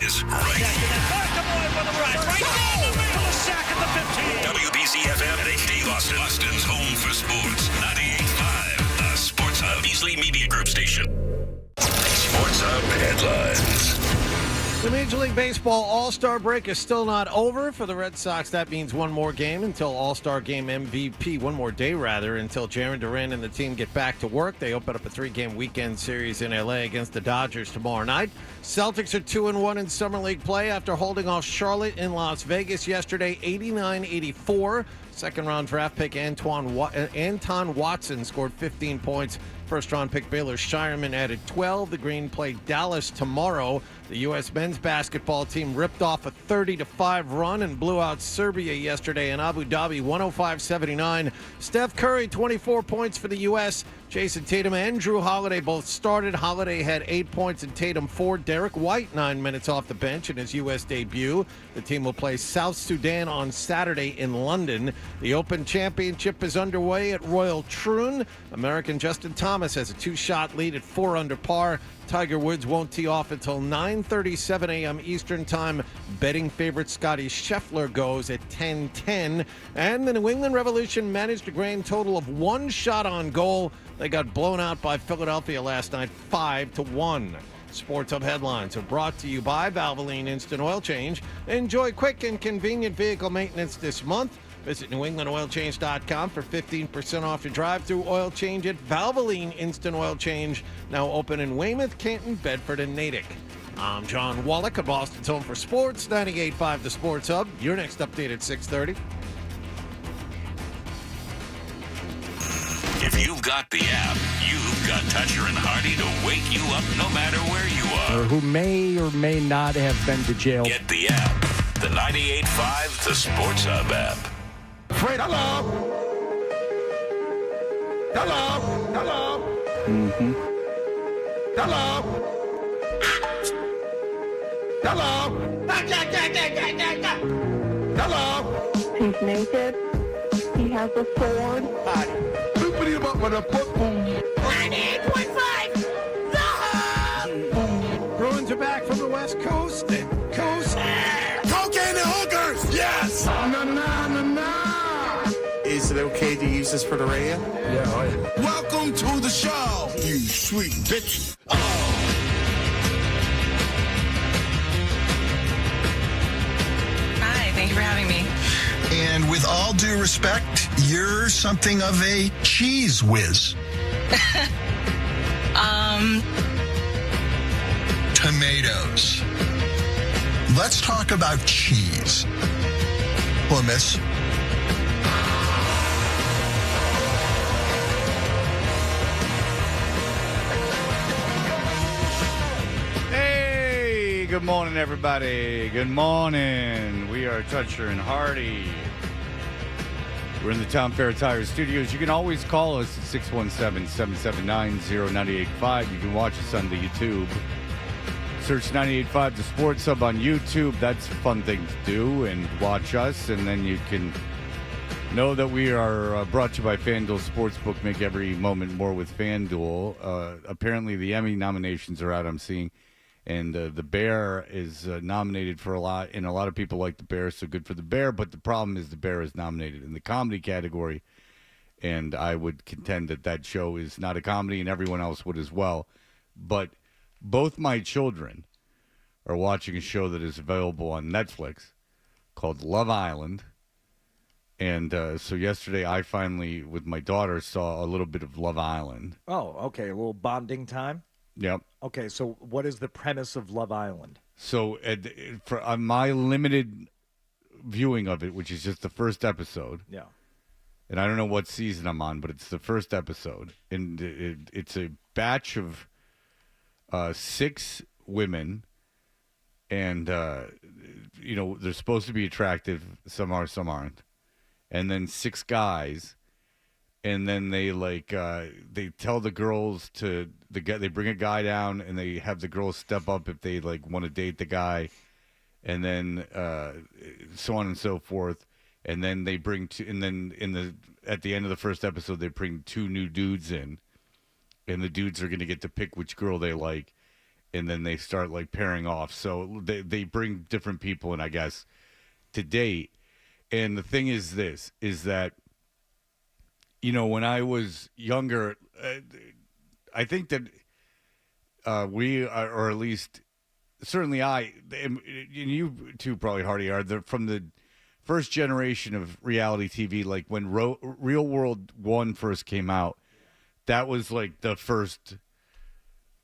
is right. WBCFM and HD Boston. Boston's home for sports. 98.5. The Sports Hub Beasley Media Group station. Sports Hub headlines. The Major League Baseball All-Star break is still not over. For the Red Sox, that means one more game until All-Star Game MVP, one more day rather, until Jarren Duran and the team get back to work. They open up a 3-game weekend series in L.A. against the Dodgers tomorrow night. Celtics are 2-1 in Summer League play after holding off Charlotte in Las Vegas yesterday, 89-84. Second-round draft pick Anton Watson scored 15 points. First-round pick Baylor Shireman added 12. The Green play Dallas tomorrow. The U.S. men's basketball team ripped off a 30-5 run and blew out Serbia yesterday in Abu Dhabi, 105-79. Steph Curry, 24 points for the U.S. Jason Tatum and Drew Holiday both started. Holiday had 8 points and Tatum 4. Derek White, 9 minutes off the bench in his U.S. debut. The team will play South Sudan on Saturday in London. The Open Championship is underway at Royal Troon. American Justin Thomas has a 2-shot lead at 4 under par. Tiger Woods won't tee off until 9:37 a.m. Eastern Time. Betting favorite Scotty Scheffler goes at 10:10. And the New England Revolution managed a grand total of 1 shot on goal. They got blown out by Philadelphia last night, 5-1. Sports Hub headlines are brought to you by Valvoline Instant Oil Change. Enjoy quick and convenient vehicle maintenance this month. Visit NewEnglandOilChange.com for 15% off your drive-through oil change at Valvoline Instant Oil Change. Now open in Weymouth, Canton, Bedford, and Natick. I'm John Wallach at Boston's Home for Sports, 98.5 The Sports Hub. Your next update at 6:30. If you've got the app, you've got Toucher and Hardy to wake you up no matter where you are. Or who may or may not have been to jail. Get the app. The 98.5 The Sports Hub app. Fred, hello. Hello. Hello. Mm-hmm. Hello. Hello. Hello. He's naked. He has a sword. Open him up with a football. 98.5. The Hub. Bruins are back from the West Coast. Coast. Cocaine and hookers. Yes. Na na na na. Is it okay to use this for the radio? Yeah. Welcome to the show, you sweet bitch. Hi, thank you for having me. And with all due respect, you're something of a cheese whiz. Tomatoes. Let's talk about cheese. Hello, miss. Hey, good morning, everybody. Good morning. We are Toucher and Hardy. We're in the Town Fair Tire Studios. You can always call us at 617-779-0985. You can watch us on the YouTube. Search 98.5 The Sports Hub on YouTube. That's a fun thing to do, and watch us. And then you can know that we are brought to you by FanDuel Sportsbook. Make every moment more with FanDuel. Apparently the Emmy nominations are out, I'm seeing. And The Bear is nominated for a lot, and a lot of people like The Bear, so good for The Bear. But the problem is The Bear is nominated in the comedy category, and I would contend that that show is not a comedy, and everyone else would as well. But both my children are watching a show that is available on Netflix called Love Island. And so yesterday I finally, with my daughter, saw a little bit of Love Island. Oh, okay. A little bonding time. Yep. Okay, so what is the premise of Love Island? So for my limited viewing of it, which is just the first episode. Yeah. And I don't know what season I'm on, but it's the first episode. And it's a batch of 6 women. And, they're supposed to be attractive. Some are, some aren't. And then 6 guys. And then they they tell the girls they bring a guy down and they have the girls step up if they want to date the guy, and then so on and so forth. And then they bring at the end of the first episode they bring 2 new dudes in, and the dudes are going to get to pick which girl they like. and then they start like pairing off. So they bring different people in, I guess, to date. And the thing is that, when I was younger, I think that we are, or at least certainly I, and you too probably, Hardy, are from the first generation of reality TV. Like when Real World 1 first came out, that was like the first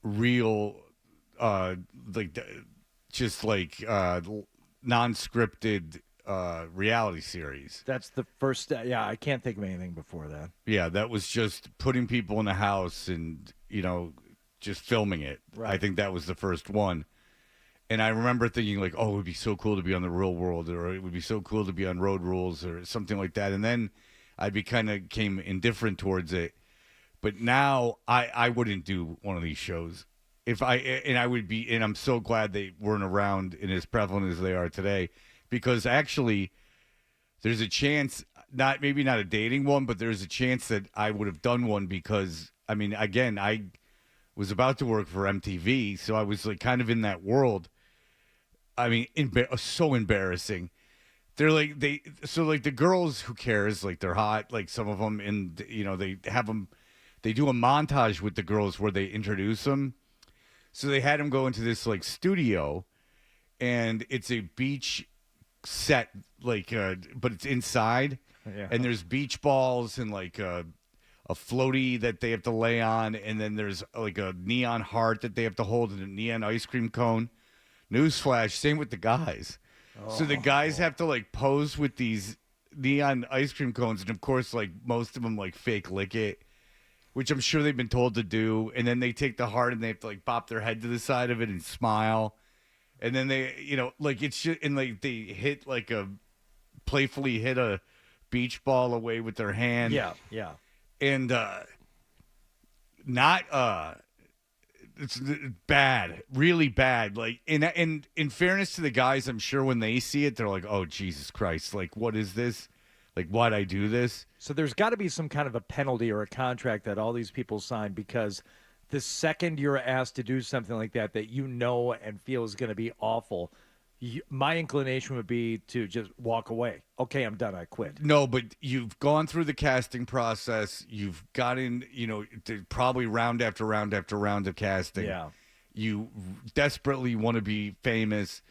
real, non-scripted reality series. That's the first. Yeah, I can't think of anything before that. Yeah, that was just putting people in a house and, just filming it. Right. I think that was the first one. And I remember thinking like, oh, it would be so cool to be on The Real World, or it would be so cool to be on Road Rules or something like that. And then I came indifferent towards it. But now I wouldn't do one of these shows. And I'm so glad they weren't around and as prevalent as they are today, because actually there's a chance, maybe not a dating one, but there's a chance that I would have done one because, again, I was about to work for MTV, so I was like kind of in that world. So embarrassing. They're like, the girls, who cares? Like they're hot, like some of them, and they do a montage with the girls where they introduce them. So they had them go into this like studio, and it's a beach set, but it's inside, and there's beach balls and like a floaty that they have to lay on, and then there's like a neon heart that they have to hold in a neon ice cream cone. Newsflash, same with the guys. So the guys have to like pose with these neon ice cream cones, and of course, like most of them like fake lick it, which I'm sure they've been told to do. And then they take the heart and they have to like bop their head to the side of it and smile. And then they, it's just, and like they hit playfully hit a beach ball away with their hand. Yeah, yeah. And it's bad, really bad. Like, in fairness to the guys, I'm sure when they see it, they're like, "Oh, Jesus Christ! Like, what is this? Like, why'd I do this?" So there's got to be some kind of a penalty or a contract that all these people sign, because the second you're asked to do something like that and feel is going to be awful, my inclination would be to just walk away. Okay, I'm done. I quit. No, but you've gone through the casting process. You've gotten, probably round after round after round of casting. Yeah. You desperately want to be famous.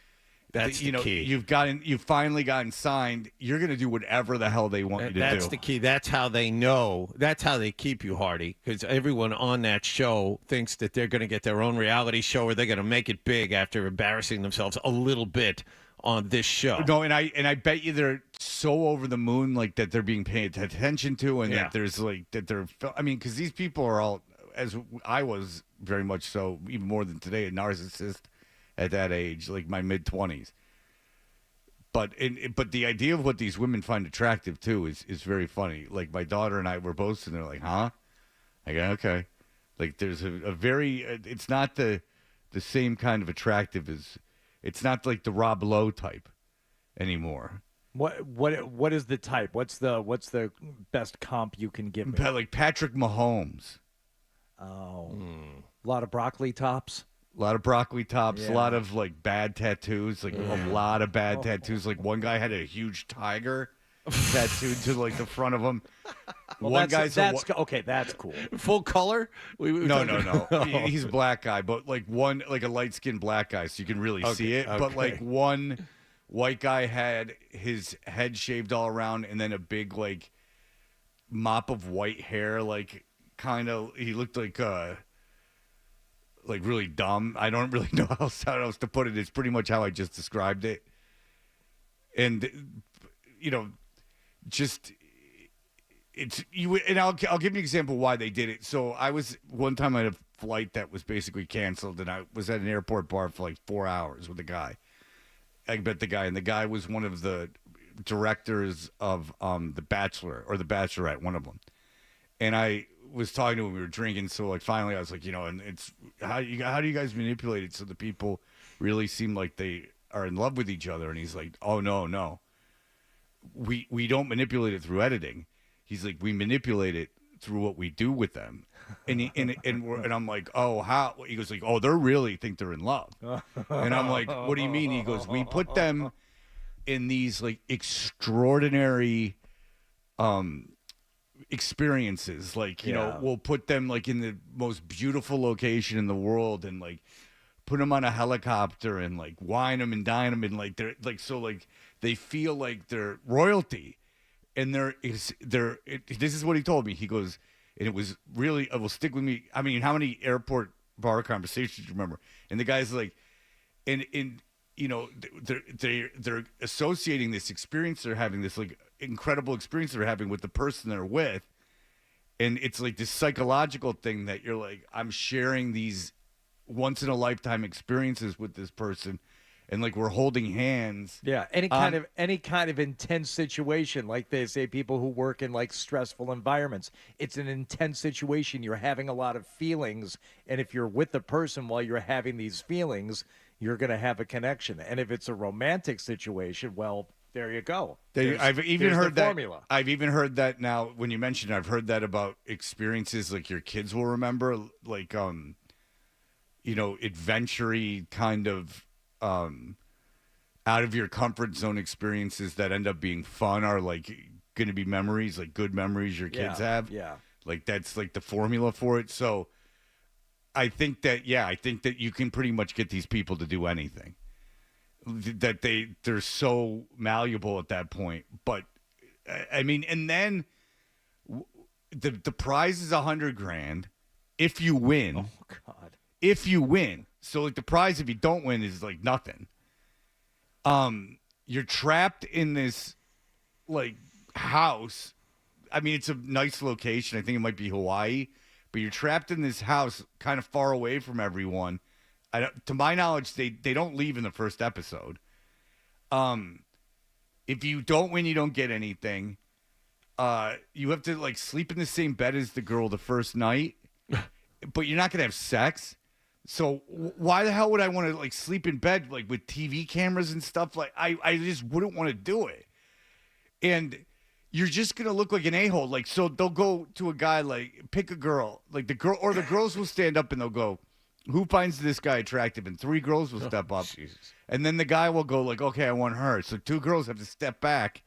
That's the key. You've finally gotten signed. You're going to do whatever the hell they want you to do. That's the key. That's how they know. That's how they keep you, Hardy, because everyone on that show thinks that they're going to get their own reality show, or they're going to make it big after embarrassing themselves a little bit on this show. No, and I bet you they're so over the moon, like that they're being paid attention to, and that there's like that they're. Because these people are all, as I was very much so, even more than today, a narcissist at that age, like my mid-20s. But the idea of what these women find attractive too is very funny. Like my daughter and I were both sitting there like, huh? I go, okay. Like there's a very, it's not the same kind of attractive as, it's not like the Rob Lowe type anymore. What is the type? What's the best comp you can give me? Like Patrick Mahomes. Oh, a lot of broccoli tops. A lot of broccoli tops, Yeah. a lot of like bad tattoos, like a lot of bad tattoos. Like one guy had a huge tiger tattooed to like the front of him. Well, one that's okay. That's cool. Full color? No. He's a black guy, but like a light skinned black guy, so you can really see it. But like one white guy had his head shaved all around, and then a big like mop of white hair, like kind of. He looked like really dumb. I don't really know how else to put it. It's pretty much how I just described it. And just it's you. And I'll give you an example why they did it. So I was one time at a flight that was basically canceled, and I was at an airport bar for like 4 hours with a guy. I met the guy, and the guy was one of the directors of The Bachelor or The Bachelorette, one of them. And I was talking to him, we were drinking, so like finally I was like, and it's how do you guys manipulate it so the people really seem like they are in love with each other? And he's like, oh no, we don't manipulate it through editing. He's like, we manipulate it through what we do with them. And I'm like, oh, how? He goes like, oh, they really think they're in love. And I'm like, what do you mean? He goes, we put them in these like extraordinary experiences. Like, you know, we'll put them like in the most beautiful location in the world and like put them on a helicopter and like wine them and dine them and like they're like so like they feel like they're royalty. And this is what he told me. He goes, and it was really, it will stick with me. I mean, how many airport bar conversations do you remember? And the guy's like, and you know, they're associating this experience they're having, this like incredible experience they're having with the person they're with. And it's like this psychological thing that you're like, I'm sharing these once in a lifetime experiences with this person. And like we're holding hands. Yeah, any kind of intense situation, like they say, people who work in like stressful environments. It's an intense situation. You're having a lot of feelings, and if you're with the person while you're having these feelings, you're going to have a connection. And if it's a romantic situation, well, there you go. I've even heard that. Formula. I've even heard that now. When you mentioned it, I've heard that about experiences like your kids will remember, like you know, adventure-y kind of. Out of your comfort zone experiences that end up being fun are like going to be memories, like good memories your kids have. Yeah. Like that's like the formula for it. So I think that you can pretty much get these people to do anything. That they're so malleable at that point. But I mean, and then the prize is $100,000 if you win. Oh God. If you win. So like the prize if you don't win is like nothing. You're trapped in this like house. I mean, it's a nice location. I think it might be Hawaii, but you're trapped in this house kind of far away from everyone. To my knowledge, they don't leave in the first episode. If you don't win, you don't get anything. You have to like sleep in the same bed as the girl the first night, but you're not going to have sex. So why the hell would I want to like sleep in bed like with TV cameras and stuff? Like I just wouldn't want to do it. And you're just gonna look like an a-hole. Like so they'll go to a guy like pick a girl, like the girls will stand up and they'll go, who finds this guy attractive? And 3 girls will step up, and then the guy will go like, okay, I want her. So 2 girls have to step back,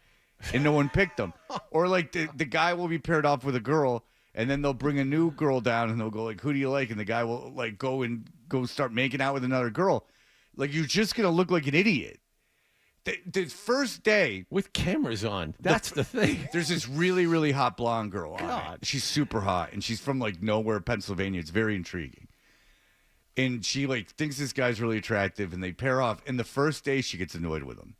and no one picked them. Or like the guy will be paired off with a girl. And then they'll bring a new girl down and they'll go like, who do you like? And the guy will like go start making out with another girl. Like you're just going to look like an idiot. The first day. With cameras on. That's the thing. There's this really, really hot blonde girl on it. She's super hot. And she's from like nowhere, Pennsylvania. It's very intriguing. And she like thinks this guy's really attractive and they pair off. And the first day she gets annoyed with him.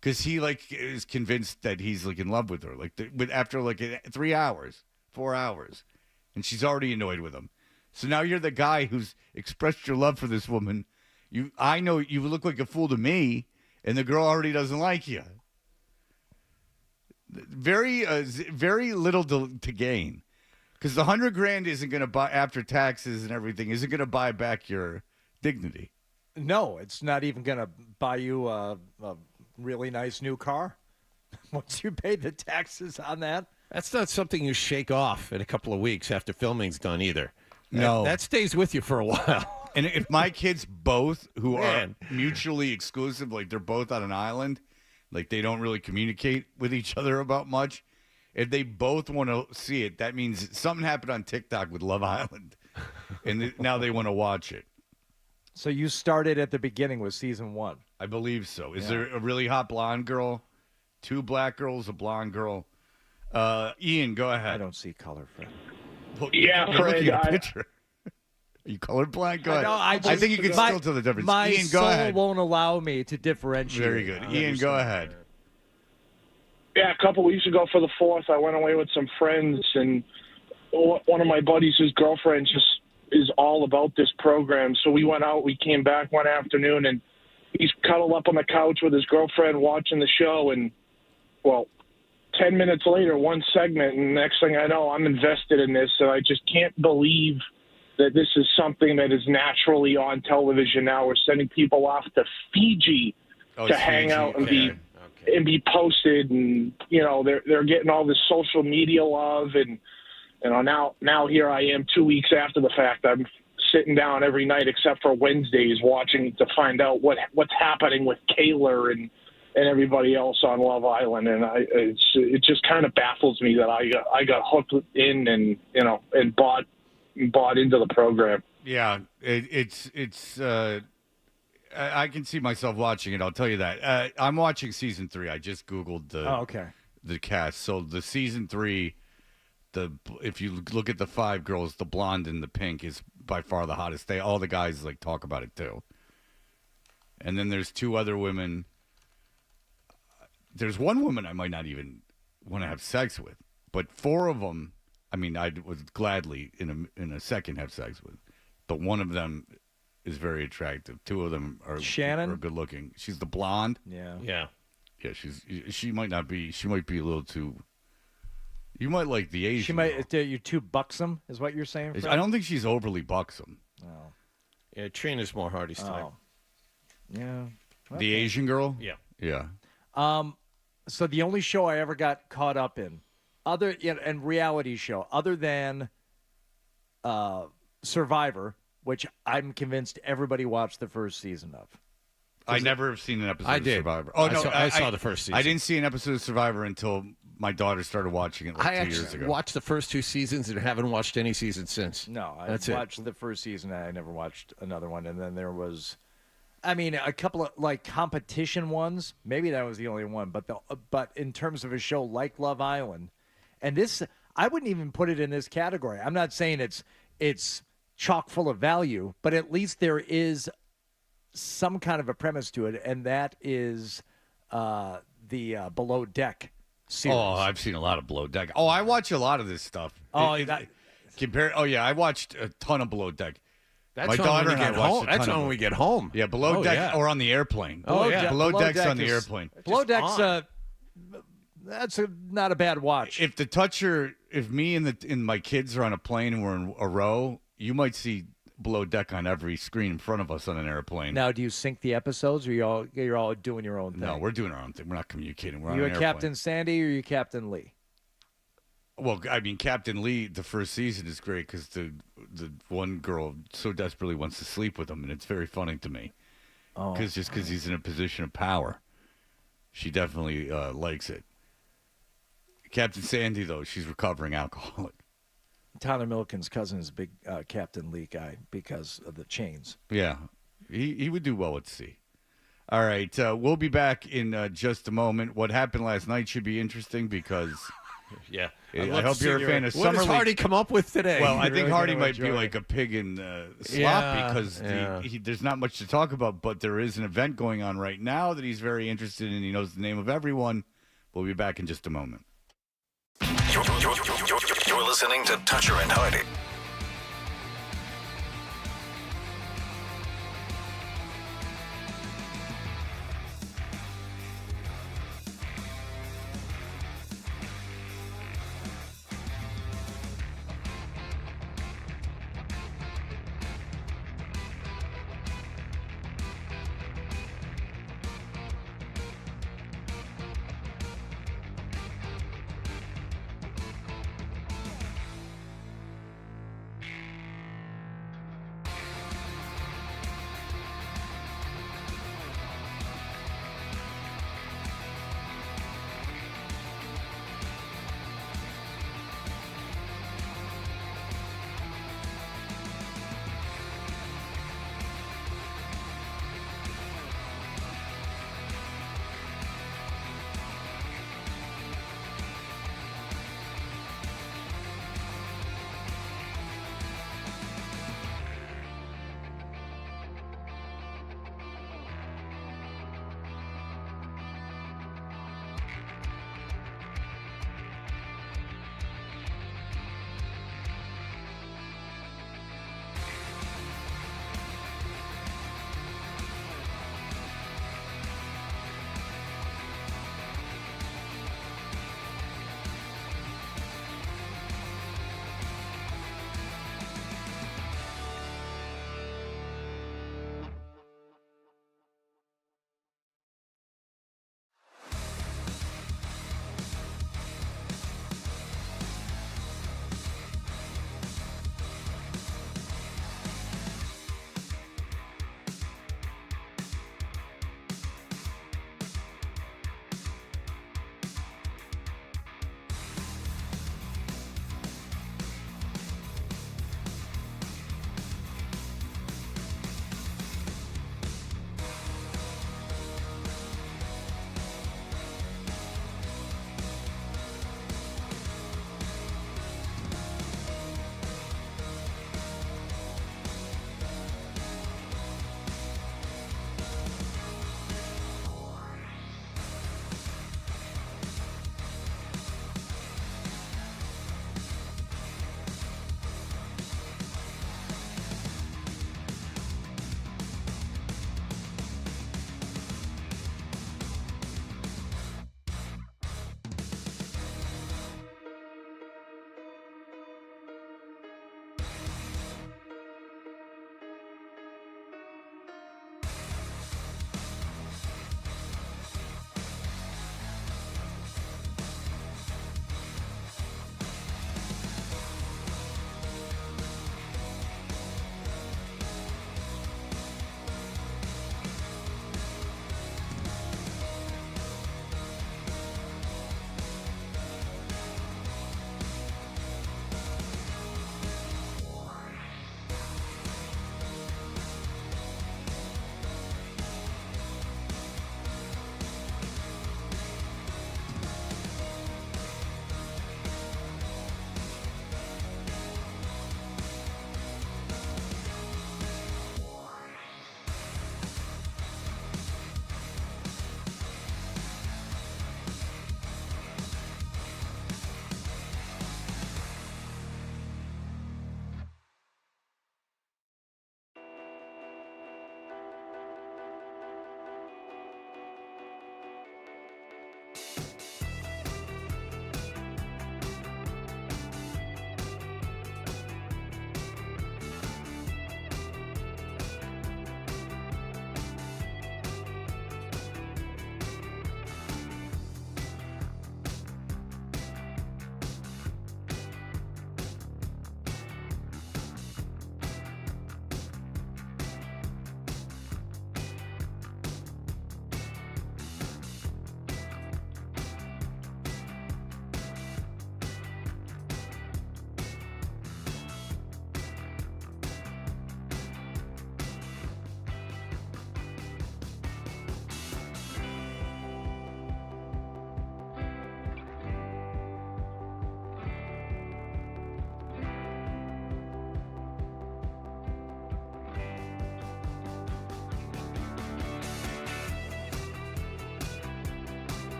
Because he like is convinced that he's like in love with her. Like after like 3 hours. 4 hours, and she's already annoyed with him. So now you're the guy who's expressed your love for this woman. I know you look like a fool to me, and the girl already doesn't like you. Very little to gain, because the $100,000 isn't going to buy after taxes and everything. Isn't going to buy back your dignity. No, it's not even going to buy you a really nice new car once you pay the taxes on that. That's not something you shake off in a couple of weeks after filming's done either. No. That stays with you for a while. And if my kids both, who are mutually exclusive, like they're both on an island, like they don't really communicate with each other about much, if they both want to see it, that means something happened on TikTok with Love Island. And now they want to watch it. So you started at the beginning with season 1. I believe so. Is there a really hot blonde girl? 2 black girls, a blonde girl? Ian, go ahead. I don't see color, Fred. Well, you're looking at a picture. Are you colorblind? Go ahead. I think you can still tell the difference. My Ian, go ahead. soul won't allow me to differentiate. Very good. Ian, go ahead. Yeah, a couple weeks ago for the 4th, I went away with some friends, and one of my buddies, his girlfriend, just is all about this program. So we went out. We came back one afternoon, and he's cuddled up on the couch with his girlfriend watching the show, and, well, 10 minutes later, one segment, and next thing I know, I'm invested in this, and I just can't believe that this is something that is naturally on television now. We're sending people off to Fiji to hang out and be posted, and you know they're getting all this social media love, and now here I am 2 weeks after the fact. I'm sitting down every night except for Wednesdays watching to find out what's happening with Kayla and everybody else on Love Island, and it just kind of baffles me that I got hooked in and bought into the program. Yeah, it's I can see myself watching it. I'll tell you that. I'm watching season 3. I just Googled the cast. So the season 3, if you look at the 5 girls, the blonde and the pink is by far the hottest. All the guys like talk about it too. And then there's 2 other women. There's one woman I might not even want to have sex with, but 4 of them, I mean, I would gladly in a second have sex with. But one of them is very attractive. 2 of them are good looking. She's the blonde. Yeah. She might not be. She might be a little too. You might like the Asian. She might. You're too buxom, is what you're saying. Fred? I don't think she's overly buxom. Oh. Yeah, Trina's more Hardy's type. Yeah. Okay. The Asian girl. Yeah. Yeah. So the only show I ever got caught up in, and reality show, other than Survivor, which I'm convinced everybody watched the first season of. I never have seen an episode I of did. Survivor. Oh, no. I saw the first season. I didn't see an episode of Survivor until my daughter started watching it 2 years ago. I watched the first 2 seasons and haven't watched any season since. No, I watched the first season. I never watched another one. And then there was, a couple of like competition ones. Maybe that was the only one. But in terms of a show like Love Island, and this, I wouldn't even put it in this category. I'm not saying it's chock full of value, but at least there is some kind of a premise to it, and that is the Below Deck series. Oh, I've seen a lot of Below Deck. Oh, I watch a lot of this stuff. I watched a ton of Below Deck. That's my daughter and I watched That's when we get home. Yeah, Below Deck or on the airplane. Below Deck's on the airplane. Below Deck's that's not a bad watch. If me and my kids are on a plane and we're in a row, you might see Below Deck on every screen in front of us on an airplane. Now, do you sync the episodes, or you're all doing your own thing? No, we're doing our own thing. We're not communicating. We're are on you an a airplane. Captain Sandy or are you Captain Lee? Well, I mean, Captain Lee, the first season is great because the one girl so desperately wants to sleep with him, and it's very funny to me. Because he's in a position of power, she definitely likes it. Captain Sandy, though, she's recovering alcoholic. Tyler Milliken's cousin is a big Captain Lee guy because of the chains. Yeah, he would do well at sea. All right, we'll be back in just a moment. What happened last night should be interesting because yeah, I hope you're a fan of Summer League. What does Hardy come up with today? Well, I think Hardy might be like a pig in slop because there's not much to talk about, but there is an event going on right now that he's very interested in. He knows the name of everyone. We'll be back in just a moment. You're listening to Toucher and Hardy.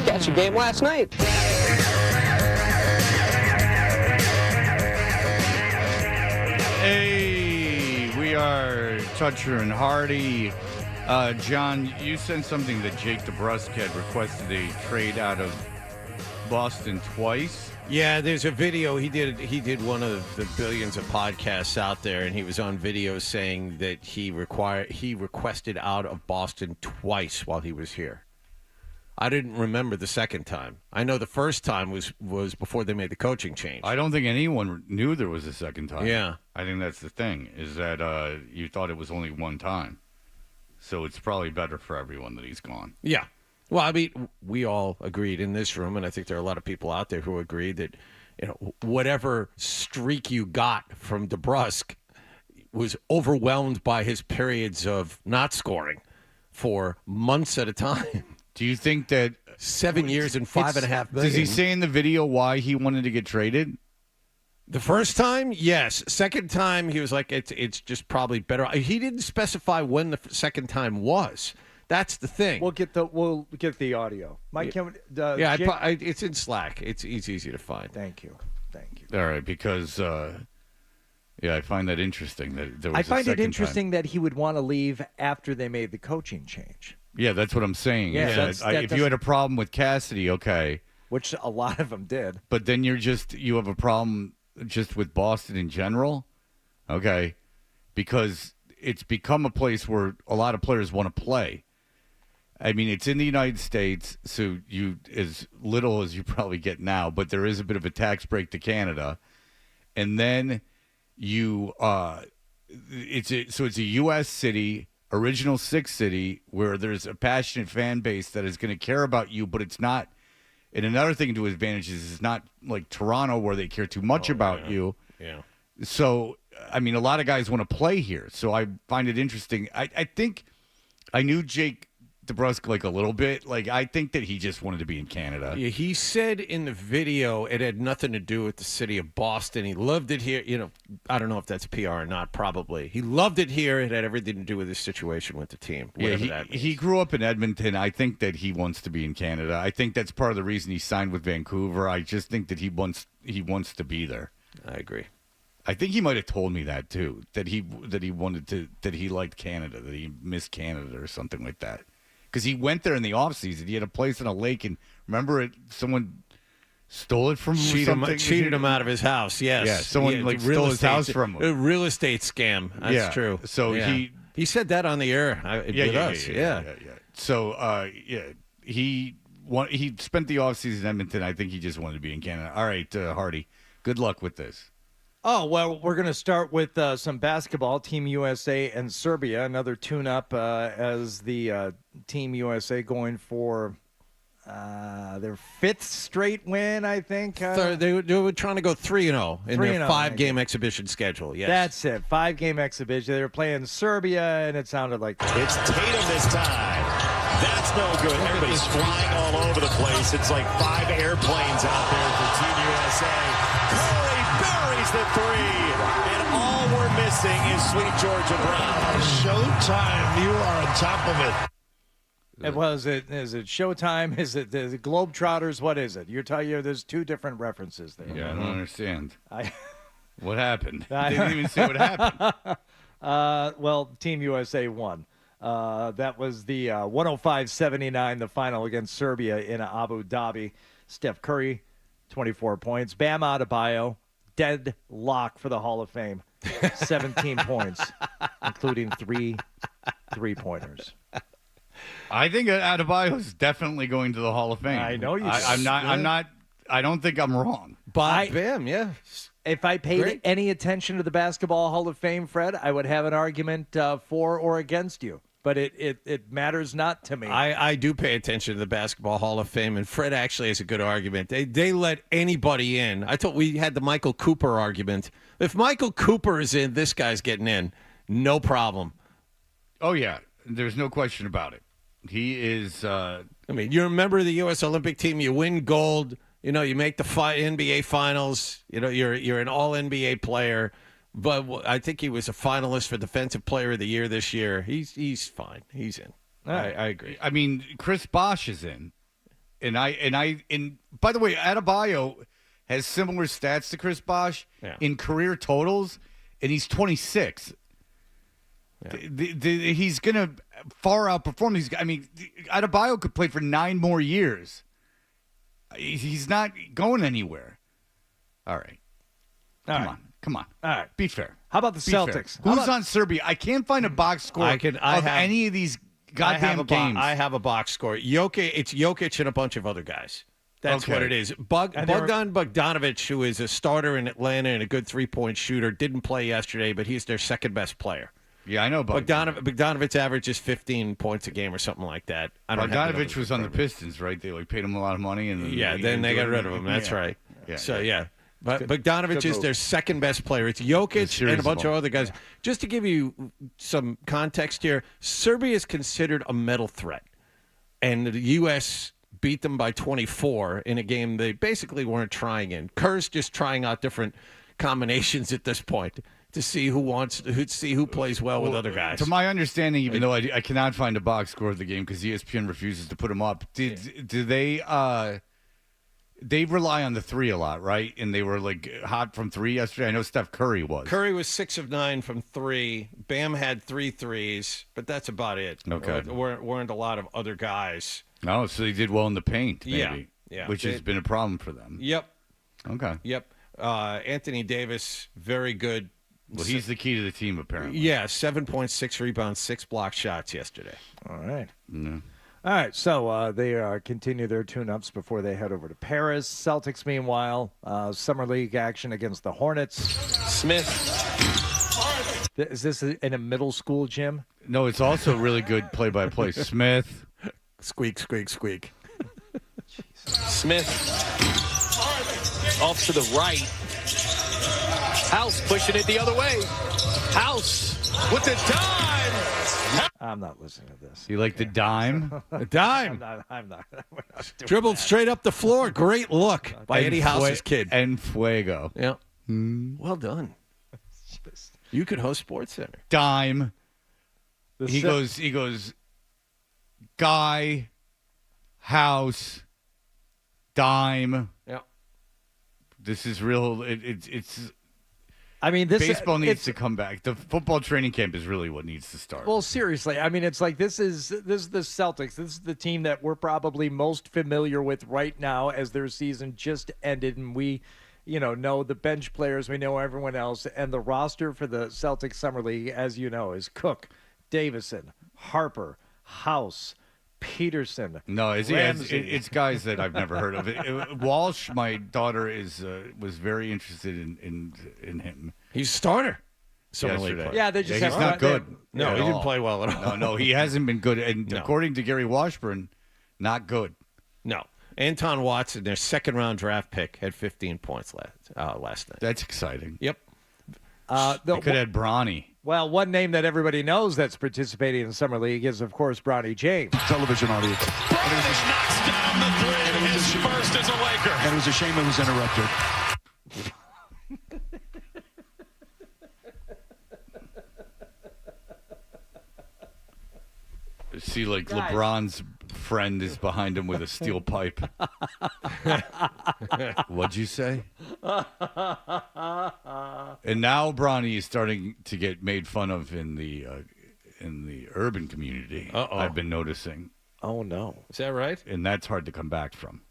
catch a game last night. Hey, we are Toucher and Hardy. John, you sent something that Jake DeBrusk had requested a trade out of Boston twice. Yeah, there's a video. He did one of the billions of podcasts out there, and he was on video saying that he requested out of Boston twice while he was here. I didn't remember the second time. I know the first time was before they made the coaching change. I don't think anyone knew there was a second time. Yeah. I think that's the thing, is that you thought it was only one time. So it's probably better for everyone that he's gone. Yeah. Well, I mean, we all agreed in this room, and I think there are a lot of people out there who agree that, whatever streak you got from DeBrusk was overwhelmed by his periods of not scoring for months at a time. Do you think that 7 years and $5.5 million? Does he say in the video why he wanted to get traded? The first time, yes. Second time, he was like, it's just probably better. He didn't specify when the second time was. That's the thing. We'll get the audio. Mike, it's in Slack. It's easy to find. Thank you. All right, because I find that interesting that there was. I find it time. interesting that he would want to leave after they made the coaching change. Yeah, that's what I'm saying. Yeah, if you had a problem with Cassidy, okay, which a lot of them did, but then you have a problem just with Boston in general, okay, because it's become a place where a lot of players want to play. I mean, it's in the United States, so you as little as you probably get now, but there is a bit of a tax break to Canada, and then it's a U.S. city, original six city, where there's a passionate fan base that is going to care about you, but it's not. And another thing to his advantage is it's not like Toronto where they care too much about you. Yeah. So, I mean, a lot of guys want to play here, so I find it interesting. I think I knew Jake DeBrusk like a little bit. Like, I think that he just wanted to be in Canada. Yeah, he said in the video it had nothing to do with the city of Boston. He loved it here. I don't know if that's PR or not, probably. He loved it here. It had everything to do with his situation with the team. Yeah, he grew up in Edmonton. I think that he wants to be in Canada. I think that's part of the reason he signed with Vancouver. I just think that he wants to be there. I agree. I think he might have told me that too, that he liked Canada, that he missed Canada or something like that. Because he went there in the offseason. He had a place on a lake, and remember someone stole it from him? Cheated him out of his house, yes. Yeah, someone stole his house from him. A real estate scam. That's true. So he said that on the air with us. Yeah. So, he spent the offseason in Edmonton. I think he just wanted to be in Canada. All right, Hardy, good luck with this. Oh, well, we're going to start with some basketball. Team USA and Serbia, another tune-up as the Team USA going for their fifth straight win, I think. They were trying to go 3-0 in their 5-game exhibition schedule. Yes. That's it, 5-game exhibition. They were playing Serbia, and it sounded like... It's Tatum this time. That's no good. Everybody's flying all over the place. It's like 5 airplanes out there for Team USA. Buries the three, and all we're missing is sweet Georgia Brown. Showtime. You are on top of it. Is it Showtime? Is it the Globetrotters? What is it? You're telling you there's 2 different references there. Yeah, I don't understand. What happened? They didn't even say what happened. Well, Team USA won. That was the 105-79, the final against Serbia in Abu Dhabi. Steph Curry, 24 points. Bam Adebayo, deadlock for the Hall of Fame. 17 points, including 3 3-pointers. I think Adebayo is definitely going to the Hall of Fame. I know you. I'm not. I don't think I'm wrong. But Bam, yeah. If I paid any attention to the Basketball Hall of Fame, Fred, I would have an argument for or against you. But it matters not to me. I do pay attention to the Basketball Hall of Fame, and Fred actually has a good argument. They let anybody in. I thought we had the Michael Cooper argument. If Michael Cooper is in, this guy's getting in. No problem. Oh, yeah. There's no question about it. He is... you're a member of the U.S. Olympic team. You win gold. You make the NBA Finals. You're an All-NBA player. But I think he was a finalist for Defensive Player of the Year this year. He's fine. He's in. I agree. I mean, Chris Bosh is in. And by the way, Adebayo has similar stats to Chris Bosh in career totals, and he's 26. Yeah. He's going to far outperform these guys. I mean, Adebayo could play for 9 more years. He's not going anywhere. All right. Come on. All right. Be fair. How about the Celtics? Who's on Serbia? I can't find a box score of any of these goddamn games. I have a box score. It's Jokic and a bunch of other guys. That's what it is. Bogdan Bogdanovic, who is a starter in Atlanta and a good three-point shooter, didn't play yesterday, but he's their second-best player. Yeah, I know Bogdanovich averages 15 points a game or something like that. Bogdanovich was on the Pistons, right? They paid him a lot of money. And then they got rid of him. That's right. Yeah. But Bogdanovich is their second-best player. It's Jokic and a bunch of other guys. Yeah. Just to give you some context here, Serbia is considered a medal threat. And the U.S. beat them by 24 in a game they basically weren't trying in. Kerr's just trying out different combinations at this point to see who plays well with other guys. To my understanding, even though I cannot find a box score of the game because ESPN refuses to put them up, do they they rely on the three a lot, right? And they were like hot from three yesterday. I know Steph Curry was. Curry was 6 of 9 from three. Bam had 3 threes, but that's about it. Okay. There weren't a lot of other guys. No, so they did well in the paint, maybe. Yeah. Which has been a problem for them. Yep. Okay. Yep. Anthony Davis, very good. Well, he's the key to the team, apparently. Yeah, 7.6 rebounds, 6 block shots yesterday. All right. Yeah. All right, so they continue their tune-ups before they head over to Paris. Celtics, meanwhile, summer league action against the Hornets. Smith. Is this in a middle school gym? No, it's also really good play-by-play. Smith. Squeak, squeak, squeak. Smith. Off to the right. House pushing it the other way. House with the dime. I'm not listening to this. You like the dime? The dime. I'm not. Dribbled straight up the floor. Great look by Eddie House's kid. And Fuego. Yeah. Well done. You could host SportsCenter. Dime. He goes, Guy, House, Dime. Yeah. This is real. It's. I mean, baseball needs to come back. The football training camp is really what needs to start. Well, seriously, I mean, it's like this is the Celtics. This is the team that we're probably most familiar with right now, as their season just ended, and we, know the bench players, we know everyone else, and the roster for the Celtics Summer League, as you know, is Cook, Davison, Harper, House, Peterson. No, it's guys that I've never heard of. Walsh, my daughter was very interested in him. He's a starter. Yeah, they just he's not good. No, he didn't play well at all. No, he hasn't been good. And according to Gary Washburn, not good. No. Anton Watson, their second-round draft pick, had 15 points last night. That's exciting. Yep. They could have had Bronny. Well, one name that everybody knows that's participating in the Summer League is, of course, Bronny James. Television audience. Bronny knocks down the three. His first as a Laker. And it was a shame it was interrupted. See, like guys. LeBron's friend is behind him with a steel pipe. What'd you say? And now Bronny is starting to get made fun of in the urban community. Uh-oh. I've been noticing. Oh no, is that right? And that's hard to come back from.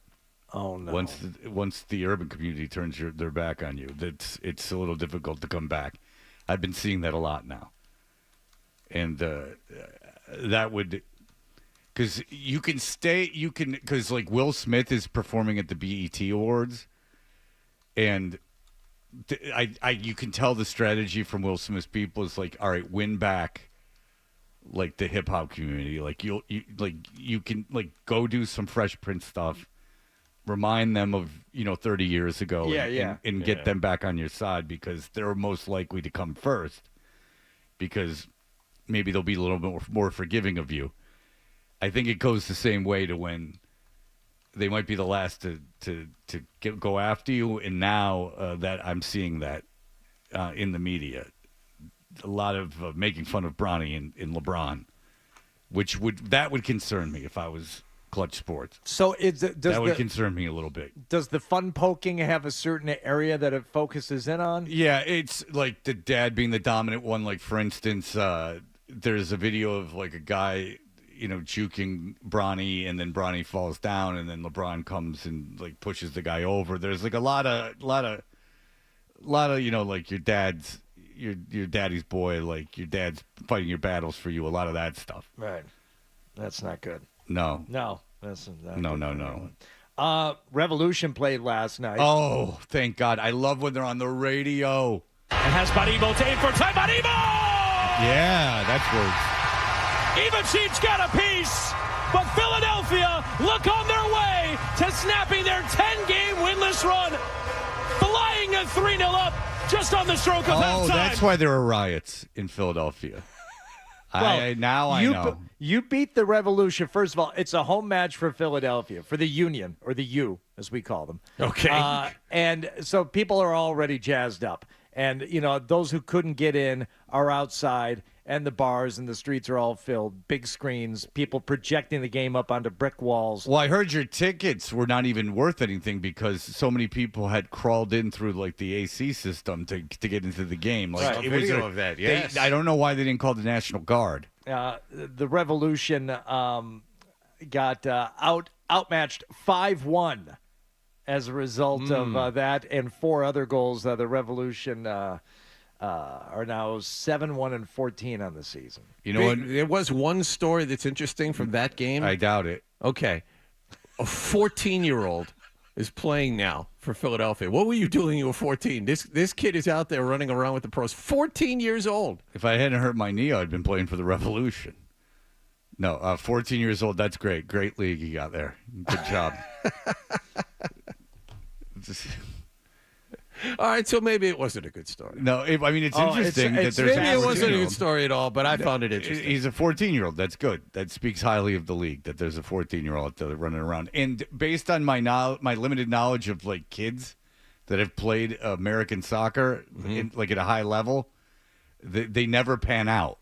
Oh no. Once the urban community turns their back on you, it's a little difficult to come back. I've been seeing that a lot now, and that would. Because because like Will Smith is performing at the BET Awards, and you can tell the strategy from Will Smith's people is like, all right, win back, like the hip hop community. Like you can like go do some Fresh Prince stuff, remind them of 30 years ago, and get them back on your side because they're most likely to come first, because maybe they'll be a little bit more forgiving of you. I think it goes the same way to when they might be the last to go after you, and now that I'm seeing that in the media, a lot of making fun of Bronny and LeBron, which would concern me if I was Clutch Sports. So that would concern me a little bit. Does the fun poking have a certain area that it focuses in on? Yeah, it's like the dad being the dominant one. Like, for instance, there's a video of like a guy, juking Bronny, and then Bronny falls down, and then LeBron comes and like pushes the guy over. There's like a lot of like your daddy's boy, like your dad's fighting your battles for you. A lot of that stuff. Right. That's not good. No. That's No. Revolution played last night. Oh, thank God. I love when they're on the radio. And has Barimo to aim for time. Barimo! Yeah, that's words. Ivachic's got a piece, but Philadelphia look on their way to snapping their 10-game winless run, flying a 3-0 up just on the stroke of halftime. Oh, that's why there are riots in Philadelphia. I know. You beat the Revolution. First of all, it's a home match for Philadelphia, for the Union, or the U, as we call them. Okay. And so people are already jazzed up. And, those who couldn't get in are outside, and the bars and the streets are all filled. Big screens, people projecting the game up onto brick walls. Well, I heard your tickets were not even worth anything because so many people had crawled in through like the AC system to get into the game. Like, right. Video of that, yes. I don't know why they didn't call the National Guard. The Revolution got outmatched 5-1 as a result of that, and 4 other goals. The Revolution are now 7-1-14 on the season. You know what? There was one story that's interesting from that game. I doubt it. Okay. A 14-year-old is playing now for Philadelphia. What were you doing when you were 14? This kid is out there running around with the pros. 14 years old. If I hadn't hurt my knee, I'd been playing for the Revolution. No, 14 years old, that's great. Great league you got there. Good job. All right, so maybe it wasn't a good story. No, it's interesting that there's maybe it wasn't a good story at all, but I found it interesting. He's a 14-year-old. That's good. That speaks highly of the league that there's a 14-year-old running around. And based on my limited knowledge of like kids that have played American soccer, like at a high level, they never pan out.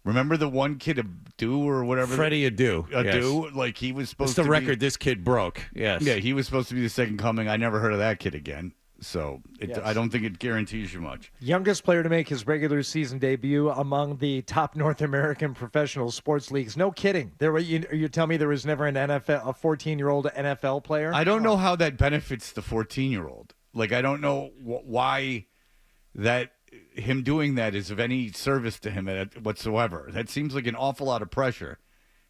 Remember the one kid, Adu or whatever? Freddie Adu. Adu, yes. Like he was supposed to be. It's the record this kid broke. Yes. Yeah, he was supposed to be the second coming. I never heard of that kid again. So Yes. I don't think it guarantees you much. Youngest player to make his regular season debut among the top North American professional sports leagues. No kidding. You tell me there was never a 14-year-old NFL player? I don't know how that benefits the 14-year-old. Like, I don't know why that him doing that is of any service to him whatsoever. That seems like an awful lot of pressure.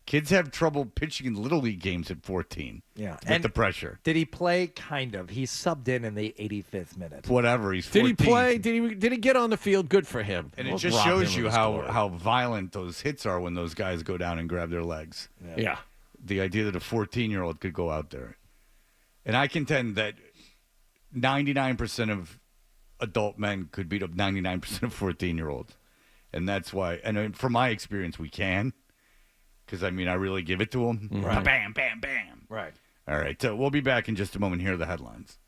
Kids have trouble pitching in Little League games at 14. Yeah. With the pressure. Did he play? Kind of. He subbed in the 85th minute. Whatever. He's 14. Did he play? Did he get on the field? Good for him. And it just shows you how violent those hits are when those guys go down and grab their legs. Yeah. The idea that a 14-year-old could go out there. And I contend that 99% of adult men could beat up 99% of 14-year-olds. And that's why, and from my experience, we can. Because, I really give it to them. Right. Bam, bam, bam. Right. All right. So we'll be back in just a moment. Here are the headlines.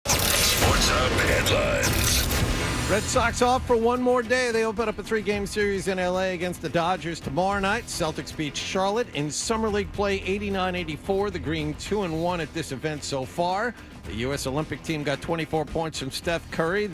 Sports Hub headlines. Red Sox off for one more day. They open up a 3-game series in L.A. against the Dodgers tomorrow night. Celtics beat Charlotte in Summer League play 89-84. The Green 2-1 at this event so far. The U.S. Olympic team got 24 points from Steph Curry.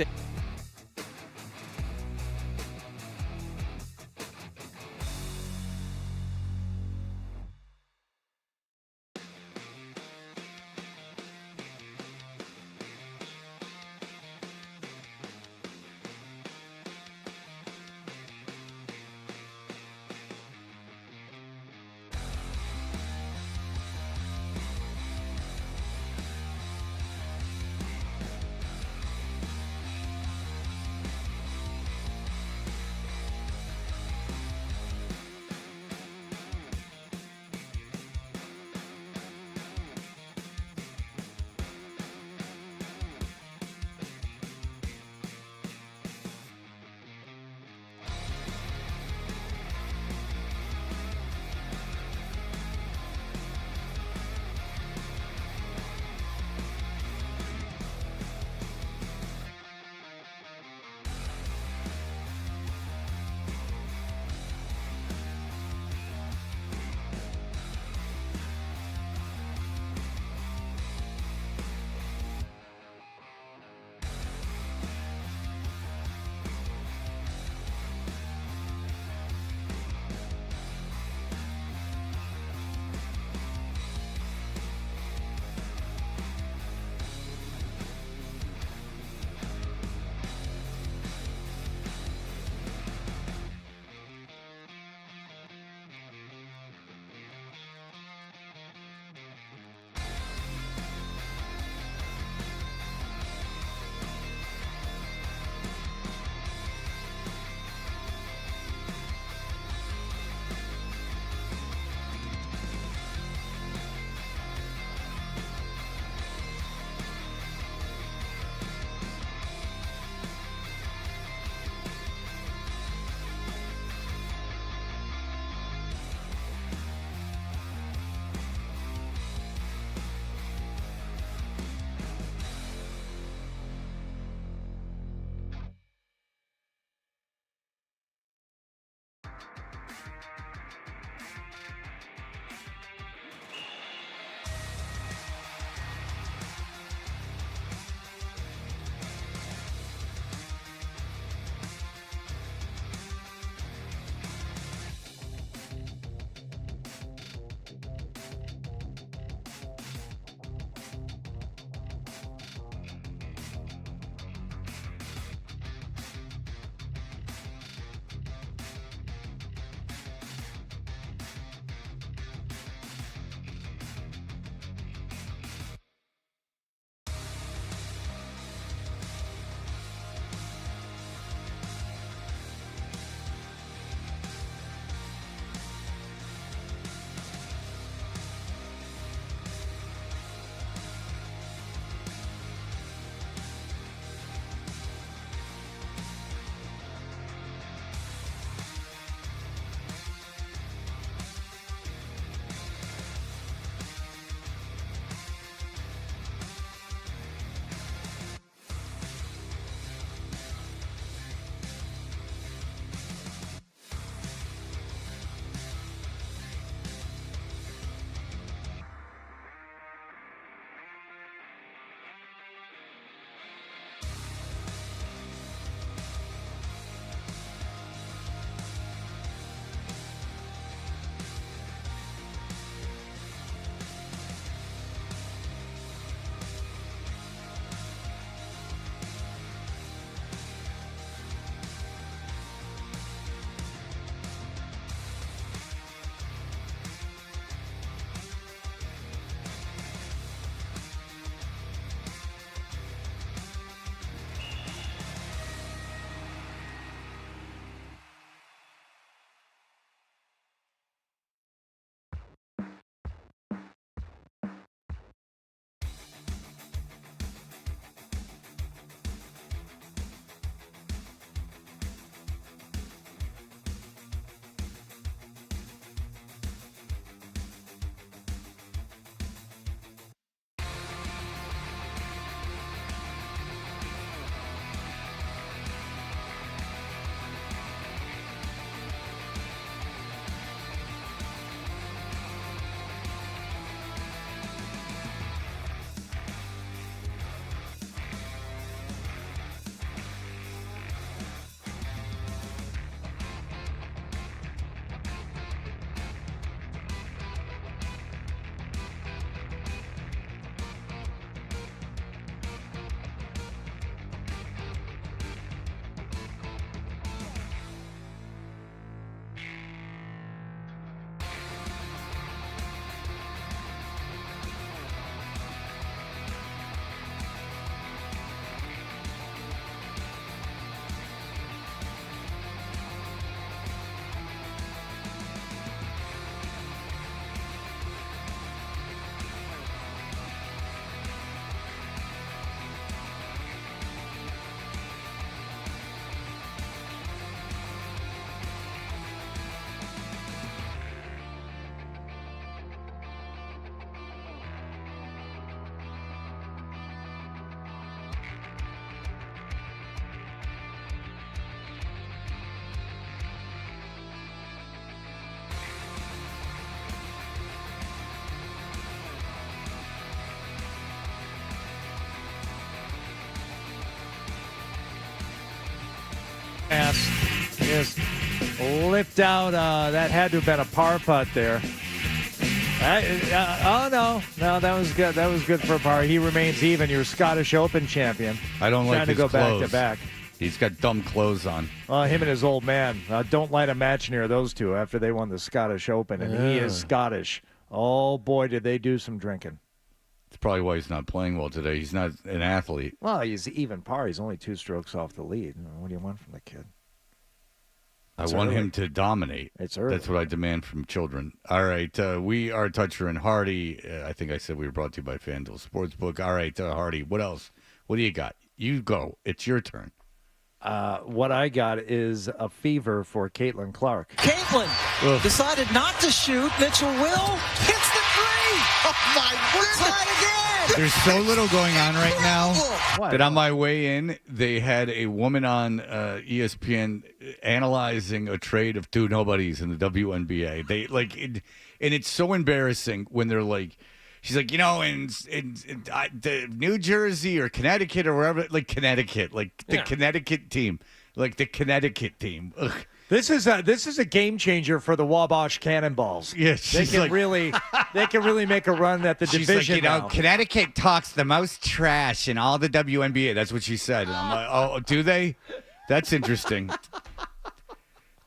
glass. Just lipped out. That had to have been a par putt there. No, that was good. That was good for a par. He remains even. Your Scottish Open champion. I don't like trying to his go clothes. back to back. He's got dumb clothes on. Him and his old man. Don't light a match near those two after they won the Scottish Open, and he is Scottish. Oh, boy, did they do some drinking. That's probably why he's not playing well today. He's not an athlete. Well, he's even par. He's only 2 strokes off the lead. What do you want from the kid? I want him to dominate. It's early. That's what I demand from children. All right, we are Toucher and Hardy. I think I said we were brought to you by FanDuel Sportsbook. All right, Hardy, what else? What do you got? You go. It's your turn. What I got is a fever for Caitlin Clark. Caitlin decided not to shoot. Mitchell will hits the three. Oh, my word. Tied again. There's so little going on right now What? that on my way in, they had a woman on ESPN analyzing a trade of 2 nobodies in the WNBA. They and it's so embarrassing when they're like, she's like, in the New Jersey or Connecticut or wherever, like Connecticut, like the Connecticut team, like the Connecticut team. Ugh. This is a game changer for the Wabash Cannonballs. Yeah, they can really make a run at the She's division. like, now. Connecticut talks the most trash in all the WNBA. That's what she said. And I'm like, oh, do they? That's interesting.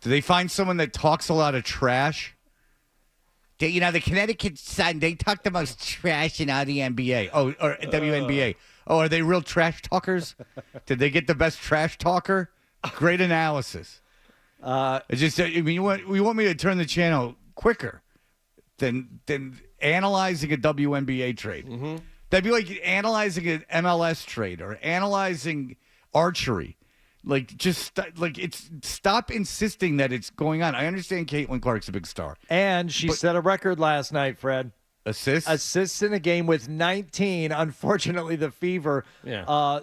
Do they find someone that talks a lot of trash? The Connecticut side, they talk the most trash in all the NBA. Oh, or WNBA. Oh, are they real trash talkers? Did they get the best trash talker? Great analysis. It's just, we want me to turn the channel quicker than analyzing a WNBA trade. Mm-hmm. That'd be like analyzing an MLS trade or analyzing archery. Stop insisting that it's going on. I understand Caitlin Clark's a big star. And she set a record last night, Fred. Assists in a game with 19. Unfortunately, the Fever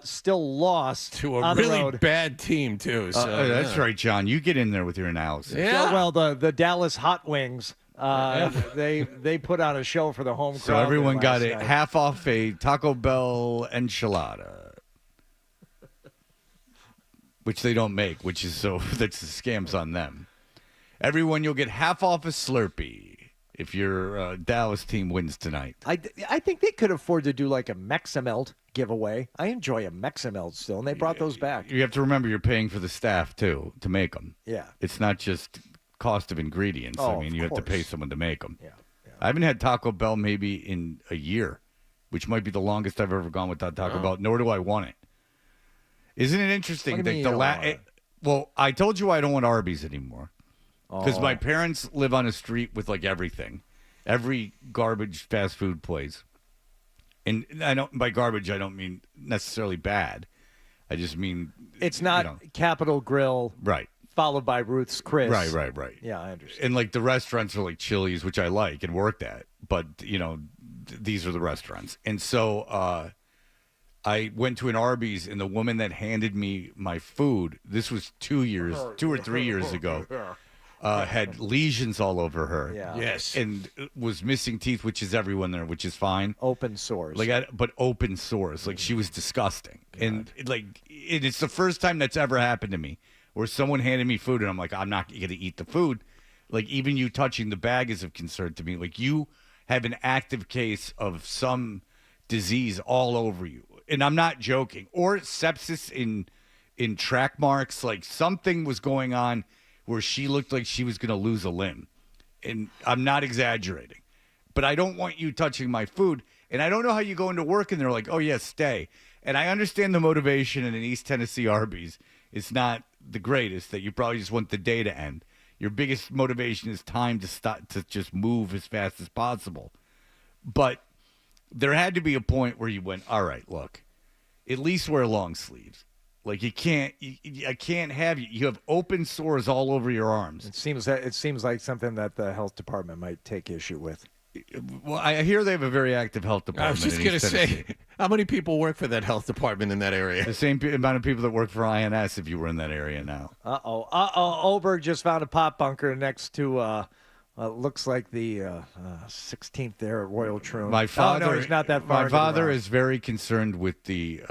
still lost to a on really the road. bad team too. So that's right, John. You get in there with your analysis. Yeah. Well, the Dallas Hot Wings, they put on a show for the home crowd. So everyone got it it half off a Taco Bell enchilada, which they don't make, which is that's the scams on them. Everyone, you'll get half off a Slurpee if your Dallas team wins tonight. I think they could afford to do like a Mexamelt giveaway. I enjoy a Mexamelt still, and they brought those back. You have to remember you're paying for the staff, too, to make them. Yeah. It's not just cost of ingredients. Oh, you have to pay someone to make them. Yeah. I haven't had Taco Bell maybe in a year, which might be the longest I've ever gone without Taco Bell, nor do I want it. Isn't it interesting What do you that mean you don't want it? Well, I told you I don't want Arby's anymore. Because Oh. my parents live on a street with everything, every garbage fast food place, and by garbage I don't mean necessarily bad. I just mean It's not Capitol Grill, right? Followed by Ruth's Chris. Right. Yeah, I understand. And the restaurants are like Chili's, which I like and worked at, but these are the restaurants. And so I went to an Arby's, and the woman that handed me my food, this was 2 or 3 years ago. Had lesions all over her. Yeah. Yes. And was missing teeth, which is everyone there, which is fine. Open sores. But open sores. She was disgusting. God. And it's the first time that's ever happened to me where someone handed me food and I'm like, I'm not going to eat the food. Even you touching the bag is of concern to me. You have an active case of some disease all over you. And I'm not joking. Or sepsis in track marks. Something was going on where she looked like she was going to lose a limb. And I'm not exaggerating. But I don't want you touching my food. And I don't know how you go into work and they're like, oh, yeah, stay. And I understand the motivation in an East Tennessee Arby's. It's not the greatest, that you probably just want the day to end. Your biggest motivation is time to stop, to just move as fast as possible. But there had to be a point where you went, all right, look, at least wear long sleeves. I can't have you. You have open sores all over your arms. It seems like something that the health department might take issue with. Well, I hear they have a very active health department. I was just going to say, how many people work for that health department in that area? The same amount of people that work for INS if you were in that area now. Oberg just found a pop bunker next to Looks like the 16th there at Royal Troon. My father, no, he's not that far. My father is very concerned with the,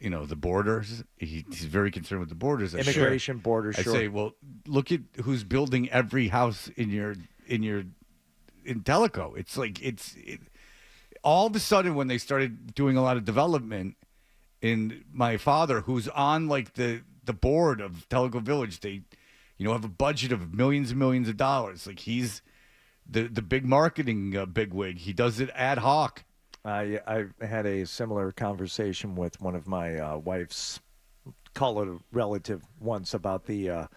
the borders. He's very concerned with the borders. Immigration borders. I say, well, look at who's building every house in Tellico. It's like all of a sudden when they started doing a lot of development, in my father, who's on like the board of Tellico Village, they, have a budget of millions and millions of dollars. Like he's the big marketing bigwig. He does it ad hoc. I had a similar conversation with one of my wife's, call it a relative, once about the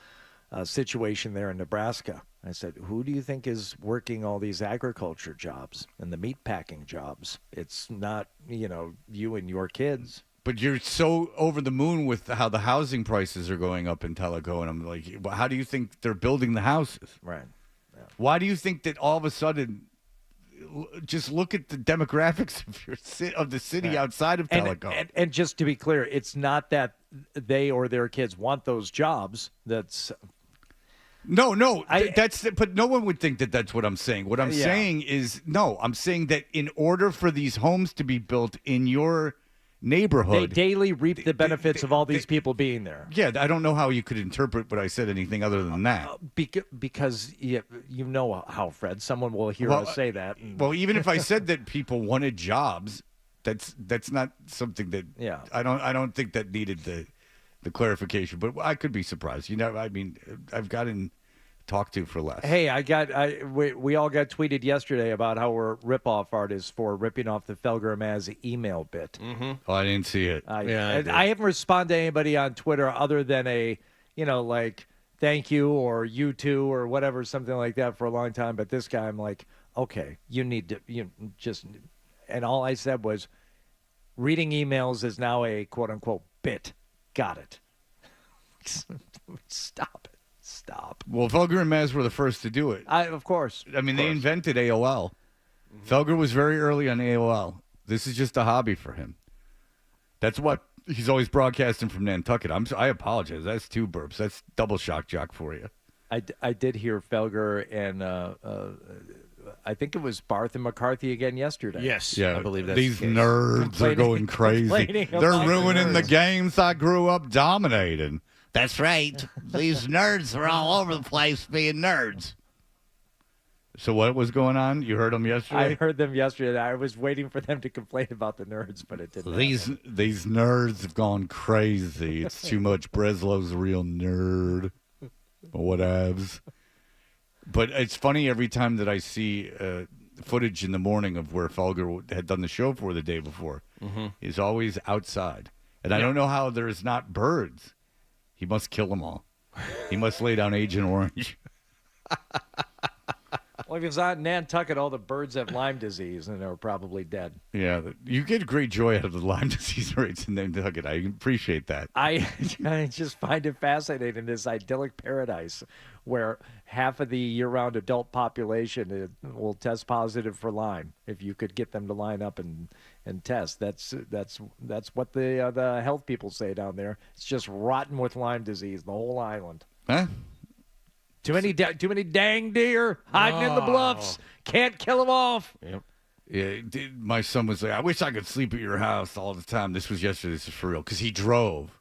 situation there in Nebraska. I said, who do you think is working all these agriculture jobs and the meat packing jobs? It's not, you and your kids. But you're so over the moon with how the housing prices are going up in Tellico, and I'm like, how do you think they're building the houses? Right. Yeah. Why do you think that all of a sudden, just look at the demographics of the city outside of Tellico? And just to be clear, it's not that they or their kids want those jobs. That's no. But no one would think that that's what I'm saying. What I'm saying is, no, I'm saying that in order for these homes to be built in your neighborhood, they daily reap the benefits of all these people being there. Yeah, I don't know how you could interpret what I said anything other than that. Because you know how, Fred, someone will hear us say that. Well, even if I said that people wanted jobs, that's not something that I don't think that needed the clarification. But I could be surprised. I've gotten talked to for less. Hey, we all got tweeted yesterday about how we're ripoff artists for ripping off the Felger and Maz email bit. Mm-hmm. Oh, I didn't see it. I haven't responded to anybody on Twitter other than like thank you or you too or whatever, something like that for a long time. But this guy, I'm like, okay, you need to and all I said was reading emails is now a quote unquote bit. Got it. Stop it. Stop. Well, Felger and Maz were the first to do it. Of course. They invented AOL. Mm-hmm. Felger was very early on AOL. This is just a hobby for him. That's what he's always broadcasting from Nantucket. I apologize. That's two burps. That's double shock jock for you. I did hear Felger and I think it was Barth and McCarthy again yesterday. Yes, yeah, I believe that's these the case. nerds are going crazy. They're ruining the games I grew up dominating. That's right. These nerds are all over the place being nerds. So what was going on? You heard them yesterday? I heard them yesterday. I was waiting for them to complain about the nerds, but it didn't. These nerds have gone crazy. It's too much. Breslow's a real nerd. Or whatevs. But it's funny every time that I see footage in the morning of where Felger had done the show for the day before. Mm-hmm. He's always outside. And I don't know how there's not birds. He must kill them all. He must lay down Agent Orange. Well, if he's not in Nantucket, all the birds have Lyme disease, and they're probably dead. Yeah, you get great joy out of the Lyme disease rates in Nantucket. I appreciate that. I just find it fascinating, this idyllic paradise where half of the year-round adult population will test positive for Lyme. If you could get them to line up and test, that's what the health people say down there. It's just rotten with Lyme disease, the whole island. Huh? Too many dang deer hiding in the bluffs. Can't kill them off. Yep. Yeah, my son was like, I wish I could sleep at your house all the time. This was yesterday. This is for real. Because he drove.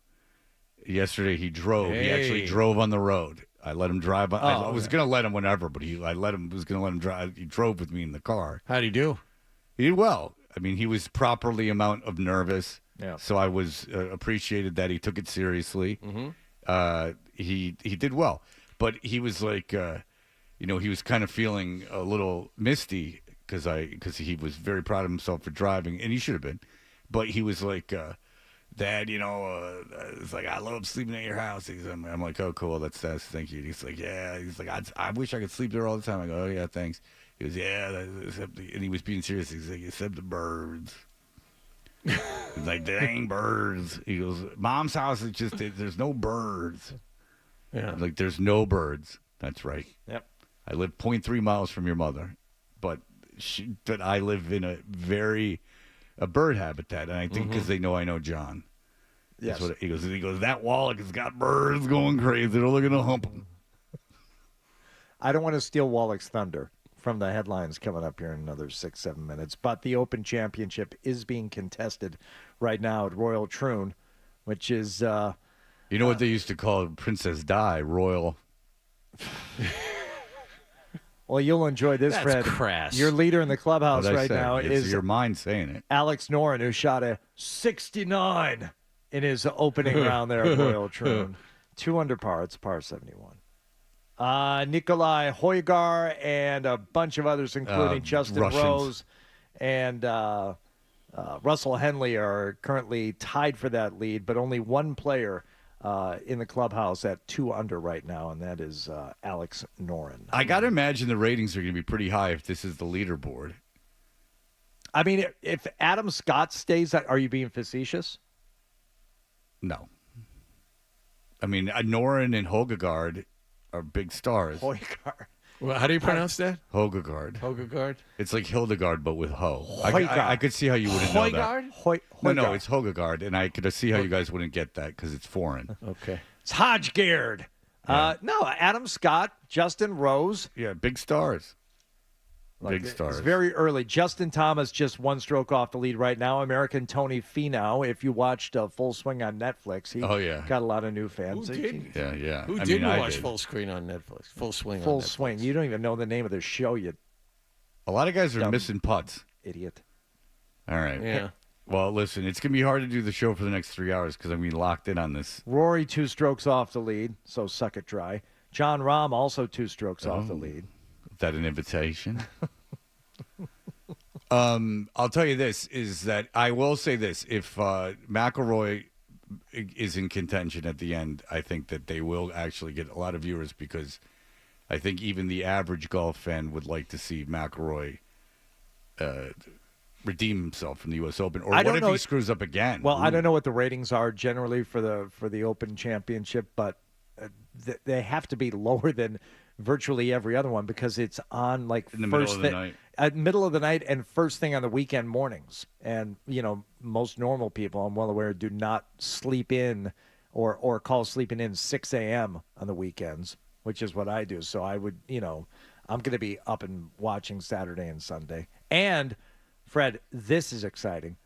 Yesterday he drove. Hey. He actually drove on the road. I let him drive. I was going to let him whenever, but was going to let him drive. He drove with me in the car. How'd he do? He did well. I mean, he was properly amount of nervous. Yeah. So I was appreciated that he took it seriously. Mm-hmm. He did well. But he was like, he was kind of feeling a little misty because he was very proud of himself for driving, and he should have been. But he was like, Dad, it's like, I love sleeping at your house. I'm like, oh, cool, that's thank you. He's like, yeah. He's like, I wish I could sleep there all the time. I go, oh, yeah, thanks. He goes, yeah, and he was being serious. He's like, except the birds. He's like, dang birds. He goes, Mom's house is just, there's no birds. Yeah. Like, there's no birds. That's right. Yep. I live 0.3 miles from your mother, but I live in a bird habitat, and I think because they know I know John. Yes. That's what he goes, that Wallach has got birds going crazy. They're looking to hump him. I don't want to steal Wallach's thunder, from the headlines coming up here in another 6-7 minutes. But the Open Championship is being contested right now at Royal Troon, which is... you know what they used to call Princess Di, Royal... Well, you'll enjoy this, That's Fred. crass. Your leader in the clubhouse What'd I right say? now It's is your mind saying it. Alex Noren, who shot a 69 in his opening round there at Royal Troon. 2 under par. It's par 71. Nikolai Højgaard and a bunch of others, including Justin Russians. Rose and Russell Henley, are currently tied for that lead, but only one player in the clubhouse at 2 under right now, and that is Alex Noren. I got to imagine the ratings are going to be pretty high if this is the leaderboard. I mean, if Adam Scott stays, are you being facetious? No. I mean, Noren and Højgaard are big stars. Højgaard. Well, how do you pronounce that? Højgaard. It's like Hildegard, but with Ho. Højgaard. I could see how you wouldn't know that. Højgaard? No, it's Højgaard, and I could see how you guys wouldn't get that because it's foreign. Okay. It's Hodggaard. No, Adam Scott, Justin Rose. Yeah, big stars. Big stars. It's very early. Justin Thomas just 1 stroke off the lead right now. American Tony Finau. If you watched Full Swing on Netflix, he got a lot of new fans. Who didn't? Yeah. Who didn't watch Full Screen on Netflix? Full Swing Full on Netflix. Swing. You don't even know the name of the show, you A lot of guys are dumb missing putts. idiot. All right. Yeah. Well, listen, it's going to be hard to do the show for the next 3 hours because I'm going to be locked in on this. Rory 2 strokes off the lead, so suck it dry. John Rahm also 2 strokes off the lead. Is that an invitation? I'll tell you this, is that I will say this. If McIlroy is in contention at the end, I think that they will actually get a lot of viewers because I think even the average golf fan would like to see McIlroy redeem himself from the U.S. Open. Or what if he screws up again? Well, I don't know what the ratings are generally for the Open Championship, but they have to be lower than virtually every other one because it's on like in the middle of the night. Middle of the night and first thing on the weekend mornings. And, most normal people, I'm well aware, do not sleep in or call sleeping in 6 a.m. on the weekends, which is what I do. So I would, I'm going to be up and watching Saturday and Sunday. And, Fred, this is exciting.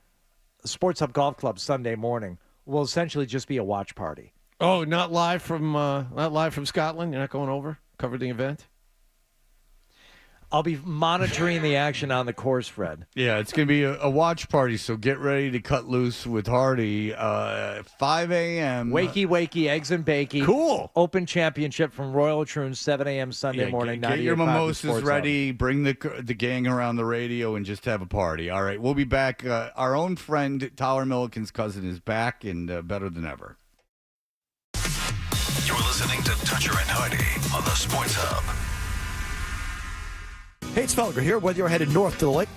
Sports Hub Golf Club Sunday morning will essentially just be a watch party. Oh, not live from Scotland? You're not going over? Cover the event? I'll be monitoring the action on the course, Fred. Yeah, it's going to be a watch party, so get ready to cut loose with Hardy. 5 a.m. Wakey, eggs and bakey. Cool. Open Championship from Royal Troon, 7 a.m. Sunday morning. Get your mimosas ready. Bring the gang around the radio and just have a party. All right, we'll be back. Our own friend, Tyler Milliken's cousin, is back and better than ever. You're listening to Toucher and Hardy on the Sports Hub. Hey, it's Felger here, whether you're headed north to the lake.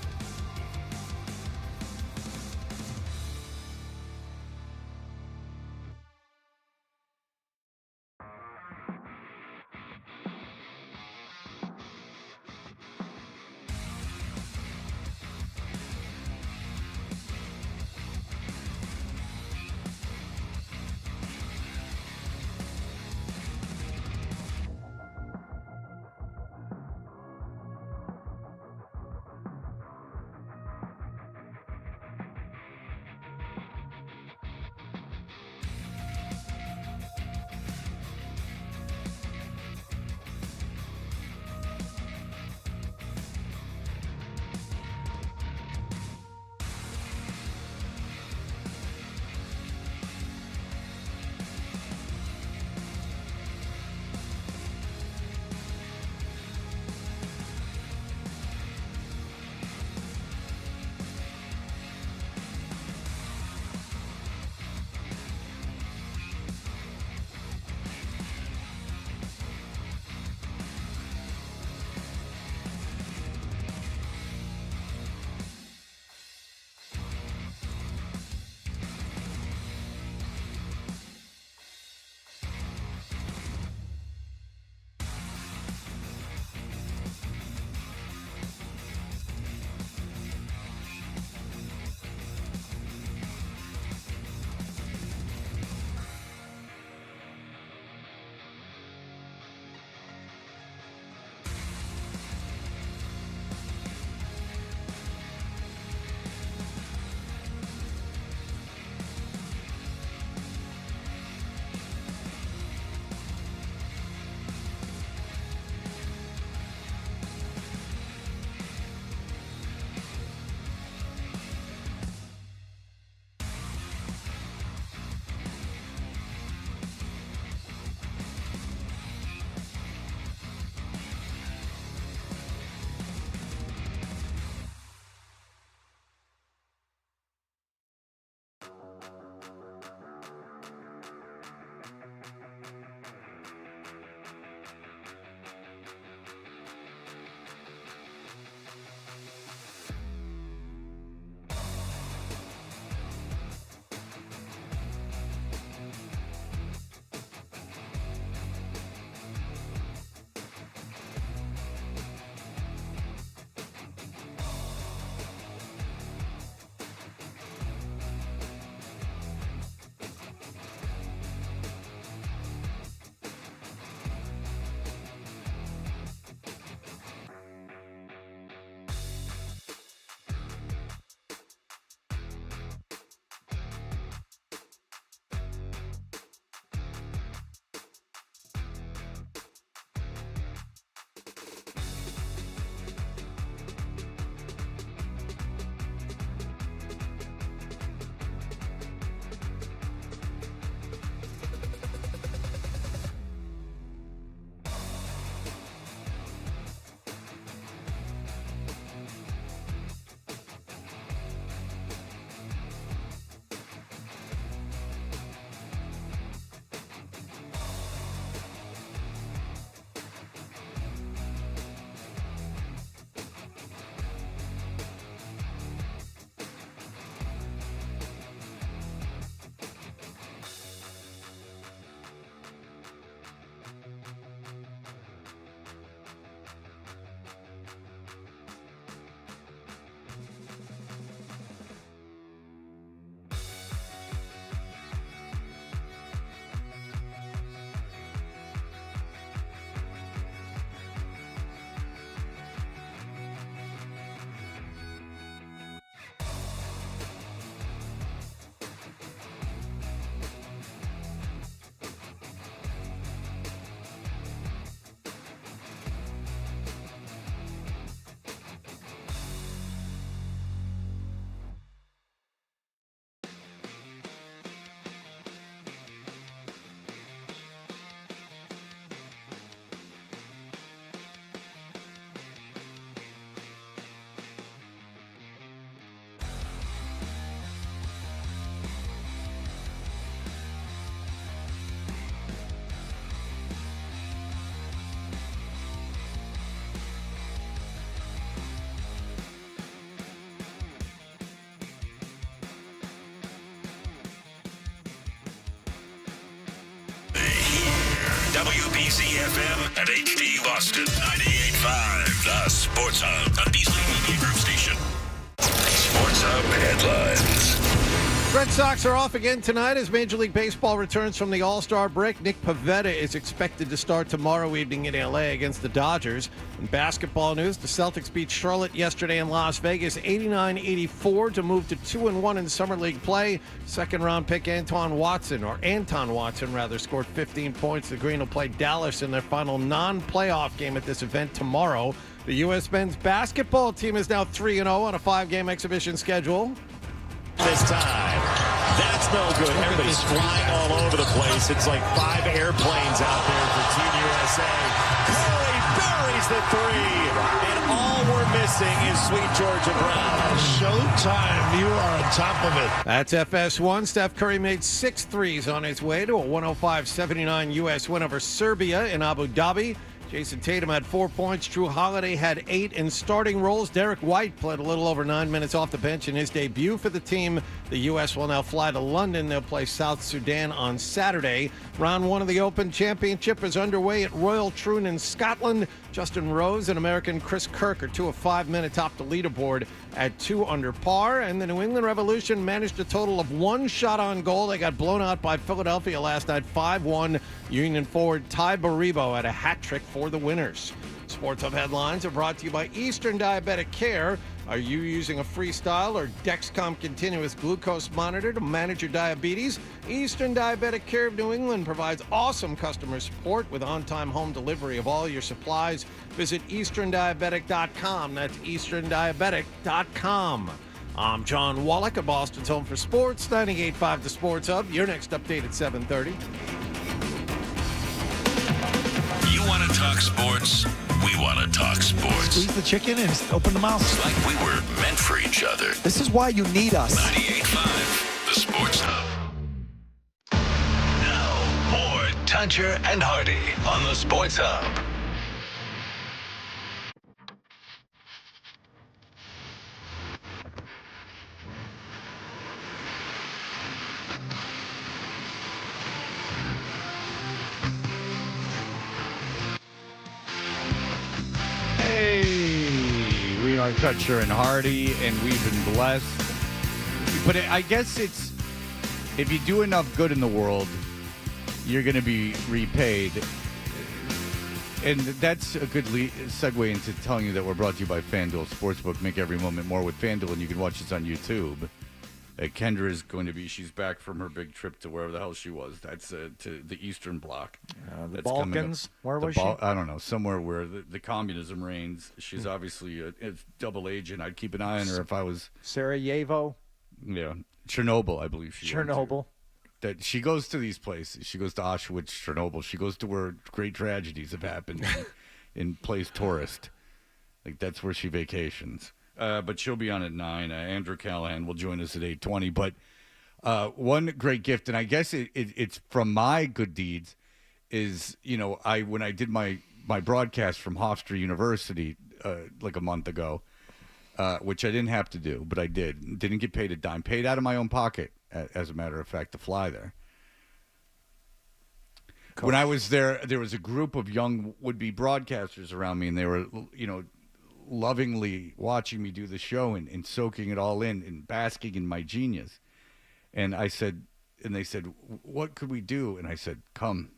WBZ-FM and HD Boston 98.5. The Sports Hub, the Beasley Media Group station. Sports Hub headlines. Red Sox are off again tonight as Major League Baseball returns from the All-Star break. Nick Pivetta is expected to start tomorrow evening in L.A. against the Dodgers. In basketball news, the Celtics beat Charlotte yesterday in Las Vegas 89-84 to move to 2-1 in Summer League play. Second-round pick Anton Watson, scored 15 points. The Green will play Dallas in their final non-playoff game at this event tomorrow. The U.S. men's basketball team is now 3-0 on a 5-game exhibition schedule. This time. That's no good. Everybody's flying all over the place. It's like 5 airplanes out there for Team USA. Curry buries the 3. And all we're missing is sweet Georgia Brown. Showtime. You are on top of it. That's FS1. Steph Curry made 6 threes on his way to a 105-79 U.S. win over Serbia in Abu Dhabi. Jason Tatum had 4 points. Drew Holiday had 8 in starting roles. Derek White played a little over 9 minutes off the bench in his debut for the team. The U.S. will now fly to London. They'll play South Sudan on Saturday. Round 1 of the Open Championship is underway at Royal Troon in Scotland. Justin Rose and American Chris Kirk are 2 of 5 men atop the leaderboard at 2 under par. And the New England Revolution managed a total of 1 shot on goal. They got blown out by Philadelphia last night, 5-1. Union forward Ty Baribo had a hat trick for the winners. Sports Hub headlines are brought to you by Eastern Diabetic Care. Are you using a Freestyle or Dexcom continuous glucose monitor to manage your diabetes? Eastern Diabetic Care of New England provides awesome customer support with on-time home delivery of all your supplies. Visit easterndiabetic.com. That's easterndiabetic.com. I'm John Wallach at Boston's Home for Sports, 98.5 The Sports Hub. Your next update at 7:30. You want to talk sports? We want to talk sports. Squeeze the chicken and open the mouth. It's like we were meant for each other. This is why you need us. 98.5 The Sports Hub. Now, more Tuncher and Hardy on the Sports Hub. We are Kutcher and Hardy, and we've been blessed. But I guess it's, if you do enough good in the world, you're going to be repaid. And that's a good segue into telling you that we're brought to you by FanDuel Sportsbook. Make every moment more with FanDuel, and you can watch this on YouTube. Kendra is going to be, she's back from her big trip to wherever the hell she was. That's to the Eastern Bloc. The Balkans? Where was she? I don't know. Somewhere where the communism reigns. She's obviously a double agent. I'd keep an eye on her if I was... Sarajevo? Yeah. Chernobyl, I believe she went Chernobyl. to. That she goes to these places. She goes to Auschwitz, Chernobyl. She goes to where great tragedies have happened and plays tourist. Like, that's where she vacations. But she'll be on at 9. Andrew Callahan will join us at 8:20. But one great gift, and I guess it's from my good deeds, is, when I did my broadcast from Hofstra University like a month ago, which I didn't have to do, but I did. Didn't get paid a dime. Paid out of my own pocket, as a matter of fact, to fly there. Cool. When I was there was a group of young would-be broadcasters around me, and they were, lovingly watching me do the show and soaking it all in and basking in my genius. And they said, what could we do? And I said, come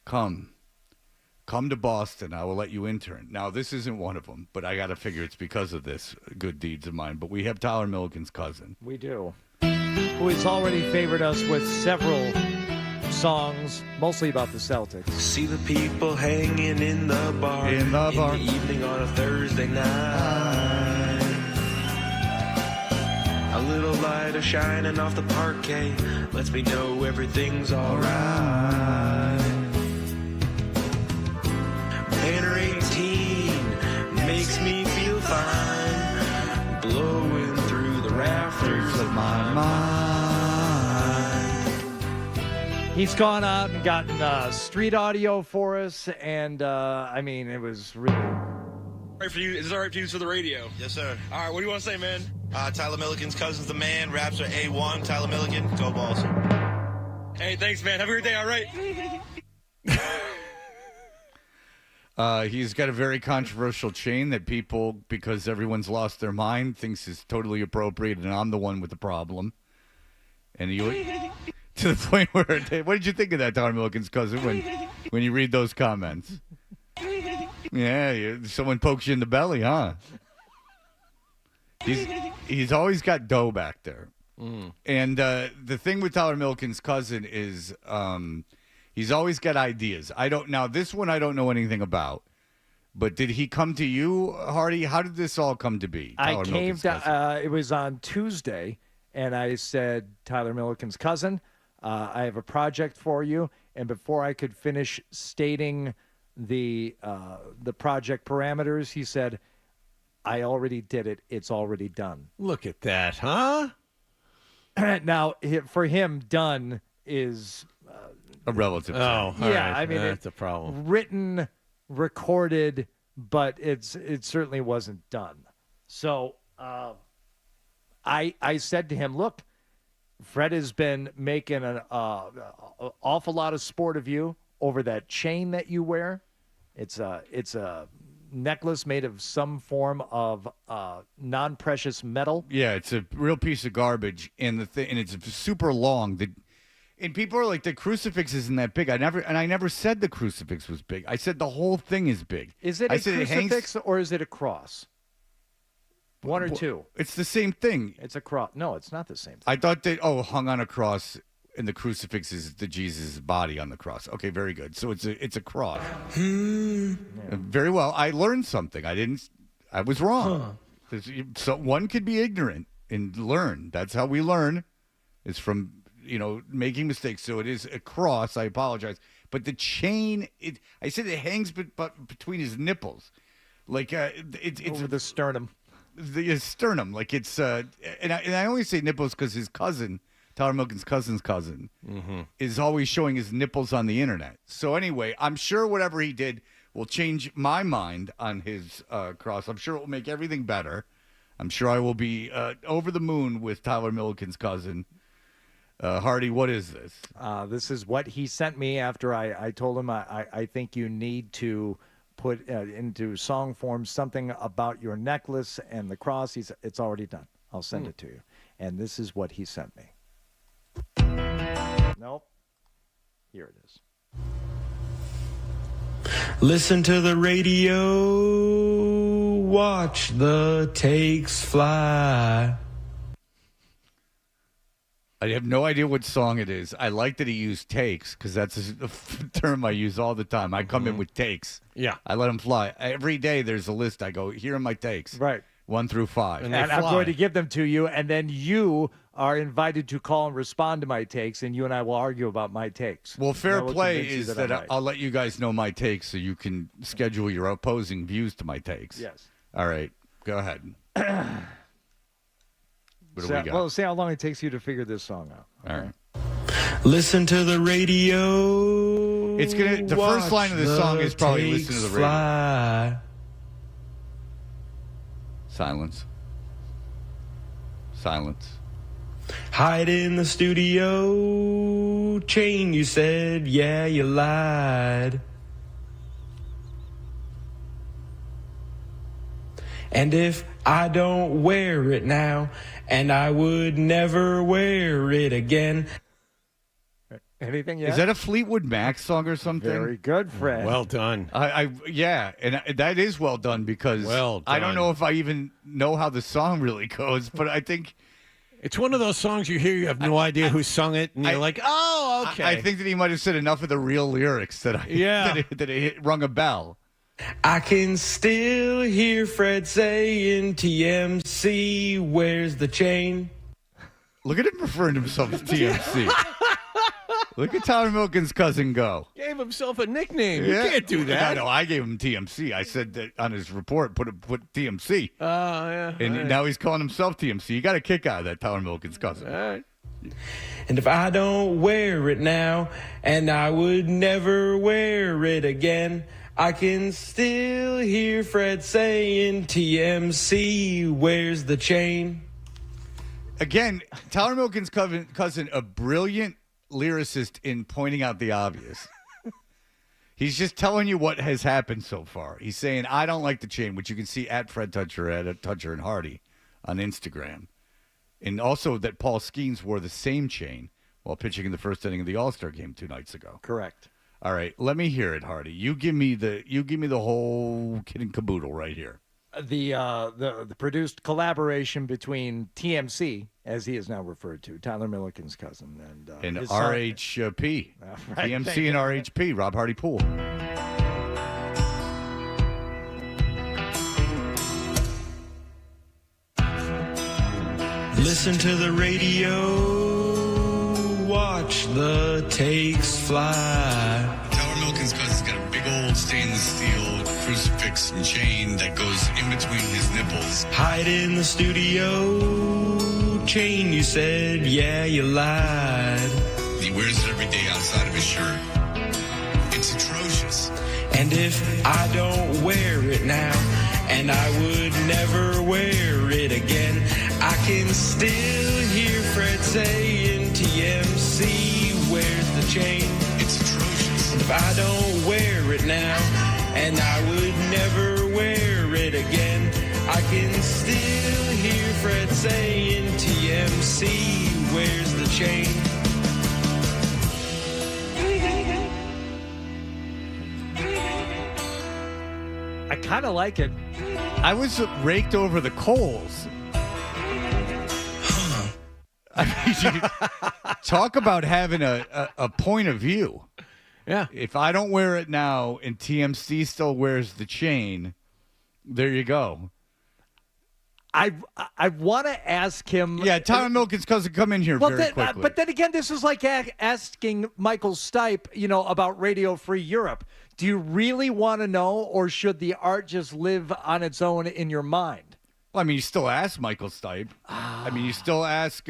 to Boston. I will let you intern. Now, this isn't one of them, but I got to figure it's because of this good deeds of mine. But we have Tyler Milliken's cousin. We do. Who has already favored us with several songs, mostly about the Celtics. See the people hanging in the bar in the evening on a Thursday night. A little light is shining off the parquet, lets me know everything's alright. Banner 18 makes me feel fine, blowing through the rafters of my mind. He's gone out and gotten street audio for us, and it was really... All right for you. Is this all right for you for the radio? Yes, sir. All right, what do you want to say, man? Tyler Milliken's cousin's the man. Raps are A1. Tyler Milliken, go Balls. Hey, thanks, man. Have a great day, all right? He's got a very controversial chain that people, because everyone's lost their mind, thinks is totally appropriate, and I'm the one with the problem. And he, to the point where, what did you think of that, Tyler Milliken's cousin, when you read those comments? Yeah, someone pokes you in the belly, huh? He's always got dough back there. And the thing with Tyler Milliken's cousin is he's always got ideas. Now this one I don't know anything about. But did he come to you, Hardy? How did this all come to be? I came to, it was on Tuesday, and I said, Tyler Milliken's cousin, I have a project for you. And before I could finish stating the project parameters, he said, I already did it. It's already done. Look at that, huh? Now, for him, done is a relative term. Oh, yeah. right. I mean, that's a problem. Written, recorded, but it certainly wasn't done. So I said to him, look, Fred has been making an awful lot of sport of you over that chain that you wear. It's a necklace made of some form of non-precious metal. Yeah, it's a real piece of garbage, and it's super long. And people are like, the crucifix isn't that big. I never said the crucifix was big. I said the whole thing is big. Is it a crucifix or is it a cross? One or two? It's the same thing. It's a cross. No, it's not the same thing. I thought that, hung on a cross, and the crucifix is the Jesus' body on the cross. Okay, very good. So it's a cross. Yeah. Very well. I learned something. I was wrong. So one could be ignorant and learn. That's how we learn, is from making mistakes. So it is a cross. I apologize. But the chain, I said it hangs between his nipples. Like it's over the sternum. The sternum. Like it's, and I only say nipples because his cousin, Tyler Milliken's cousin's cousin, is always showing his nipples on the internet. So anyway, I'm sure whatever he did will change my mind on his cross. I'm sure it will make everything better. I'm sure I will be over the moon with Tyler Milliken's cousin. Hardy, what is this? This is what he sent me after I told him I think you need to put into song form something about your necklace and the cross. It's already done. I'll send it to you. And this is what he sent me. Nope. Here it is. Listen to the radio, watch the takes fly. I have no idea what song it is. I like that he used takes because that's a term I use all the time. I come in with takes. Yeah. I let them fly. Every day there's a list. I go, here are my takes. Right. 1 through 5. And I'm going to give them to you, and then you are invited to call and respond to my takes, and you and I will argue about my takes. Well, fair play is that I'll let you guys know my takes so you can schedule your opposing views to my takes. Yes. All right. Go ahead. What do we got? Well, see how long it takes you to figure this song out. All right. Listen to the radio. It's gonna. The first line of the song is probably listen to the radio. Fly. Silence. Silence. Hide in the studio. Chain, you said, yeah, you lied. And if I don't wear it now, and I would never wear it again. Anything yet? Is that a Fleetwood Mac song or something? Very good, Fred. Well done. Yeah, and that is well done because I don't know if I even know how the song really goes, but I think it's one of those songs you hear, you have no idea who sung it, and you're like, oh, okay. I think that he might have said enough of the real lyrics that it rung a bell. I can still hear Fred saying, TMC, where's the chain? Look at him referring to himself as TMC. Look at Tyler Milliken's cousin go. Gave himself a nickname. You can't do that. No, I gave him TMC. I said that on his report, put TMC. Oh, yeah. And now he's calling himself TMC. You got a kick out of that, Tyler Milliken's cousin. All right. And if I don't wear it now, and I would never wear it again, I can still hear Fred saying, TMC, where's the chain? Again, Tyler Milliken's cousin, a brilliant lyricist in pointing out the obvious. He's just telling you what has happened so far. He's saying, I don't like the chain, which you can see at Fred Toucher, at Toucher and Hardy on Instagram. And also that Paul Skeens wore the same chain while pitching in the first inning of the All-Star game 2 nights ago. Correct. All right, let me hear it, Hardy. You give me the whole kit and caboodle right here. The produced collaboration between TMC, as he is now referred to, Tyler Milliken's cousin, and RHP. Right, TMC and RHP, Rob Hardy Pool. Listen to the radio, watch the takes fly. Tyler Milken's cousin's got a big old stainless steel crucifix and chain that goes in between his nipples. Hide in the studio, chain you said, yeah, you lied. He wears it every day outside of his shirt. It's atrocious. And if I don't wear it now, and I would never wear it again, I can still hear Fred saying, TMC, where's the chain? It's atrocious. And if I don't wear it now, and I would never wear it again, I can still hear Fred saying, TMC, where's the chain? I kind of like it. I was raked over the coals. I mean, talk about having a point of view. Yeah. If I don't wear it now and TMC still wears the chain, there you go. I want to ask him. Yeah, Tyler Milken's cousin, come in here very quickly. But then again, this is like asking Michael Stipe, about Radio Free Europe. Do you really want to know, or should the art just live on its own in your mind? Well, I mean, you still ask Michael Stipe. I mean, you still ask,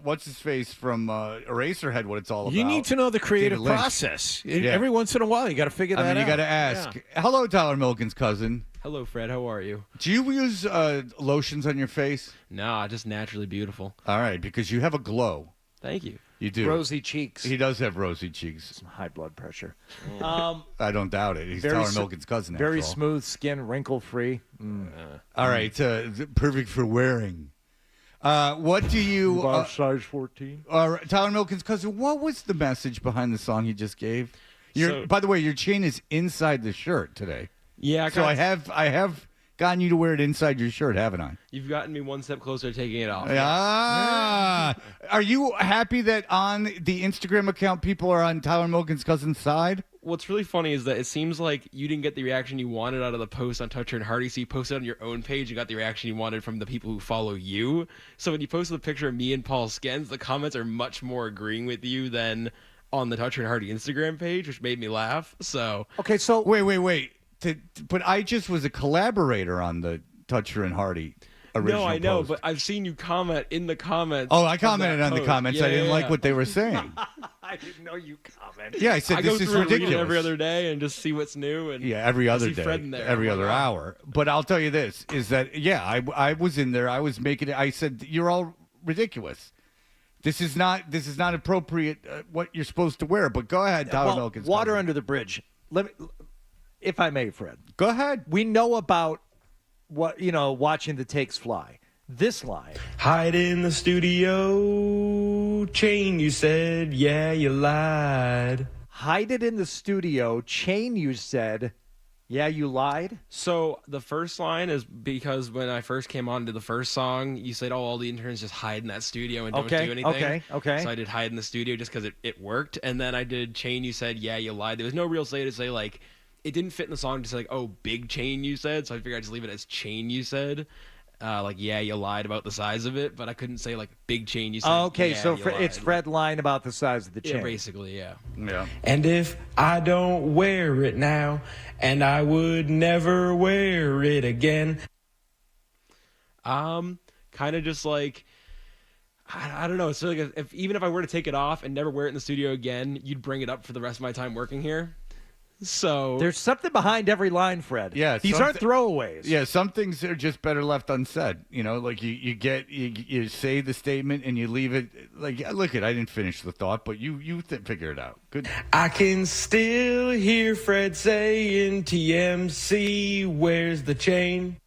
what's his face from Eraserhead what it's all about. You need to know the creative process. Yeah. Every once in a while, you got to figure that out. You got to ask. Yeah. Hello, Tyler Milken's cousin. Hello, Fred. How are you? Do you use lotions on your face? No, just naturally beautiful. All right, because you have a glow. Thank you. You do. Rosy cheeks. He does have rosy cheeks. Some high blood pressure. I don't doubt it. He's Tyler Milken's cousin. Very smooth skin, wrinkle-free. All right, perfect for wearing. What do you... size 14. Tyler Milken's cousin, what was the message behind the song you just gave? By the way, your chain is inside the shirt today. Yeah. I have gotten you to wear it inside your shirt, haven't I? You've gotten me one step closer to taking it off. Are you happy that on the Instagram account people are on Tyler Milken's cousin's side? What's really funny is that it seems like you didn't get the reaction you wanted out of the post on Toucher and Hardy, so you posted on your own page and got the reaction you wanted from the people who follow you. So when you posted the picture of me and Paul Skens, the comments are much more agreeing with you than on the Toucher and Hardy Instagram page, which made me laugh. So okay, so wait. But I just was a collaborator on the Toucher and Hardy original No, I know, post. but I've seen you comment in the comments. Oh, I commented on the comments. Yeah, I didn't like what they were saying. I didn't know you commented. Yeah, I said this is ridiculous. ridiculous. Read it every other day and just see what's new. And every other day, Fred in there. every other hour. But I'll tell you this: is that I was in there. I was making it. I said you're all ridiculous. This is not appropriate. What you're supposed to wear. But go ahead, Tyler Milken's water cousin. under the bridge. Let me. If I may, Fred. Go ahead. We know about watching the takes fly. This line. Hide in the studio, chain you said, yeah, you lied. Hide it in the studio, chain you said, yeah, you lied? So the first line is because when I first came on to the first song, you said, all the interns just hide in that studio and don't do anything. Okay. So I did hide in the studio just because it worked. And then I did chain you said, yeah, you lied. There was no real say to say, like, it didn't fit in the song to say, like, oh, big chain you said. So I figured I'd just leave it as chain you said. Like, yeah, you lied about the size of it, but I couldn't say, like, big chain you said. Okay, yeah, so you lied. it's Fred lying about the size of the chain. Yeah, basically, yeah. Yeah. And if I don't wear it now, and I would never wear it again. Kind of just like, I don't know. It's like even if I were to take it off and never wear it in the studio again, you'd bring it up for the rest of my time working here. So there's something behind every line, Fred. Yeah, these aren't throwaways. Yeah, some things are just better left unsaid. You know, like you say the statement and you leave it. Like, look, I didn't finish the thought, but you figure it out. Good. I can still hear Fred saying, TMC, where's the chain?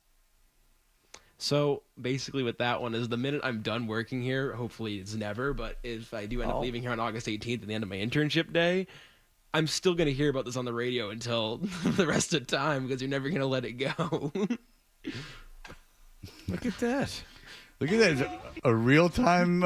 So basically what that one is, the minute I'm done working here, hopefully it's never, but if I do end up leaving here on August 18th at the end of my internship day, I'm still going to hear about this on the radio until the rest of the time because you're never going to let it go. Look at that. Look at that. It's a real-time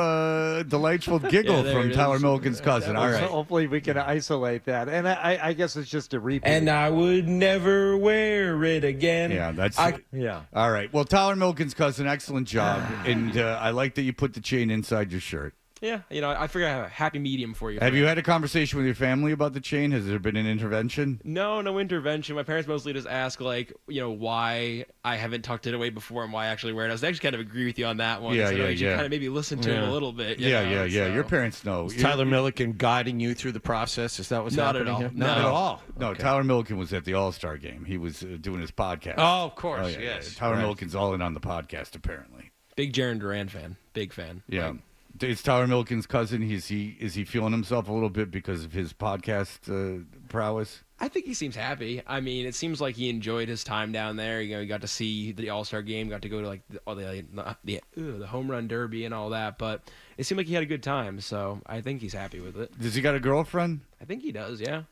delightful giggle from Tyler Milliken's cousin. All right. Hopefully we can isolate that. And I guess it's just a repeat. And I would never wear it again. Yeah, that's yeah. All right. Well, Tyler Milliken's cousin, excellent job. And I like that you put the chain inside your shirt. Yeah, I figured I have a happy medium for you. Have you had a conversation with your family about the chain? Has there been an intervention? No intervention. My parents mostly just ask, why I haven't tucked it away before and why I actually wear it. I was actually kind of agree with you on that one. Yeah, so yeah. You should kind of maybe listen to him a little bit. Yeah. Your parents know. Is Tyler Milliken guiding you through the process? Is that what's Not happening at all. here? No. Not at all. No, Okay. Tyler Milliken was at the All-Star game. He was doing his podcast. Oh, of course, yes. Tyler Right. Milliken's all in on the podcast, apparently. Big Jaron Duran fan. Big fan. Yeah. It's Tyler Milliken's cousin. Is he feeling himself a little bit because of his podcast prowess? I think he seems happy. I mean, it seems like he enjoyed his time down there. He got to see the All-Star game, got to go to the home run derby and all that. But it seemed like he had a good time, so I think he's happy with it. Does he got a girlfriend? I think he does. Yeah.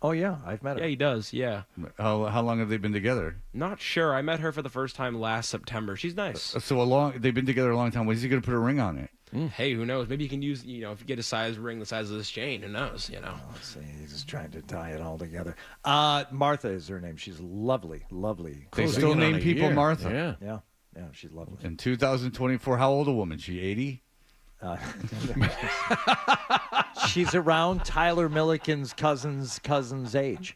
Oh yeah, I've met her. Yeah, he does. Yeah. How long have they been together? Not sure. I met her for the first time last September. She's nice. So they've been together a long time. When is he going to put a ring on it? Hey, who knows? Maybe you can use, if you get a ring the size of this chain, who knows, Let's see. He's just trying to tie it all together. Martha is her name. She's lovely. They still name people Martha. Yeah, she's lovely. In 2024, how old a woman? She 80? She's around Tyler Milliken's cousin's age.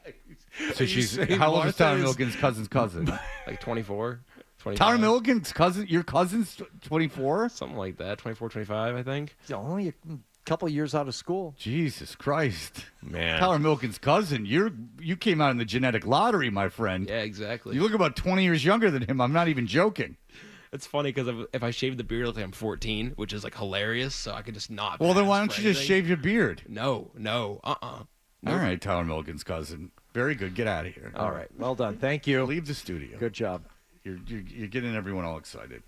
So she's how old is Tyler Milliken's cousin's cousin? Like 24. 25. Tyler Milliken's cousin, your cousin's 24? Something like that, 24, 25, I think. He's only a couple years out of school. Jesus Christ. Man. Tyler Milliken's cousin, you came out in the genetic lottery, my friend. Yeah, exactly. You look about 20 years younger than him. I'm not even joking. It's funny because if I shave the beard, it looks like I'm 14, which is hilarious, so I could just not. Well, then why don't pass you for just anything. shave your beard? No. All right, Tyler Milliken's cousin. Very good. Get out of here. All right. Well done. Thank you. Leave the studio. Good job. You're getting everyone all excited.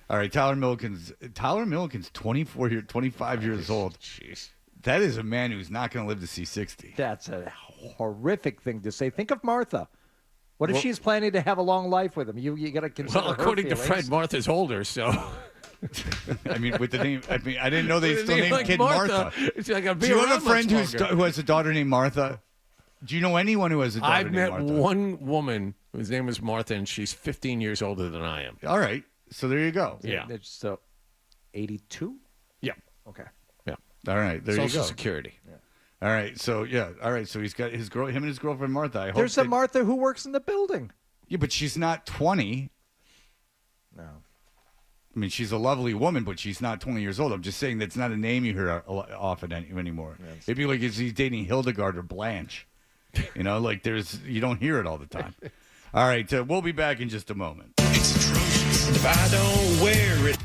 All right, Tyler Milliken's 25 years old. Jeez. That is a man who's not going to live to see 60. That's a horrific thing to say. Think of Martha. What if she's planning to have a long life with him? You got to consider. Well, her according to feelings. Fred, Martha's older, so. I mean, with the name, I didn't know they With a still name named like kid Martha, Martha. it's like Do you have a friend who has a daughter named Martha? Do you know anyone who has a daughter I've named met Martha? one woman whose name is Martha, and she's 15 years older than I am. All right, so there you go. Yeah. So, 82? Yeah. Okay. Yeah. All right, there you go. Social Security. Yeah. All right, so all right, so he's got him and his girlfriend Martha. I hope There's a Martha who works in the building. Yeah, but she's not 20. No. I mean, she's a lovely woman, but she's not 20 years old. I'm just saying that's not a name you hear often anymore. It'd be like if he's dating Hildegard or Blanche. You don't hear it all the time. All right, we'll be back in just a moment. It's atrocious. If I don't wear it.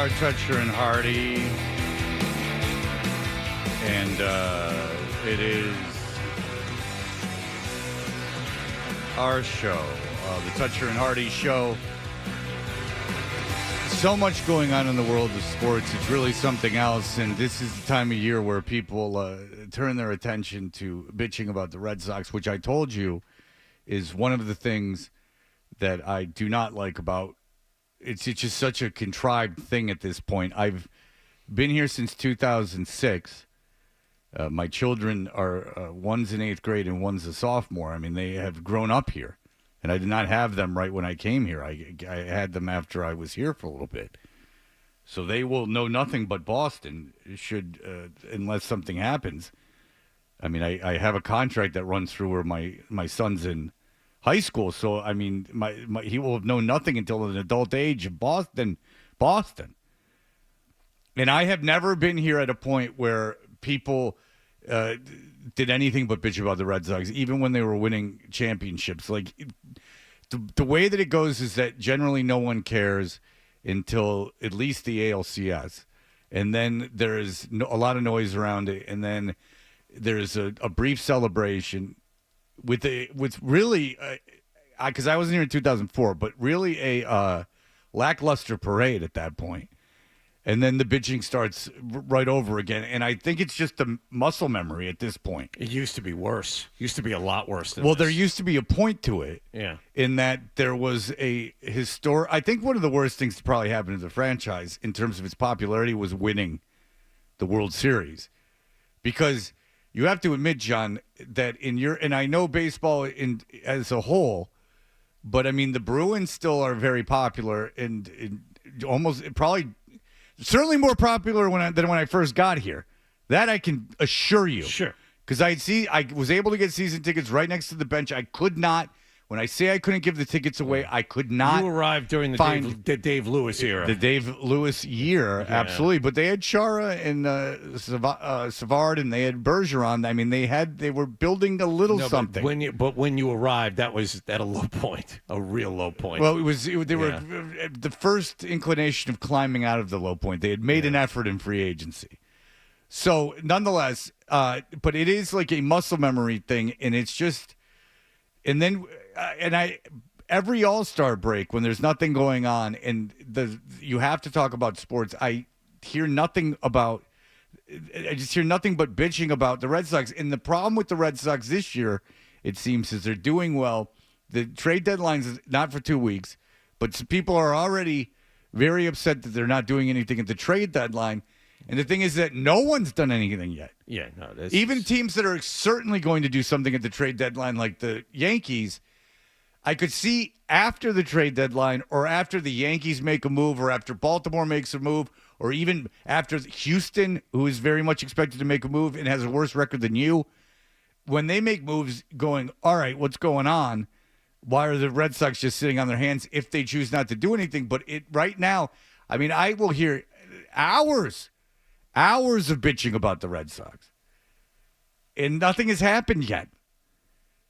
are Toucher and Hardy, and it is our show, the Toucher and Hardy Show. So much going on in the world of sports. It's really something else, and this is the time of year where people turn their attention to bitching about the Red Sox, which I told you is one of the things that I do not like about. It's just such a contrived thing at this point. I've been here since 2006. My children are one's in 8th grade and one's a sophomore. I mean, they have grown up here. And I did not have them right when I came here. I had them after I was here for a little bit. So they will know nothing but Boston, unless something happens. I mean, I have a contract that runs through where my son's in high school. So, I mean, he will have known nothing until an adult age of Boston. And I have never been here at a point where people did anything but bitch about the Red Sox, even when they were winning championships. Like, the way that it goes is that generally no one cares until at least the ALCS. And then there's a lot of noise around it. And then there's a brief celebration with really, because I wasn't here in 2004, but really a lackluster parade at that point. And then the bitching starts right over again. And I think it's just a muscle memory at this point. It used to be worse. It used to be a lot worse than Well, this. there used to be a point to it. Yeah. In that there was a I think one of the worst things to probably happen to the franchise in terms of its popularity was winning the World Series. Because you have to admit, John, that and I know baseball as a whole, but I mean, the Bruins still are very popular and probably certainly more popular than when I first got here. That I can assure you. Sure. Because I was able to get season tickets right next to the bench. I could not. When I say I couldn't give the tickets away, I could not. You arrived during the Dave Lewis era. The Dave Lewis year, Yeah. absolutely. But they had Chara and Savard, and they had Bergeron. I mean, they were building a little something. But when you arrived, that was at a low point, a real low point. Well, they were the first inclination of climbing out of the low point. They had made an effort in free agency. So, nonetheless, but it is like a muscle memory thing, and it's just, and then, every All-Star break when there's nothing going on, and you have to talk about sports. I just hear nothing but bitching about the Red Sox. And the problem with the Red Sox this year, it seems, is they're doing well. The trade deadline is not for 2 weeks, but people are already very upset that they're not doing anything at the trade deadline. And the thing is that no one's done anything yet. Yeah, no. Even teams that are certainly going to do something at the trade deadline, like the Yankees, I could see after the trade deadline or after the Yankees make a move or after Baltimore makes a move or even after Houston, who is very much expected to make a move and has a worse record than you, when they make moves going, all right, what's going on? Why are the Red Sox just sitting on their hands if they choose not to do anything? But right now, I mean, I will hear hours of bitching about the Red Sox. And nothing has happened yet.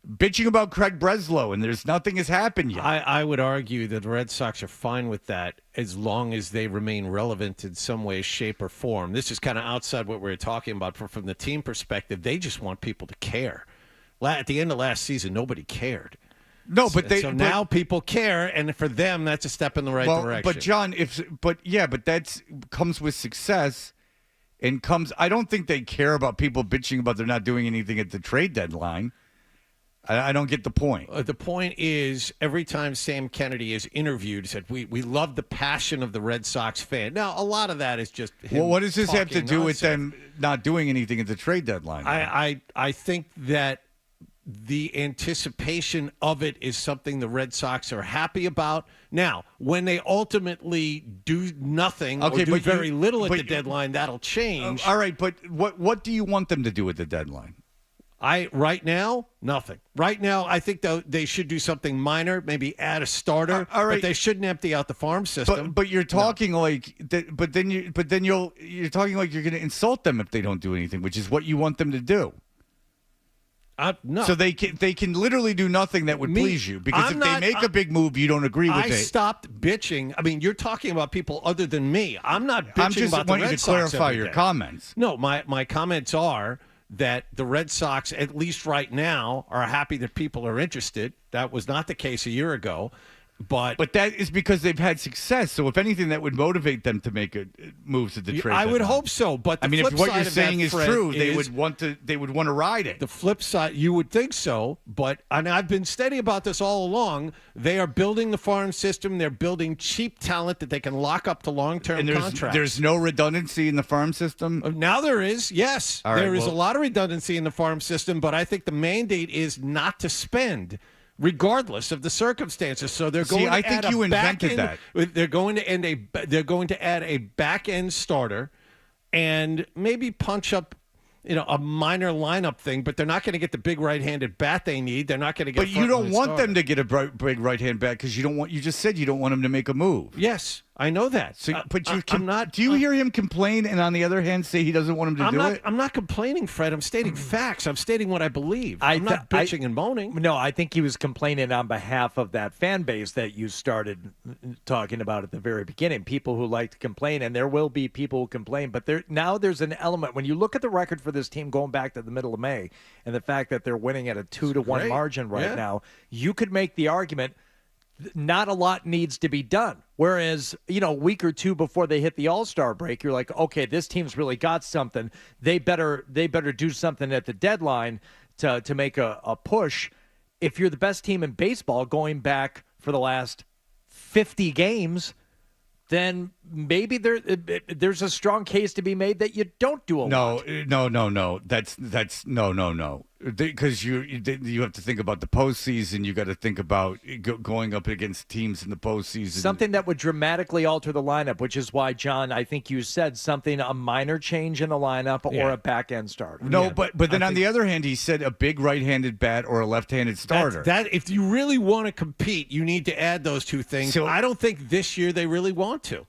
Bitching about Craig Breslow, and nothing has happened yet. I would argue that the Red Sox are fine with that as long as they remain relevant in some way, shape, or form. This is kind of outside what we were talking about. From the team perspective, they just want people to care. At the end of last season, nobody cared. No, but now people care, and for them, that's a step in the right direction. But John, but that comes with success. And I don't think they care about people bitching about they're not doing anything at the trade deadline. I don't get the point. The point is, every time Sam Kennedy is interviewed, he said, we love the passion of the Red Sox fan. Now, a lot of that is just him. Well, what does this have to do nonsense with them not doing anything at the trade deadline? I think that the anticipation of it is something the Red Sox are happy about. Now, when they ultimately do nothing or do very little at the deadline, that'll change. All right, but what do you want them to do at the deadline? Right now, nothing. Right now, I think they should do something minor, maybe add a starter. All right. But they shouldn't empty out the farm system. But you're talking like that. But then you're talking like you're going to insult them if they don't do anything, which is what you want them to do. No. So they can literally do nothing that would please you, because if they make a big move, you don't agree with it. I stopped bitching. I mean, you're talking about people other than me. I'm not bitching about the Red Sox. I want you to clarify your comments. No, my comments are that the Red Sox, at least right now, are happy that people are interested. That was not the case a year ago. But that is because they've had success. So if anything, that would motivate them to make moves at the trade. I would hope so. But I mean, if what you're saying is true, they would want to ride it. The flip side, you would think so. But I've been steady about this all along. They are building the farm system. They're building cheap talent that they can lock up to long-term contracts. There's no redundancy in the farm system. Now there is. Yes, there is a lot of redundancy in the farm system. But I think the mandate is not to spend, regardless of the circumstances. So they're going. I think you invented that. They're going to add a back end starter, and maybe punch up, a minor lineup thing. But they're not going to get the big right-handed bat they need. They're not going to get. But you don't want them to get a big right-hand bat because you don't want. You just said you don't want them to make a move. Yes, I know that. So, but I'm not. Do you hear him complain, and on the other hand, say he doesn't want him to do it? I'm not complaining, Fred. I'm stating facts. I'm stating what I believe. I'm not bitching and moaning. No, I think he was complaining on behalf of that fan base that you started talking about at the very beginning. People who like to complain, and there will be people who complain. But there's an element when you look at the record for this team going back to the middle of May, and the fact that they're winning at a 2-1 margin right now. You could make the argument not a lot needs to be done. Whereas, a week or two before they hit the All-Star break, you're like, okay, this team's really got something. They better do something at the deadline to make a push. If you're the best team in baseball going back for the last 50 games, then maybe there's a strong case to be made that you don't do a lot. No. That's no. Because you have to think about the postseason. You got to think about going up against teams in the postseason. Something that would dramatically alter the lineup, which is why, John, I think you said a minor change in the lineup or a back end starter. No, but then on the other hand, he said a big right-handed bat or a left-handed starter. That if you really want to compete, you need to add those two things. So, I don't think this year they really want to.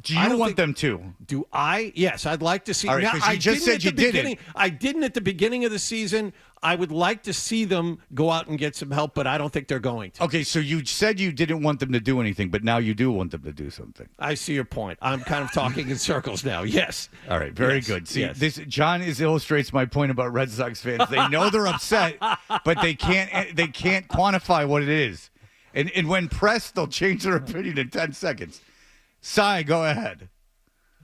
Do you want them to? Do I? Yes, I'd like to see. All right, now, you just said you didn't. I didn't at the beginning of the season. I would like to see them go out and get some help, but I don't think they're going to. Okay, so you said you didn't want them to do anything, but now you do want them to do something. I see your point. I'm kind of talking in circles now. Yes. All right, very good. See, this John illustrates my point about Red Sox fans. They know they're upset, but they can't quantify what it is. And when pressed, they'll change their opinion in 10 seconds. Cy, go ahead.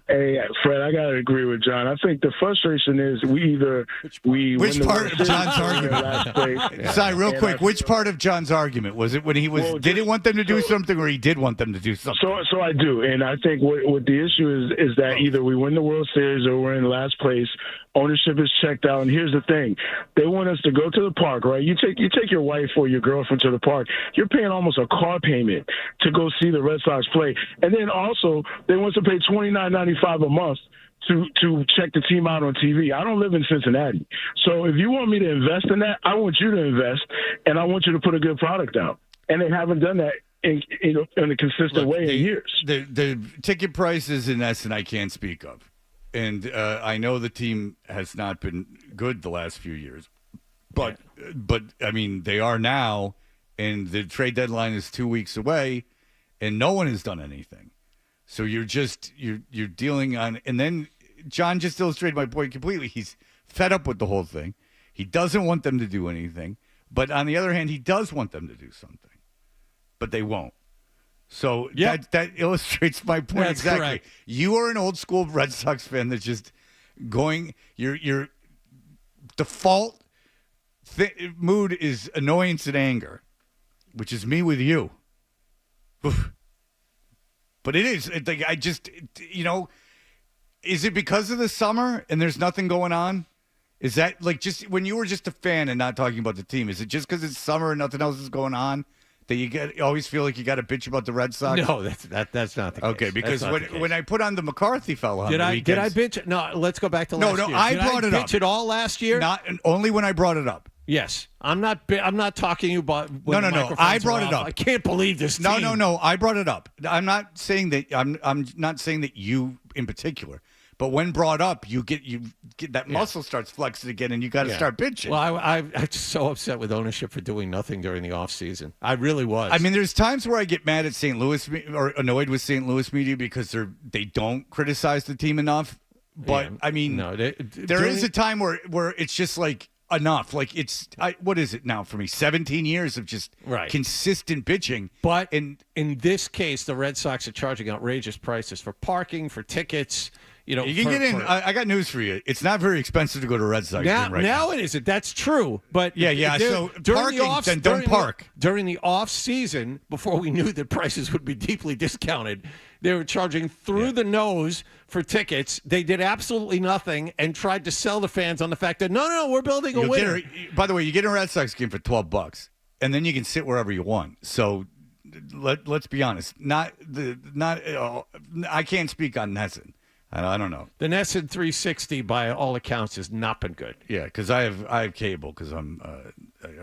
Hey, Fred, I got to agree with John. I think the frustration is which part of John's argument? Cy, real quick, which part of John's argument was it when he didn't want them to do something, or he did want them to do something? So I do, and I think what the issue is that either we win the World Series or we're in last place. Ownership is checked out, and here's the thing: they want us to go to the park, right? You take your wife or your girlfriend to the park. You're paying almost a car payment to go see the Red Sox play, and then also they want us to pay $29.95 a month to check the team out on TV. I don't live in Cincinnati, so if you want me to invest in that, I want you to invest, and I want you to put a good product out. And they haven't done that in a consistent way in years. The ticket prices in Essen I can't speak of. And I know the team has not been good the last few years, but I mean they are now, and the trade deadline is 2 weeks away, and no one has done anything. So you're dealing on, and then John just illustrated my point completely. He's fed up with the whole thing. He doesn't want them to do anything, but on the other hand, he does want them to do something, but they won't. So that illustrates my point. That's exactly. correct. You are an old school Red Sox fan that's just going. Your default mood is annoyance and anger, which is me with you. Oof. But it is. Is it because of the summer and there's nothing going on? Is that like just when you were just a fan and not talking about the team? Is it just because it's summer and nothing else is going on? That you always feel like you got to bitch about the Red Sox? No, that's not the case. Okay, because when I put on the McCarthy fella on did the weekends, I bitch? No, let's go back to last year. No, I brought it up. Bitch it all last year? Only when I brought it up. Yes, I'm not talking to you about. No. I brought it up. I can't believe this. No. I brought it up. I'm not saying that. I'm not saying that you in particular, But when brought up, you get that muscle starts flexing again, and you got to start pitching. Well, I'm so upset with ownership for doing nothing during the offseason. I really was. I mean, there's times where I get mad at St. Louis or annoyed with St. Louis media because they don't criticize the team enough. But I mean, there is a time where it's just like enough. Like what is it now for me? 17 years of just consistent pitching. But in this case, the Red Sox are charging outrageous prices for parking, for tickets. You can get in. I got news for you. It's not very expensive to go to a Red Sox game right now. Now it isn't. That's true. But So parking, then don't park. During the off season, before we knew that prices would be deeply discounted, they were charging through the nose for tickets. They did absolutely nothing and tried to sell the fans on the fact that no, we're building a winner. By the way, you get a Red Sox game for $12, and then you can sit wherever you want. So let's be honest. I can't speak on Nesson. I don't know. The Nesson 360, by all accounts, has not been good. Yeah, because I have cable because I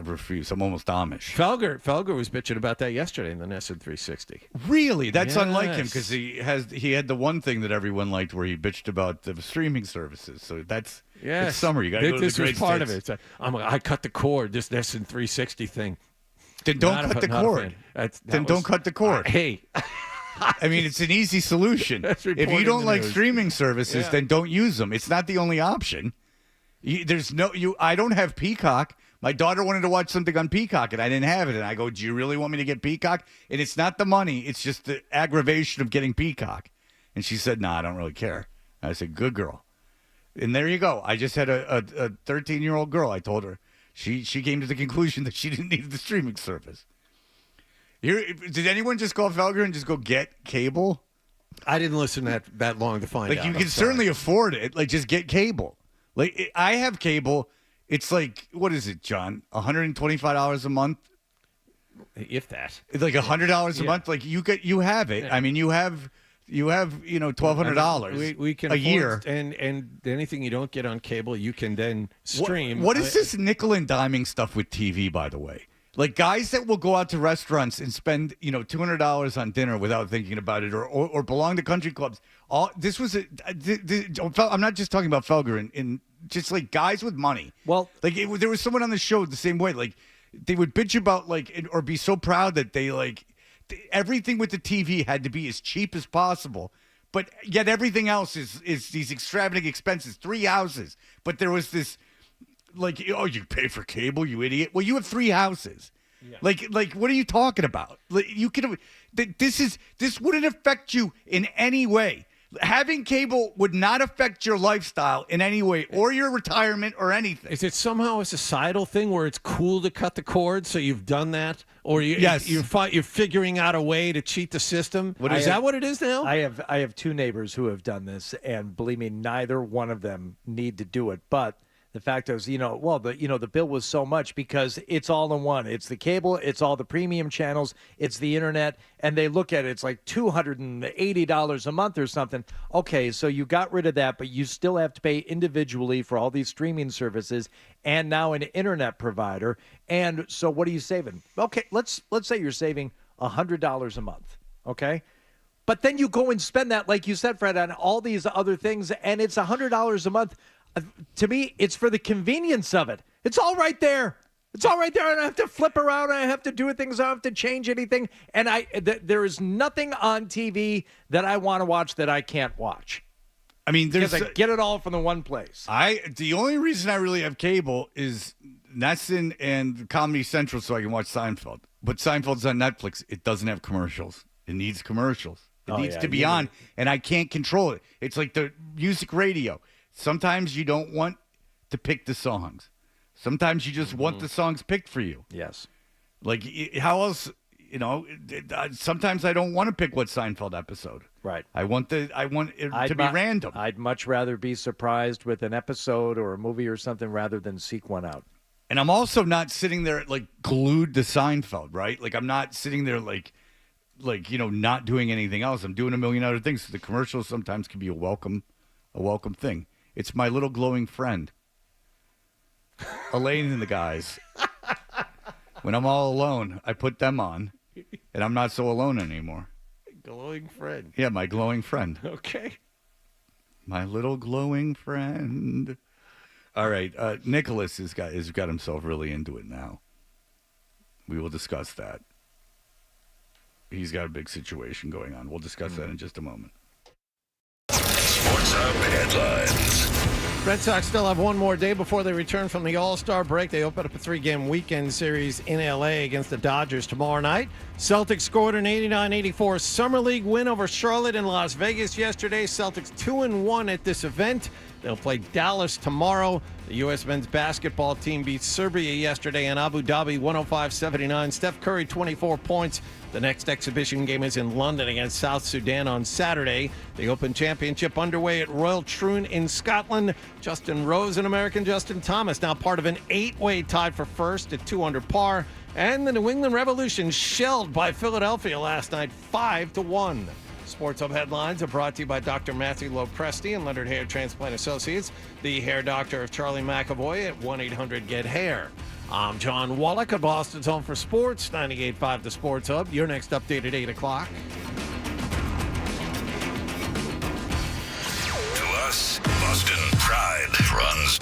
refuse. I'm almost Amish. Felger was bitching about that yesterday in the Nesson 360. Really? That's unlike him because he had the one thing that everyone liked where he bitched about the streaming services. So it's summer. You got to go to the great This was part States. of it. I cut the cord. This Nesson 360 thing. Then don't cut the cord. Don't cut the cord. Hey. I mean, it's an easy solution. If you don't like streaming services, then don't use them. It's not the only option. I don't have Peacock. My daughter wanted to watch something on Peacock, and I didn't have it. And I go, do you really want me to get Peacock? And it's not the money. It's just the aggravation of getting Peacock. And she said, no, I don't really care. And I said, good girl. And there you go. I just had a 13-year-old girl. I told her. She came to the conclusion that she didn't need the streaming service. Did anyone just call Felger and just go get cable? I didn't listen that long to find out. Like, you can certainly afford it. Like, just get cable. Like, I have cable. It's like, what is it, John? $125 a month? If that. It's like $100 a month. Like, you have it. I mean, you have $1,200 we can a year. And anything you don't get on cable, you can then stream. What is this nickel and diming stuff with TV, by the way? Like, guys that will go out to restaurants and spend, $200 on dinner without thinking about it, or belong to country clubs. I'm not just talking about Felger and just like guys with money. Well, like there was someone on the show the same way. Like, they would bitch about or be so proud that they everything with the TV had to be as cheap as possible. But yet everything else is these extravagant expenses. 3 houses, but there was this. Like, you pay for cable, you idiot. Well, you have 3 houses. Yeah. Like, what are you talking about? Like, you could. This wouldn't affect you in any way. Having cable would not affect your lifestyle in any way, or your retirement, or anything. Is it somehow a societal thing where it's cool to cut the cord? So you've done that, or you're figuring out a way to cheat the system. Is that what it is now? I have 2 neighbors who have done this, and believe me, neither one of them need to do it, but. The fact is, the bill was so much because it's all in one. It's the cable, it's all the premium channels, it's the internet, and they look at it, it's like $280 a month or something. Okay, so you got rid of that, but you still have to pay individually for all these streaming services and now an internet provider. And so what are you saving? Okay, let's say you're saving $100 a month, okay? But then you go and spend that, like you said, Fred, on all these other things, and it's $100 a month. To me, it's for the convenience of it. It's all right there. It's all right there. I don't have to flip around. I don't have to do things. I don't have to change anything. And there is nothing on TV that I want to watch that I can't watch. I mean, because I get it all from the one place. The only reason I really have cable is Nesson and Comedy Central so I can watch Seinfeld. But Seinfeld's on Netflix. It doesn't have commercials. It needs commercials. It needs to be on, and I can't control it. It's like the music radio. Sometimes you don't want to pick the songs. Sometimes you just want the songs picked for you. Yes. Like, how else, sometimes I don't want to pick what Seinfeld episode. Right. I want it to be random. I'd much rather be surprised with an episode or a movie or something rather than seek one out. And I'm also not sitting there, like, glued to Seinfeld, right? Like, I'm not sitting there, not doing anything else. I'm doing a million other things. So the commercials sometimes can be a welcome thing. It's my little glowing friend, Elaine and the guys. When I'm all alone, I put them on, and I'm not so alone anymore. Glowing friend. Yeah, my glowing friend. Okay. My little glowing friend. All right, Nicholas has got himself really into it now. We will discuss that. He's got a big situation going on. We'll discuss that in just a moment. Sports Hub headlines. Red Sox still have one more day before they return from the All-Star break. They open up a 3-game weekend series in L.A. against the Dodgers tomorrow night. Celtics scored an 89-84 Summer League win over Charlotte and Las Vegas yesterday. Celtics 2-1 at this event. They'll play Dallas tomorrow. The U.S. men's basketball team beat Serbia yesterday in Abu Dhabi 105-79. Steph Curry, 24 points. The next exhibition game is in London against South Sudan on Saturday. The Open Championship underway at Royal Troon in Scotland. Justin Rose and American Justin Thomas now part of an 8-way tied for first at 2 under par. And the New England Revolution shelled by Philadelphia last night 5-1. Sports Hub headlines are brought to you by Dr. Matthew Lopresti and Leonard Hair Transplant Associates, the hair doctor of Charlie McAvoy at 1-800-GET-HAIR. I'm John Wallach of Boston's Home for Sports, 98.5 The Sports Hub. Your next update at 8 o'clock. To us, Boston pride runs.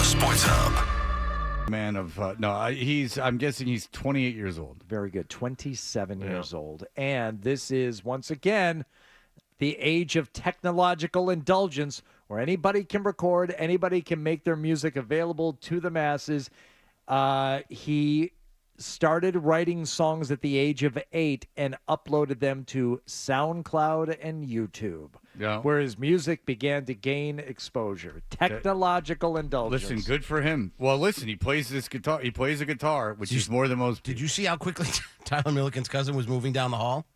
Sports Hub. Man of I'm guessing he's 28 years old. Very good. 27 years old. And this is, once again, the age of technological indulgence where anybody can record, anybody can make their music available to the masses. He started writing songs at the age of 8 and uploaded them to SoundCloud and YouTube, where his music began to gain exposure. Technological indulgence. Listen, good for him. Well, listen, he plays this guitar. He plays a guitar, which is more than most. Did you see how quickly Tyler Milliken's cousin was moving down the hall?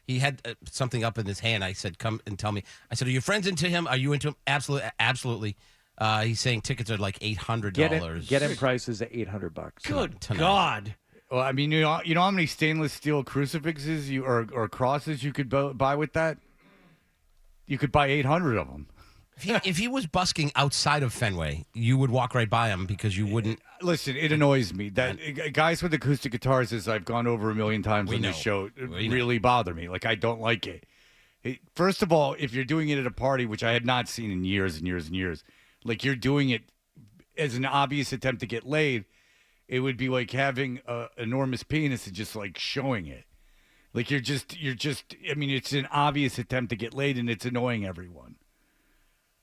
He had something up in his hand. I said, "Come and tell me." I said, "Are your friends into him? Are you into him?" Absolutely. He's saying tickets are like $800. Get him prices at $800. Good tonight. God. Well, I mean, you know how many stainless steel crucifixes or crosses you could buy with that? You could buy 800 of them. If he was busking outside of Fenway, you would walk right by him because you wouldn't. Listen, it annoys me that guys with acoustic guitars, as I've gone over a million times on this show, really bother me. Like, I don't like it. First of all, if you're doing it at a party, which I had not seen in years and years and years, like you're doing it as an obvious attempt to get laid, it would be like having an enormous penis and just like showing it. Like you're just. I mean, it's an obvious attempt to get laid, and it's annoying everyone.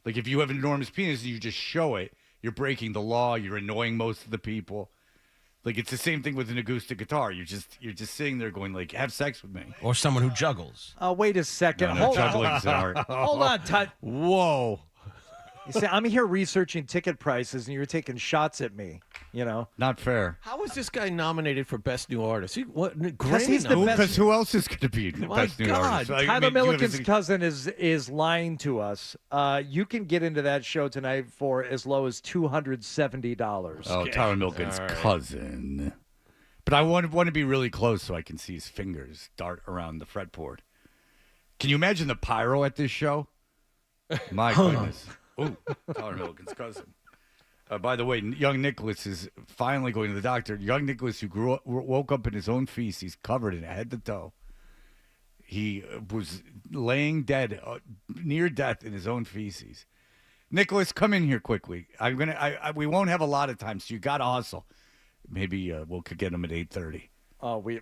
Like, if you have an enormous penis and you just show it, you're breaking the law. You're annoying most of the people. Like, it's the same thing with an acoustic guitar. You're just sitting there going, like, have sex with me. Or someone who juggles. Wait a second. No, juggling's art. Hold on, Todd. Whoa. You see, I'm here researching ticket prices, and you're taking shots at me. You know, not fair. How was this guy nominated for Best New Artist? Because who else is going to be Best New Artist? Tyler Milliken's cousin is lying to us. You can get into that show tonight for as low as $270. Oh, Tyler Milliken's cousin. But I want to be really close so I can see his fingers dart around the fretboard. Can you imagine the pyro at this show? My goodness. Ooh, Tyler Milliken's cousin. By the way, young Nicholas is finally going to the doctor. Young Nicholas, who woke up in his own feces, covered in head to toe. He was laying dead, near death in his own feces. Nicholas, come in here quickly. We won't have a lot of time, so you got to hustle. Maybe we'll could get him at 8:30. Oh, we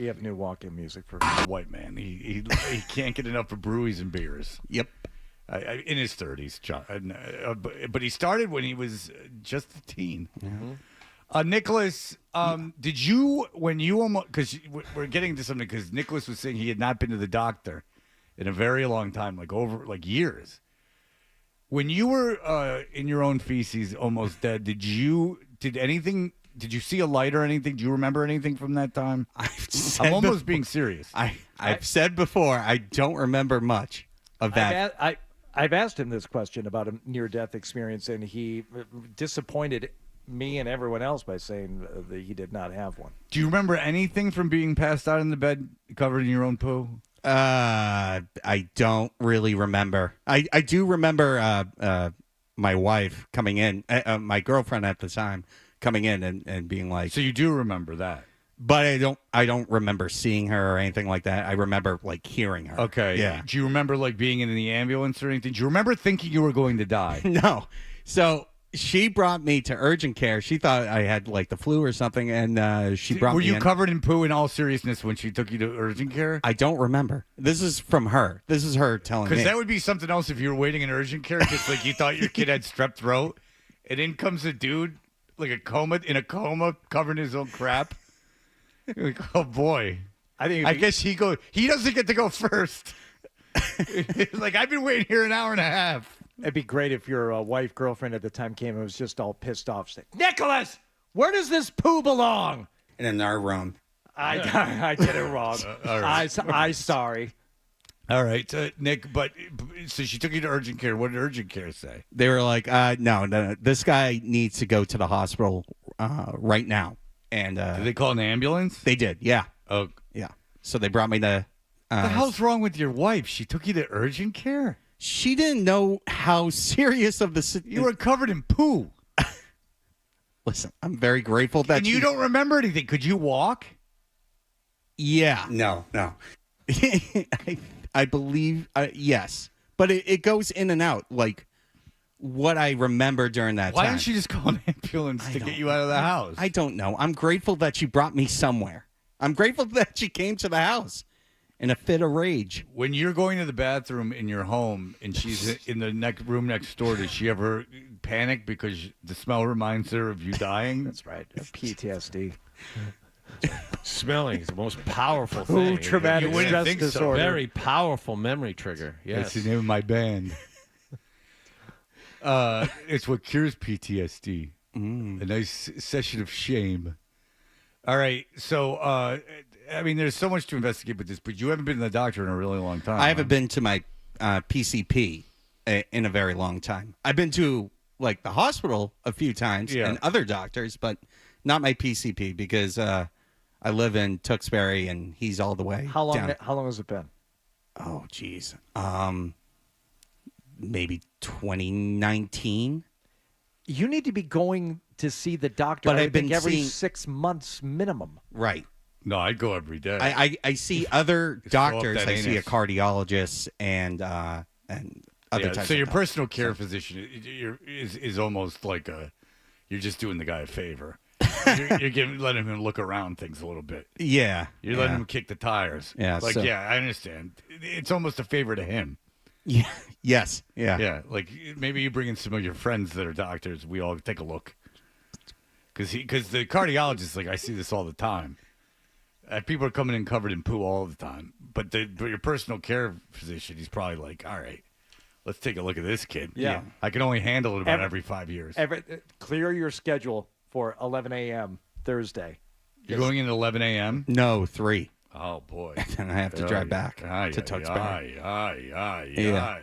have new walk-in music for white man. He can't get enough of brewies and beers. Yep. In his 30s, but he started when he was just a teen. Mm-hmm. Nicholas, did you, when you almost, because we're getting to something, because Nicholas was saying he had not been to the doctor in a very long time, like years. When you were in your own feces, almost dead, did you see a light or anything? Do you remember anything from that time? I'm almost being serious. I've said before, I don't remember much of that. I've asked him this question about a near-death experience, and he disappointed me and everyone else by saying that he did not have one. Do you remember anything from being passed out in the bed covered in your own poo? I don't really remember. I do remember my wife coming in, my girlfriend at the time, coming in and being like... So you do remember that? But I don't remember seeing her or anything like that. I remember like hearing her. Okay. Yeah. Do you remember like being in the ambulance or anything? Do you remember thinking you were going to die? No. So she brought me to urgent care. She thought I had like the flu or something, and she brought me in. Were you covered in poo in all seriousness when she took you to urgent care? I don't remember. This is from her. This is her telling me. Because that would be something else if you were waiting in urgent care, just like you thought your kid had strep throat, and in comes a dude like in a coma, covered in his own crap. Like, oh boy! I guess he doesn't get to go first. Like, I've been waiting here an hour and a half. It'd be great if your wife, girlfriend at the time came and was just all pissed off, saying, "Nicholas, where does this poo belong?" In our room. I did it wrong. I'm sorry. All right, Nick. But so she took you to urgent care. What did urgent care say? They were like, "No, this guy needs to go to the hospital right now." And did they call an ambulance? They did, yeah. Oh, yeah. So they brought me to. What the hell's wrong with your wife? She took you to urgent care. She didn't know how serious of the. You were covered in poo. Listen, I'm very grateful that. And you don't remember anything. Could you walk? Yeah. No. I believe yes, but it goes in and out. Like what I remember during that Why time. didn't you just call an ambulance to get you out of the house? I don't know. I'm grateful that she brought me somewhere. I'm grateful that she came to the house in a fit of rage. When you're going to the bathroom in your home and she's in the room next door, does she ever panic because the smell reminds her of you dying? That's right. PTSD. Smelling is the most powerful Ooh, thing. traumatic You wouldn't stress think so. disorder. Very powerful memory trigger. Yes. That's the name of my band. It's what cures PTSD. A nice session of shame. All right. So, I mean, there's so much to investigate with this, but you haven't been to the doctor in a really long time. I haven't been to my PCP in a very long time. I've been to like the hospital a few times and other doctors, but not my PCP because I live in Tewksbury and he's all the way How long? down. How long has it been? Oh, geez. Maybe 2019. You need to be going to see the doctor. But I I've been think every seeing- 6 months minimum. Right. No, I go every day. I see other Just fill up doctors. that I see a anus. cardiologist and other types so of your doctors. personal care physician is almost like you're just doing the guy a favor. You're letting him look around things a little bit. Yeah. You're letting him kick the tires. Yeah, Like, so- yeah, I understand. It's almost a favor to him. Yeah. Yes. Yeah. Yeah. Like maybe you bring in some of your friends that are doctors. We all take a look. Because the cardiologist, like I see this all the time. People are coming in covered in poo all the time. But your personal care physician, he's probably like, all right, let's take a look at this kid. Yeah. I can only handle it about every 5 years. Clear your schedule for 11 a.m. Thursday. You're going in at 11 a.m.? No, 3. Oh, boy. And I have to drive back to Tewksbury. Yeah.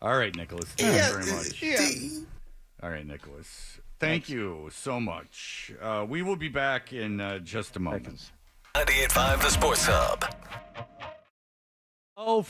All right, Nicholas. Thank you very much. All right, Nicholas. Thank you so much. We will be back in just a moment. 98.5 The Sports Hub. Oh.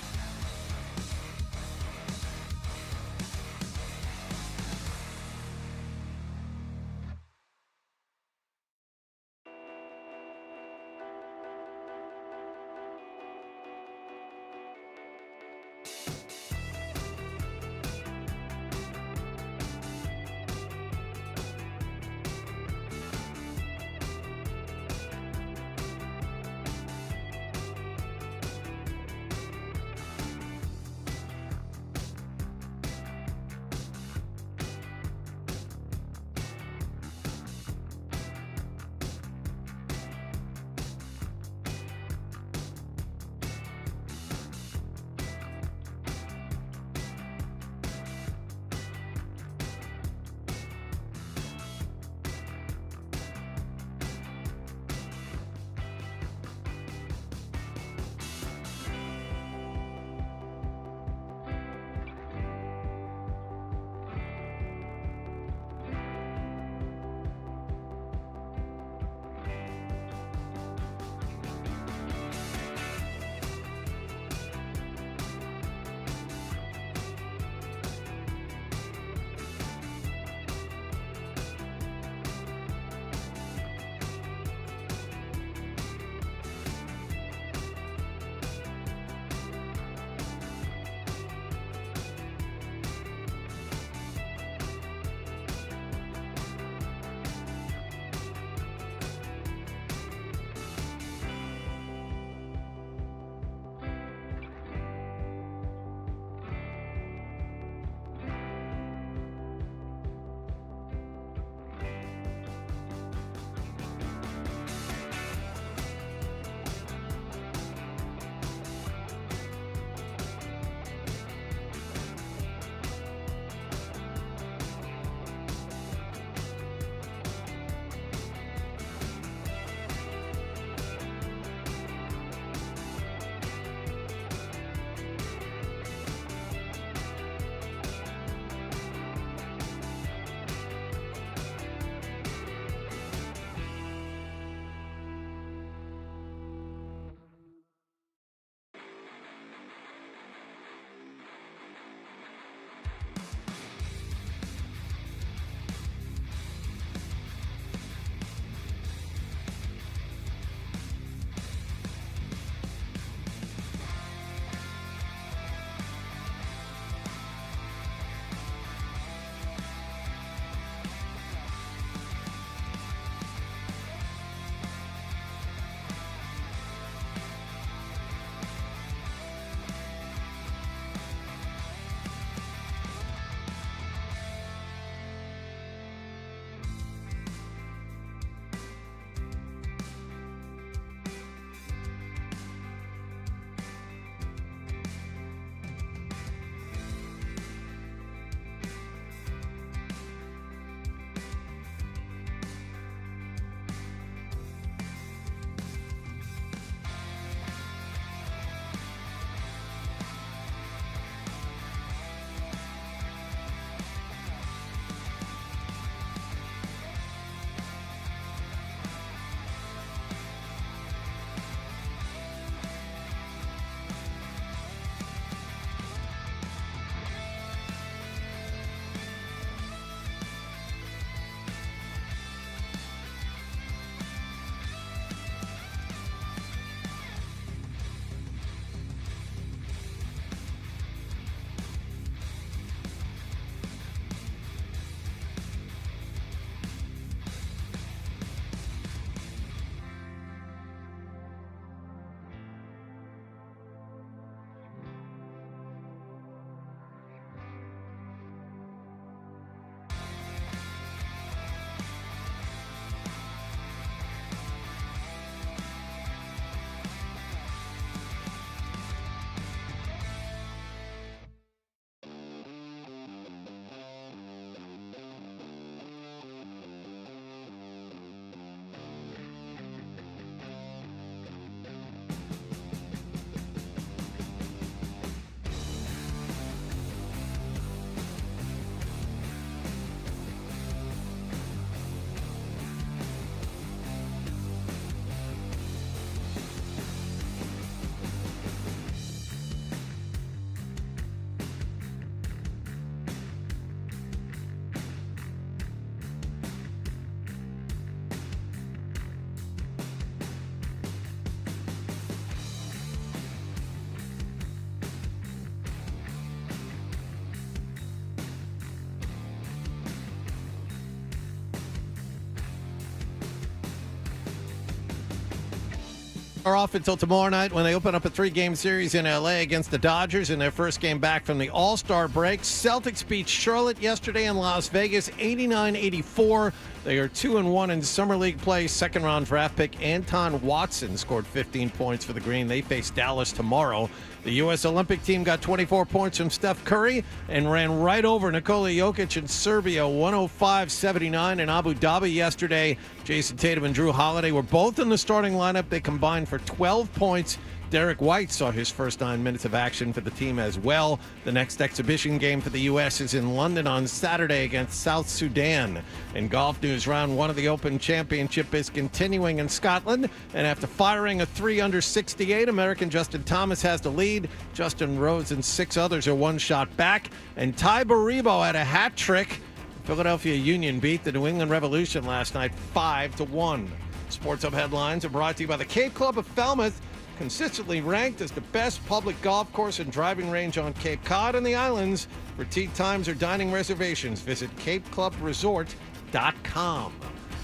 Are off until tomorrow night when they open up a 3-game series in L.A. against the Dodgers in their first game back from the All-Star break. Celtics beat Charlotte yesterday in Las Vegas, 89-84. They are 2-1 in Summer League play. Second-round draft pick Anton Watson scored 15 points for the Green. They face Dallas tomorrow. The U.S. Olympic team got 24 points from Steph Curry and ran right over Nikola Jokic in Serbia, 105-79 in Abu Dhabi yesterday. Jason Tatum and Drew Holiday were both in the starting lineup. They combined for 12 points. Derek White saw his first 9 minutes of action for the team as well. The next exhibition game for the U.S. is in London on Saturday against South Sudan. In golf news, round 1 of the Open Championship is continuing in Scotland. And after firing a 3 under 68, American Justin Thomas has the lead. Justin Rose and 6 others are 1 shot back. And Ty Baribo had a hat trick. Philadelphia Union beat the New England Revolution last night 5-1. Sports Hub headlines are brought to you by the Cape Club of Falmouth, consistently ranked as the best public golf course and driving range on Cape Cod and the islands. For tee times or dining reservations, visit capeclubresort.com.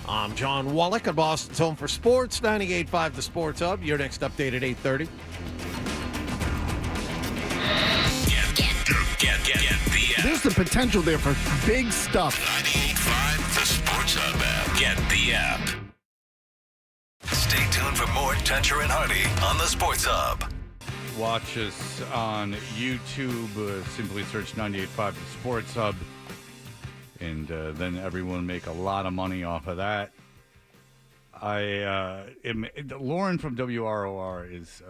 I'm John Wallach at Boston's Home for Sports, 98.5 The Sports Hub. Your next update at 8:30. Get There's the potential there for big stuff. 98.5 The Sports Hub app. Get the app. Stay tuned for more Toucher and Hardy on the Sports Hub. Watch us on YouTube. Simply search 98.5 The Sports Hub. And then everyone make a lot of money off of that. Lauren from WROR is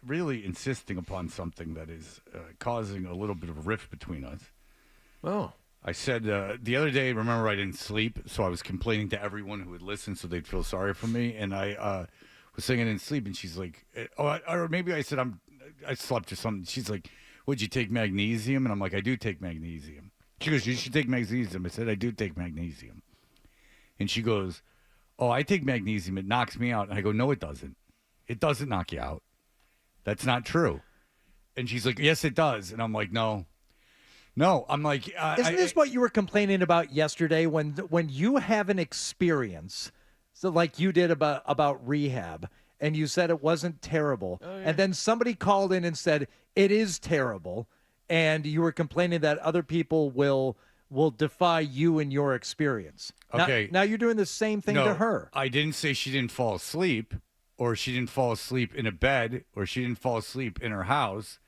really insisting upon something that is causing a little bit of a rift between us. Oh. I said the other day, remember I didn't sleep, so I was complaining to everyone who would listen so they'd feel sorry for me. And I was saying I didn't sleep, and she's like, or maybe I said I slept or something. She's like, would you take magnesium? And I'm like, I do take magnesium. She goes, you should take magnesium. I said, I do take magnesium. And she goes, oh, I take magnesium. It knocks me out. And I go, no, it doesn't. It doesn't knock you out. That's not true. And she's like, yes, it does. And I'm like, no. I'm like, isn't this what you were complaining about yesterday when you have an experience, so like you did about rehab, and you said it wasn't terrible, and then somebody called in and said it is terrible, and you were complaining that other people will defy you and your experience. Okay. Now you're doing the same thing to her. I didn't say she didn't fall asleep, or she didn't fall asleep in a bed, or she didn't fall asleep in her house.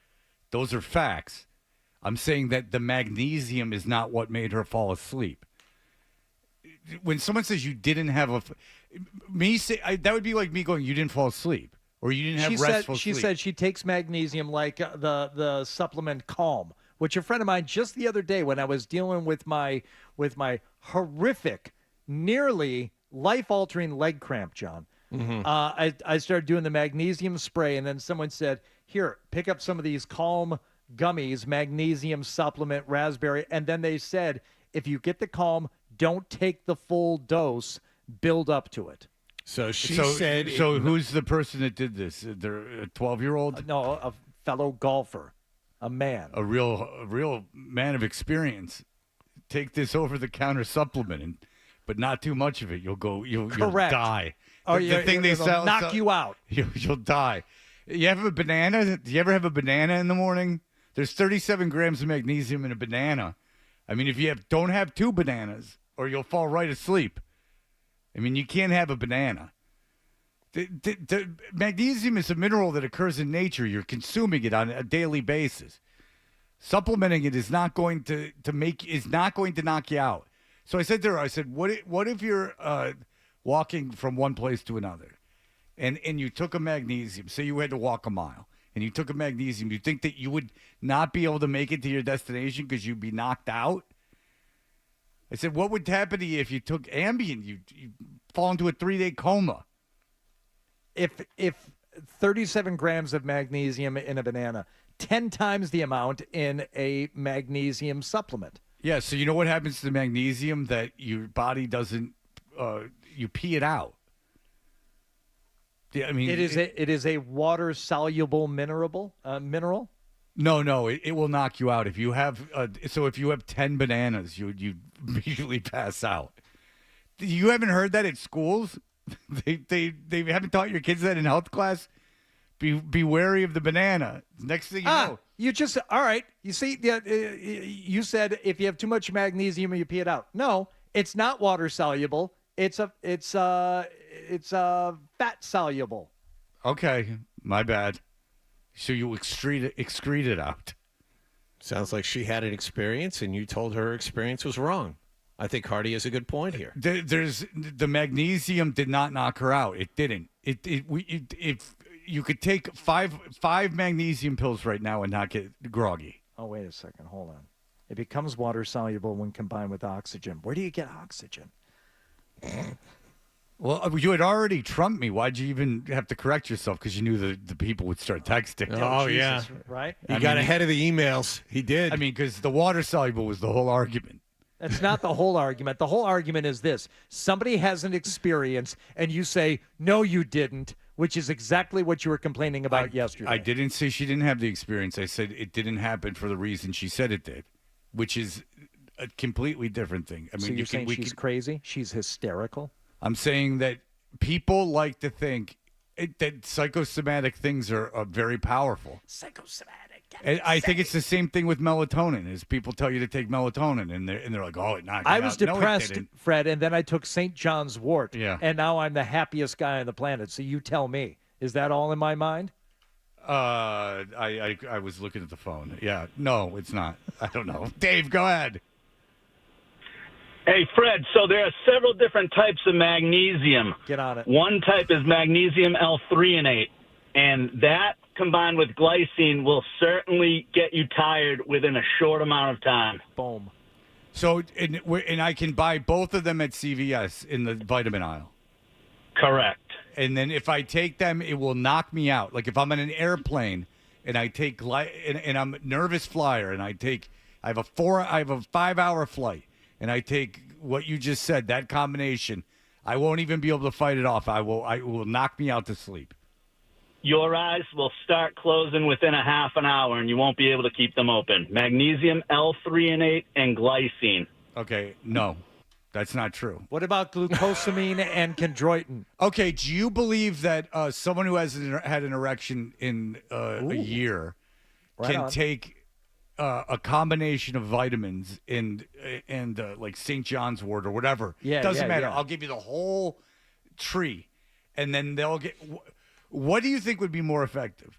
Those are facts. I'm saying that the magnesium is not what made her fall asleep. When someone says you didn't have that would be like me going, you didn't fall asleep, or you didn't have restful sleep. She said she takes magnesium like the supplement Calm, which a friend of mine just the other day when I was dealing with my horrific, nearly life-altering leg cramp, John. Mm-hmm. I started doing the magnesium spray, and then someone said, here, pick up some of these Calm gummies, magnesium supplement, raspberry. And then they said, if you get the Calm, don't take the full dose, build up to it. So she said. So who's the person that did this? They're a 12-year-old? No, a fellow golfer, a man. A real man of experience. Take this over-the-counter supplement, but not too much of it. You'll die. The thing they sell, knock you out. You'll die. You have a banana? Do you ever have a banana in the morning? There's 37 grams of magnesium in a banana. I mean, if you don't have 2 bananas, or you'll fall right asleep. I mean, you can't have a banana. The magnesium is a mineral that occurs in nature. You're consuming it on a daily basis. Supplementing it is not going to knock you out. So I said to her, what if you're walking from one place to another, and you took a magnesium? Say you had to walk a mile, and you took a magnesium. You think that you would not be able to make it to your destination because you'd be knocked out? I said, what would happen to you if you took Ambien? You fall into a 3-day coma. If 37 grams of magnesium in a banana, 10 times the amount in a magnesium supplement. Yeah, so you know what happens to the magnesium? That your body doesn't, you pee it out. Yeah, I mean, it is a water soluble mineral. No, it will knock you out if you have. If you have 10 bananas, you immediately pass out. You haven't heard that at schools? They haven't taught your kids that in health class. Be wary of the banana. Next thing you know. You just all right. You see, you said if you have too much magnesium, you pee it out. No, it's not water soluble. It's fat soluble. Okay, my bad. So you excrete it out. Sounds like she had an experience, and you told her experience was wrong. I think Hardy has a good point here. There's the magnesium did not knock her out. It didn't. If you could take five magnesium pills right now and not get groggy. Oh, wait a second. Hold on. It becomes water soluble when combined with oxygen. Where do you get oxygen? Well, you had already trumped me. Why'd you even have to correct yourself? Because you knew the people would start texting. Oh, yeah. Right? He got ahead of the emails. He did. I mean, because the water soluble was the whole argument. That's not the whole argument. The whole argument is this. Somebody has an experience, and you say, no, you didn't, which is exactly what you were complaining about yesterday. I didn't say she didn't have the experience. I said it didn't happen for the reason she said it did, which is a completely different thing. I mean, so you're saying she's crazy? She's hysterical? I'm saying that people like to think that psychosomatic things are very powerful. Psychosomatic. And I think it's the same thing with melatonin. Is people tell you to take melatonin, and they're like, "Oh, it knocked me out." I was depressed, Fred, and then I took St. John's Wort, and now I'm the happiest guy on the planet. So you tell me, is that all in my mind? I was looking at the phone. Yeah, no, it's not. I don't know. Dave, go ahead. Hey, Fred, so there are several different types of magnesium. Get on it. One type is magnesium L-threonate, and that combined with glycine will certainly get you tired within a short amount of time. Boom. So, and I can buy both of them at CVS in the vitamin aisle. Correct. And then if I take them, it will knock me out. Like if I'm in an airplane and I take and I'm a nervous flyer and I have a 5-hour flight and I take what you just said, that combination, I won't even be able to fight it off. I will knock me out to sleep. Your eyes will start closing within a half an hour, and you won't be able to keep them open. Magnesium L-threonate and glycine. Okay, no, that's not true. What about glucosamine and chondroitin? Okay, do you believe that someone who has had an erection in a year can take a combination of vitamins and like St. John's Wort or whatever? Yeah, doesn't matter. Yeah. I'll give you the whole tree, and then they'll get. What do you think would be more effective?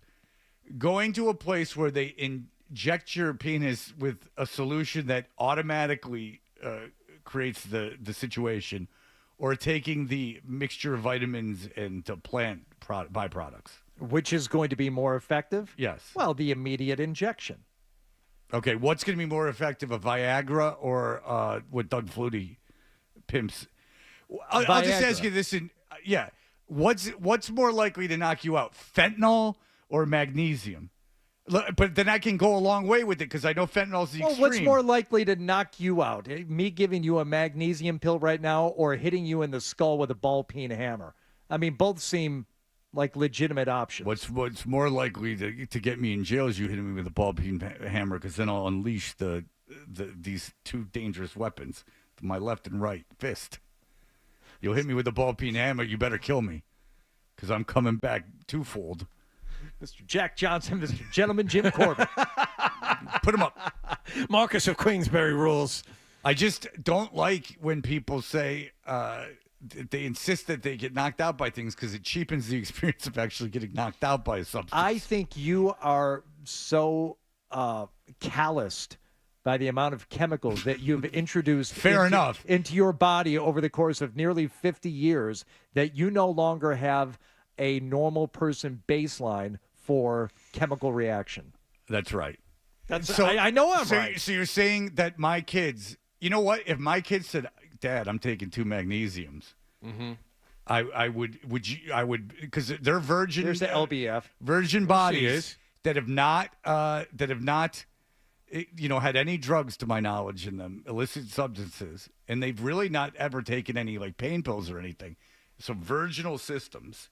Going to a place where they inject your penis with a solution that automatically creates the situation, or taking the mixture of vitamins and plant byproducts? Which is going to be more effective? Yes. Well, the immediate injection. Okay, what's going to be more effective, a Viagra or what Doug Flutie pimps? I'll just ask you this, What's more likely to knock you out, fentanyl or magnesium? But then I can go a long way with it because I know fentanyl's the extreme. What's more likely to knock you out? Me giving you a magnesium pill right now or hitting you in the skull with a ball-peen hammer? I mean, both seem like legitimate options. What's more likely to get me in jail is you hitting me with a ball-peen hammer, because then I'll unleash these two dangerous weapons, my left and right fist. You'll hit me with a ball-peen hammer, you better kill me, because I'm coming back twofold. Mr. Jack Johnson, Mr. Gentleman Jim Corbett. Put him up. Marcus of Queensberry rules. I just don't like when people say they insist that they get knocked out by things, because it cheapens the experience of actually getting knocked out by a substance. I think you are so calloused by the amount of chemicals that you've introduced into your body over the course of nearly 50 years that you no longer have a normal person baseline for chemical reaction. That's right. I know I'm right. So you're saying that my kids, you know what? If my kids said, "Dad, I'm taking 2 magnesiums," I would, because they're virgin. There's the LBF. Virgin bodies that have not had any drugs, to my knowledge, in them, illicit substances, and they've really not ever taken any like pain pills or anything. So virginal systems,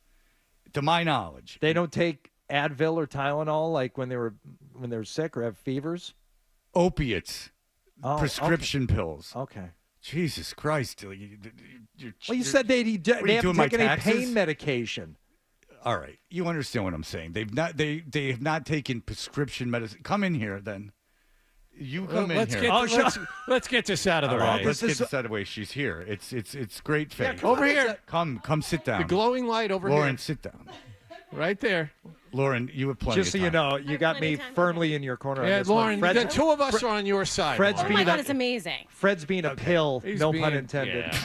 to my knowledge. They don't take Advil or Tylenol like when they're sick or have fevers? Opiates, prescription pills. Okay. Jesus Christ. You said they haven't taken any pain medication. all right. You understand what I'm saying? They have not taken prescription medicine. Come in here, then. You come in here. Let's get this out of the way. Let's get this out of the way. She's here. It's great faith. Over here. Come sit down. The glowing light over Lauren, here. sit down. Right there. Lauren, you have plenty Just so of you time. know, you got me firmly in your corner. Yeah, on this one. Lauren, Fred's- the two of us are on your side. Fred's Oh my being God, a, it's amazing. Fred's being a pill, He's no being- pun intended. yeah.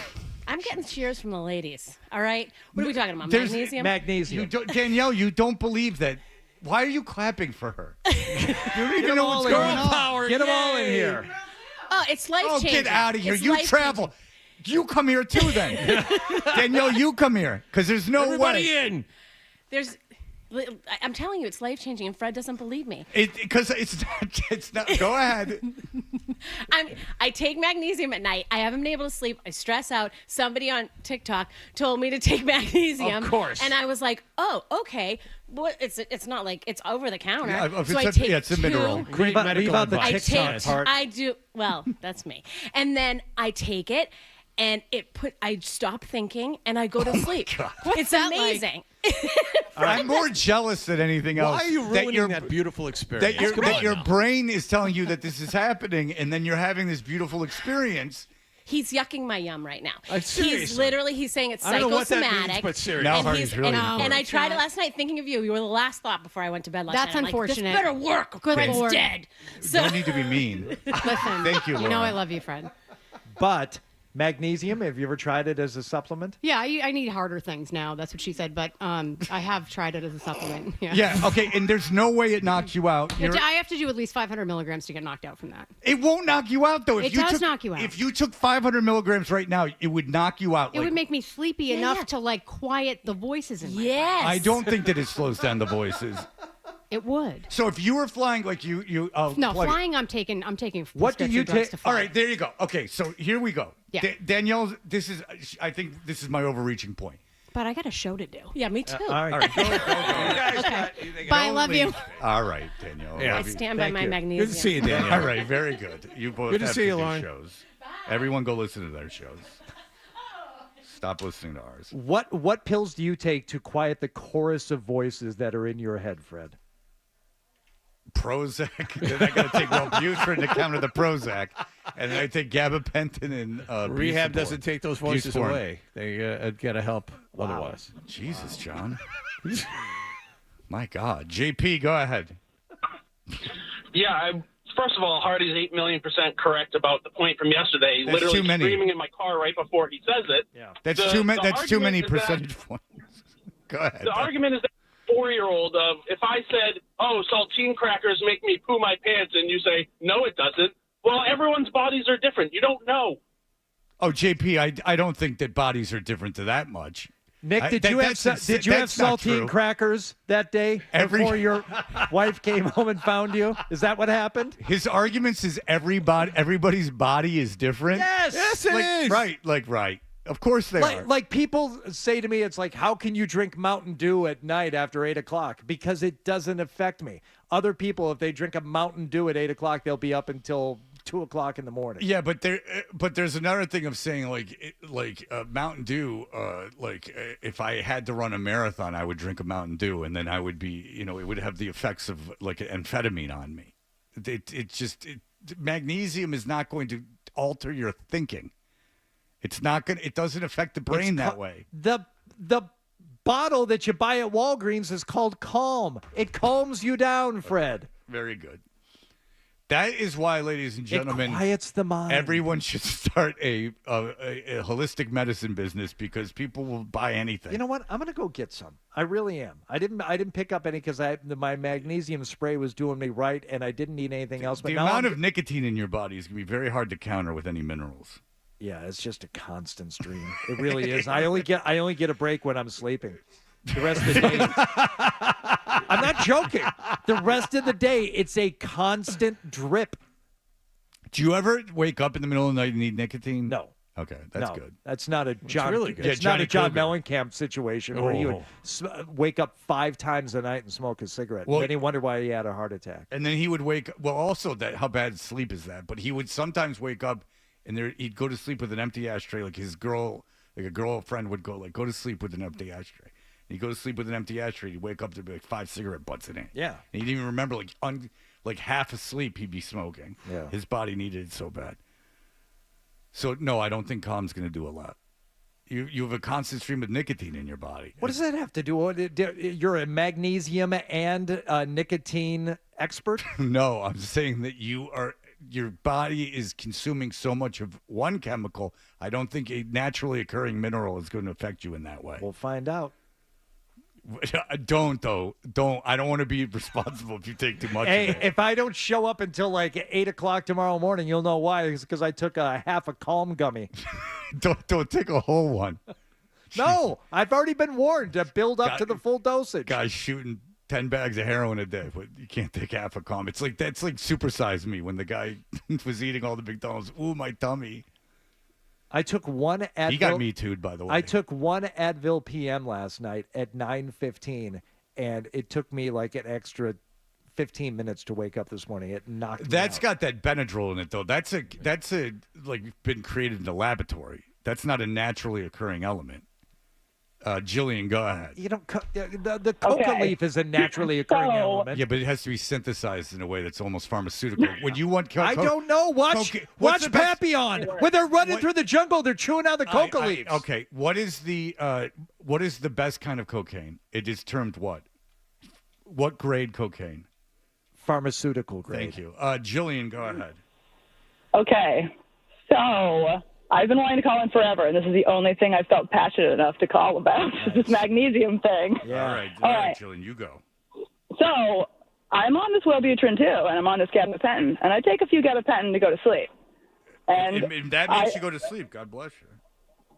I'm getting cheers from the ladies. All right? What are we talking about? There's- Magnesium? Magnesium. Danielle, you don't believe that. Why are you clapping for her? You don't even know what's in going here. on. Get them all in here. Oh, it's life-changing. Oh, get out of here. It's You life-changing. travel. You come here too, then. Danielle, you come here, because there's no Everybody way. in. I'm telling you, it's life-changing, and Fred doesn't believe me. Because it's not. Go ahead. I take magnesium at night. I haven't been able to sleep. I stress out. Somebody on TikTok told me to take magnesium. Of course. And I was like, oh, okay. What? It's not like it's over the counter. Yeah, so I take it's a mineral. Great medical leave out the advice. TikTok part. I do. Well, that's me. And then I take it, and I stop thinking, and I go to sleep. It's amazing. I'm more jealous than anything else. Why are you ruining that beautiful experience? That your brain is telling you that this is happening, and then you're having this beautiful experience. He's yucking my yum right now. Seriously. He's saying it's I don't know what that psychosomatic. means, but seriously. Now And, Hardy's really and I tried it last night thinking of you. You were the last thought before I went to bed last That's night. I'm unfortunate. Like, this better work. Good Fred's Lord. dead. So No need to be mean. Listen, Thank you, You know Laura. I love you, Fred. But magnesium, have you ever tried it as a supplement? Yeah, I need harder things now. That's what she said. But I have tried it as a supplement. Yeah, okay, and there's no way it knocks you out. I have to do at least 500 milligrams to get knocked out from that. It won't knock you out, though. It does knock you out. If you took 500 milligrams right now, it would knock you out. It would make me sleepy enough to like quiet the voices in my yes. I don't think that it slows down the voices. It would. So if you were flying, like you No, plug it. flying. I'm taking. What do you prescription drugs take? to fly. All right, there you go. Okay, so here we go. Yeah. Danielle, I think this is my overreaching point. But I got a show to do. Yeah, me too. All right. Go. Okay. Bye. Love you. All right, Danielle. Yeah. I Love you. stand by Thank my you. magnesium. Good to see you, Daniel. All right, very good. You both Good to have see you, do Lauren. shows. Everyone go listen to their shows. Stop listening to ours. What pills do you take to quiet the chorus of voices that are in your head, Fred? Prozac. Then I got to take Wellbutrin to counter the Prozac, and then I take gabapentin and Rehab Busport. doesn't take those voices Busport. away. They got to help otherwise. Jesus, John. My God. JP, go ahead. Yeah, first of all, Hardy's 8 million% correct about the point from yesterday. That's Literally too many. screaming in my car right before he says it. Yeah. That's The- too the That's too many argument is that- percentage points. Go ahead. The argument is that 4-year-old of if I said, "Oh, saltine crackers make me poo my pants," and you say, "No, it doesn't." Well, everyone's bodies are different. You don't know. Oh, JP, I don't think that bodies are different to that much. Nick, did you have that's not saltine true. crackers that day before your wife came home and found you? Is that what happened? His arguments is everybody's body is different. Yes, Right. Of course they are. Like people say to me, it's like, how can you drink Mountain Dew at night after 8 o'clock? Because it doesn't affect me. Other people, if they drink a Mountain Dew at 8 o'clock, they'll be up until 2 o'clock in the morning. Yeah, but there's another thing of saying Mountain Dew. If I had to run a marathon, I would drink a Mountain Dew, and then I would be, it would have the effects of like amphetamine on me. Magnesium is not going to alter your thinking. It's not going. It doesn't affect the brain that way. The bottle that you buy at Walgreens is called Calm. It calms you down, Fred. Very good. That is why, ladies and gentlemen, it quiets the mind. Everyone should start a holistic medicine business because people will buy anything. You know what? I'm going to go get some. I really am. I didn't pick up any because my magnesium spray was doing me right, and I didn't need anything else. But the now amount of nicotine in your body is going to be very hard to counter with any minerals. Yeah, it's just a constant stream. It really is. I only get a break when I'm sleeping. The rest of the day, I'm not joking. The rest of the day, it's a constant drip. Do you ever wake up in the middle of the night and need nicotine? No. Okay, that's No, good. That's not a John. really good. It's Yeah, not a John Johnny Mellencamp situation where he would wake up 5 times a night and smoke a cigarette. Well, then he wondered why he had a heart attack. And then he would wake. Well, also how bad sleep is that? But he would sometimes wake up and he'd go to sleep with an empty ashtray, like a girlfriend would go to sleep with an empty ashtray. You go to sleep with an empty ashtray. You wake up, there'd be like 5 cigarette butts in it. Yeah. And you didn't even remember, like half asleep, he'd be smoking. Yeah. His body needed it so bad. So, no, I don't think calm's going to do a lot. You have a constant stream of nicotine in your body. What does that have to do with it? You're a magnesium and nicotine expert? No, I'm saying that your body is consuming so much of one chemical. I don't think a naturally occurring mineral is going to affect you in that way. We'll find out. Don't. I don't want to be responsible if you take too much of it. If I don't show up until like 8 o'clock tomorrow morning, you'll know why. It's because I took a half a Calm gummy. Don't take a whole one. No, I've already been warned to build up to the full dosage. Guys shooting 10 bags of heroin a day, but you can't take half a Calm. That's like Supersize Me when the guy was eating all the McDonald's. Ooh, my tummy. I took one Advil. He got Me Too'd, by the way. I took one Advil PM last night at 9:15, and it took me like an extra 15 minutes to wake up this morning. It knocked me That's out. got that Benadryl in it, though. That's a like been created in the laboratory. That's not a naturally occurring element. Jillian, go ahead. You don't. The coca leaf is a naturally occurring element. Yeah, but it has to be synthesized in a way that's almost pharmaceutical. When you want, I don't know. Watch Papillon. When they're running through the jungle, they're chewing out the coca leaves. Okay, what is the best kind of cocaine? It is termed what? What grade cocaine? Pharmaceutical grade. Thank you. Jillian, go ahead. Okay, so I've been wanting to call in forever, and this is the only thing I've felt passionate enough to call about, this magnesium thing. Yeah. All right, Jillian, you go. So I'm on this Wellbutrin, too, and I'm on this gabapentin, and I take a few gabapentin to go to sleep. And that makes you go to sleep. God bless you.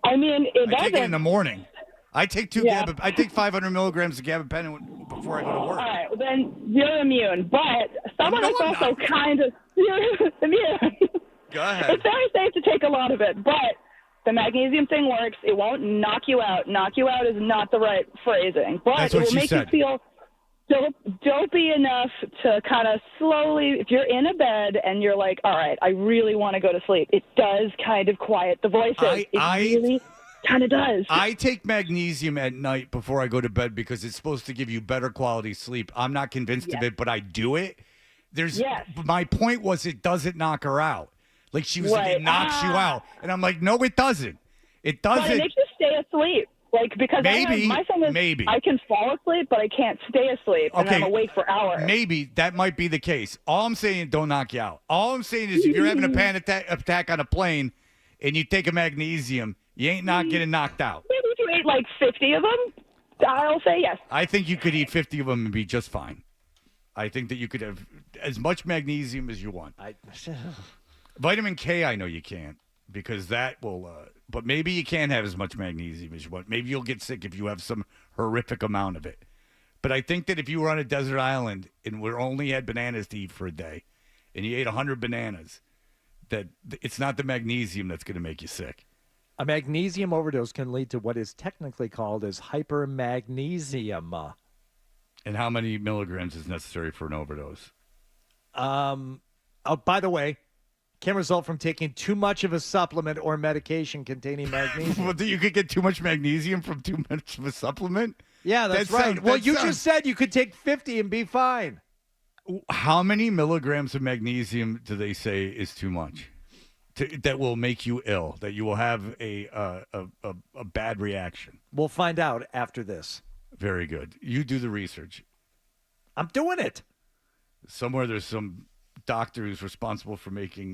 I mean, it I take it in doesn't. the morning. I take I take 500 milligrams of gabapentin before I go to work. All right, well, then you're immune, but someone that's also kind of you're immune. Go ahead. It's very safe to take a lot of it, but the magnesium thing works. It won't knock you out. Knock you out is not the right phrasing, but That's it what will she make said. you feel dopey enough to kind of slowly, if you're in a bed and you're like, all right, I really want to go to sleep, it does kind of quiet the voices. It really kind of does. I take magnesium at night before I go to bed because it's supposed to give you better quality sleep. I'm not convinced of it, but I do it. My point was it doesn't knock her out. Like she was like, it knocks you out. And I'm like, no, it doesn't. It doesn't. But it makes you stay asleep. Like, because my thing is, I can fall asleep, but I can't stay asleep, and I'm awake for hours. Maybe that might be the case. All I'm saying, don't knock you out. All I'm saying is if you're having a panic attack on a plane and you take a magnesium, you ain't not getting knocked out. Maybe if you ate like 50 of them, I'll say yes. I think you could eat 50 of them and be just fine. I think that you could have as much magnesium as you want. Vitamin K, I know you can't because that will but maybe you can have as much magnesium as you want. Maybe you'll get sick if you have some horrific amount of it. But I think that if you were on a desert island and we only had bananas to eat for a day and you ate 100 bananas, that it's not the magnesium that's going to make you sick. A magnesium overdose can lead to what is technically called as hypermagnesium. And how many milligrams is necessary for an overdose? Oh, by the way, can result from taking too much of a supplement or medication containing magnesium. Well, you could get too much magnesium from too much of a supplement? Yeah, that's right. Well, you just said you could take 50 and be fine. How many milligrams of magnesium do they say is too much? That will make you ill, that you will have a bad reaction? We'll find out after this. Very good. You do the research. I'm doing it. Somewhere there's some doctor who's responsible for making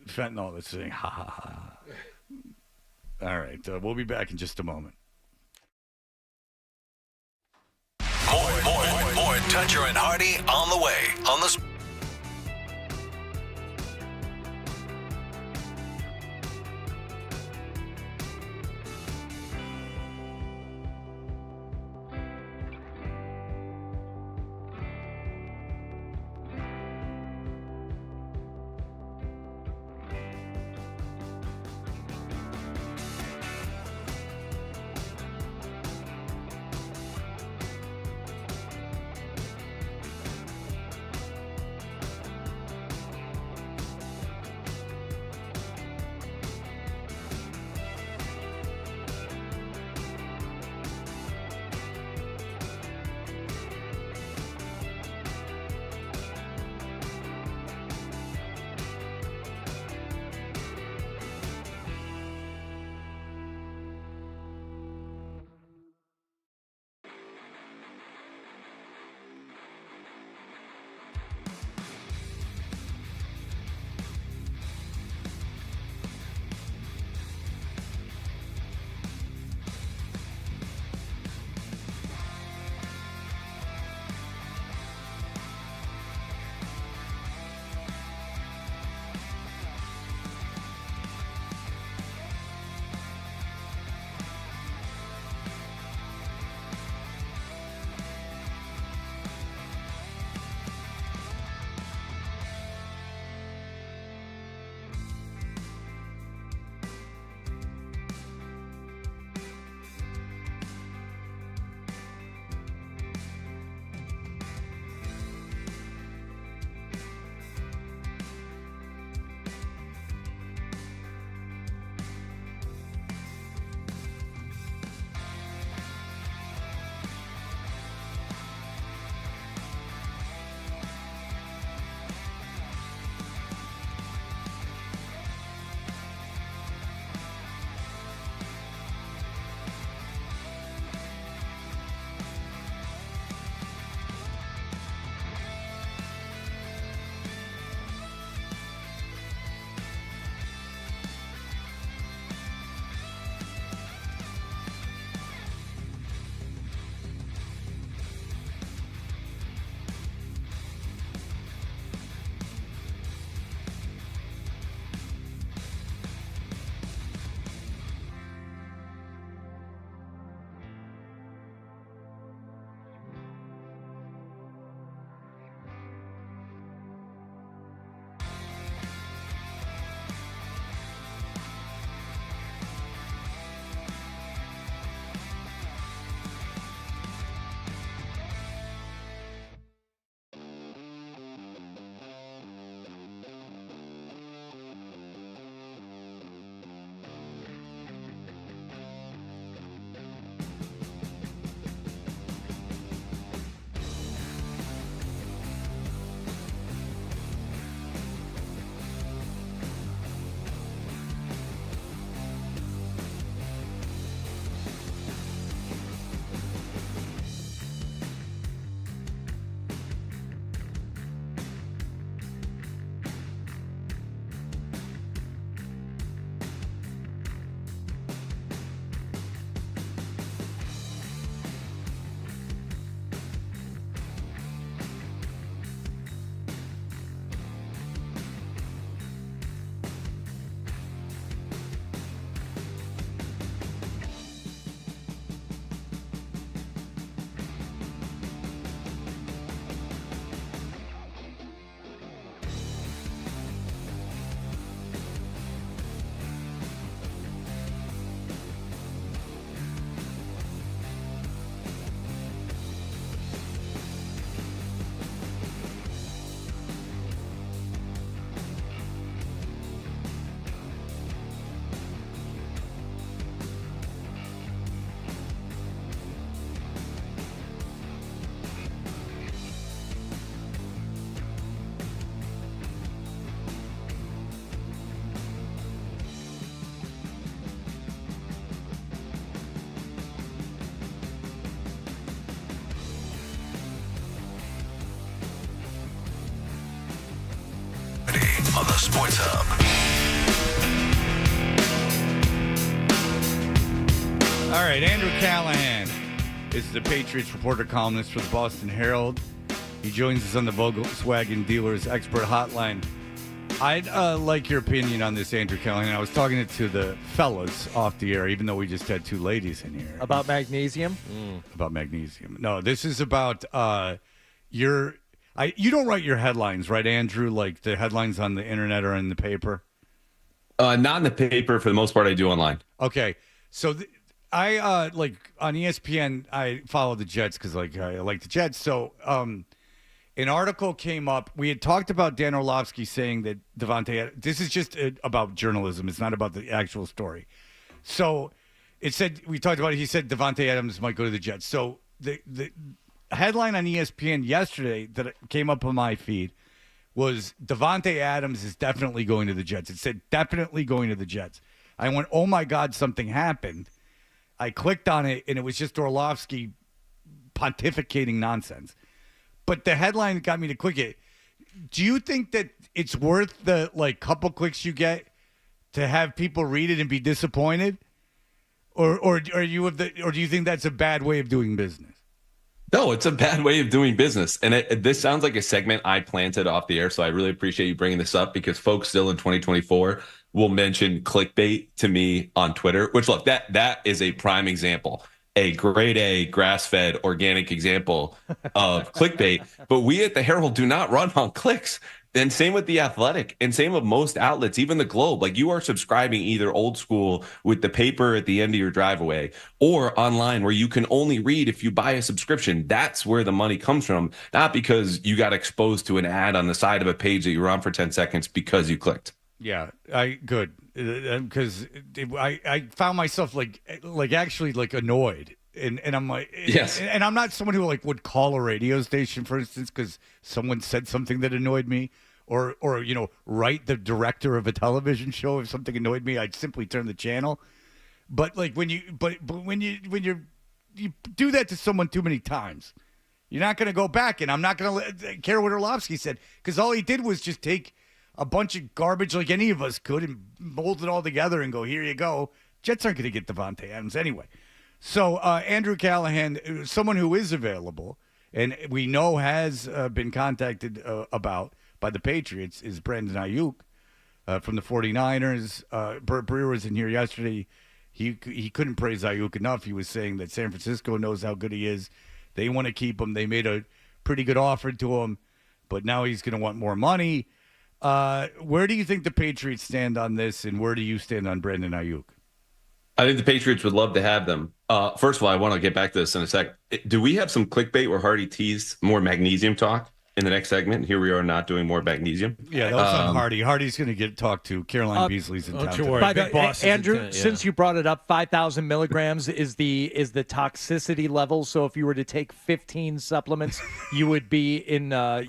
fentanyl that's saying, ha, ha, ha. All right. We'll be back in just a moment. More Toucher and Hardy on the way on the on the Sports Hub. All right, Andrew Callahan is the Patriots reporter columnist for the Boston Herald. He joins us on the Volkswagen Dealers Expert Hotline. I'd like your opinion on this, Andrew Callahan. I was talking to the fellas off the air, even though we just had two ladies in here. About magnesium? About magnesium. No, this is about you don't write your headlines, right, Andrew? Like the headlines on the internet or in the paper? Not in the paper. For the most part, I do online. Okay. So I like on ESPN, I follow the Jets because I like the Jets. So an article came up. We had talked about Dan Orlovsky saying that this is just about journalism. It's not about the actual story. So it said, we talked about it. He said Davante Adams might go to the Jets. So the headline on ESPN yesterday that came up on my feed was Davante Adams is definitely going to the Jets. It said definitely going to the Jets. I went, oh my God, something happened. I clicked on it, and it was just Orlovsky pontificating nonsense. But the headline got me to click it. Do you think that it's worth the couple clicks you get to have people read it and be disappointed, or do you think that's a bad way of doing business? No, it's a bad way of doing business. And this sounds like a segment I planted off the air, so I really appreciate you bringing this up because folks still in 2024 will mention clickbait to me on Twitter, which, look, that is a prime example, a grade A, grass-fed, organic example of clickbait. But we at the Herald do not run on clicks. And same with The Athletic and same with most outlets, even the Globe. Like, you are subscribing either old school with the paper at the end of your driveway or online where you can only read if you buy a subscription. That's where the money comes from, not because you got exposed to an ad on the side of a page that you were on for 10 seconds because you clicked. Yeah, good. Because I found myself actually annoyed. And I'm like, yes. And I'm not someone who would call a radio station, for instance, because someone said something that annoyed me, or write the director of a television show if something annoyed me. I'd simply turn the channel. But when you do that to someone too many times, you're not going to go back, and I'm not going to care what Orlovsky said because all he did was just take a bunch of garbage like any of us could and mold it all together and go, here you go. Jets aren't going to get Davante Adams anyway. So Andrew Callahan, someone who is available and we know has been contacted about by the Patriots, is Brandon Ayuk from the 49ers. Burt Brewer was in here yesterday. He couldn't praise Ayuk enough. He was saying that San Francisco knows how good he is. They want to keep him. They made a pretty good offer to him, but now he's going to want more money. Where do you think the Patriots stand on this, and where do you stand on Brandon Ayuk? I think the Patriots would love to have them. First of all, I want to get back to this in a sec. Do we have some clickbait where Hardy teased more magnesium talk in the next segment? Here we are not doing more magnesium. Yeah, that was on Hardy. Hardy's going to get talked to. Caroline Beasley's in town. By the way, Andrew, since you brought it up, 5,000 milligrams is the toxicity level. So if you were to take 15 supplements, you would be in the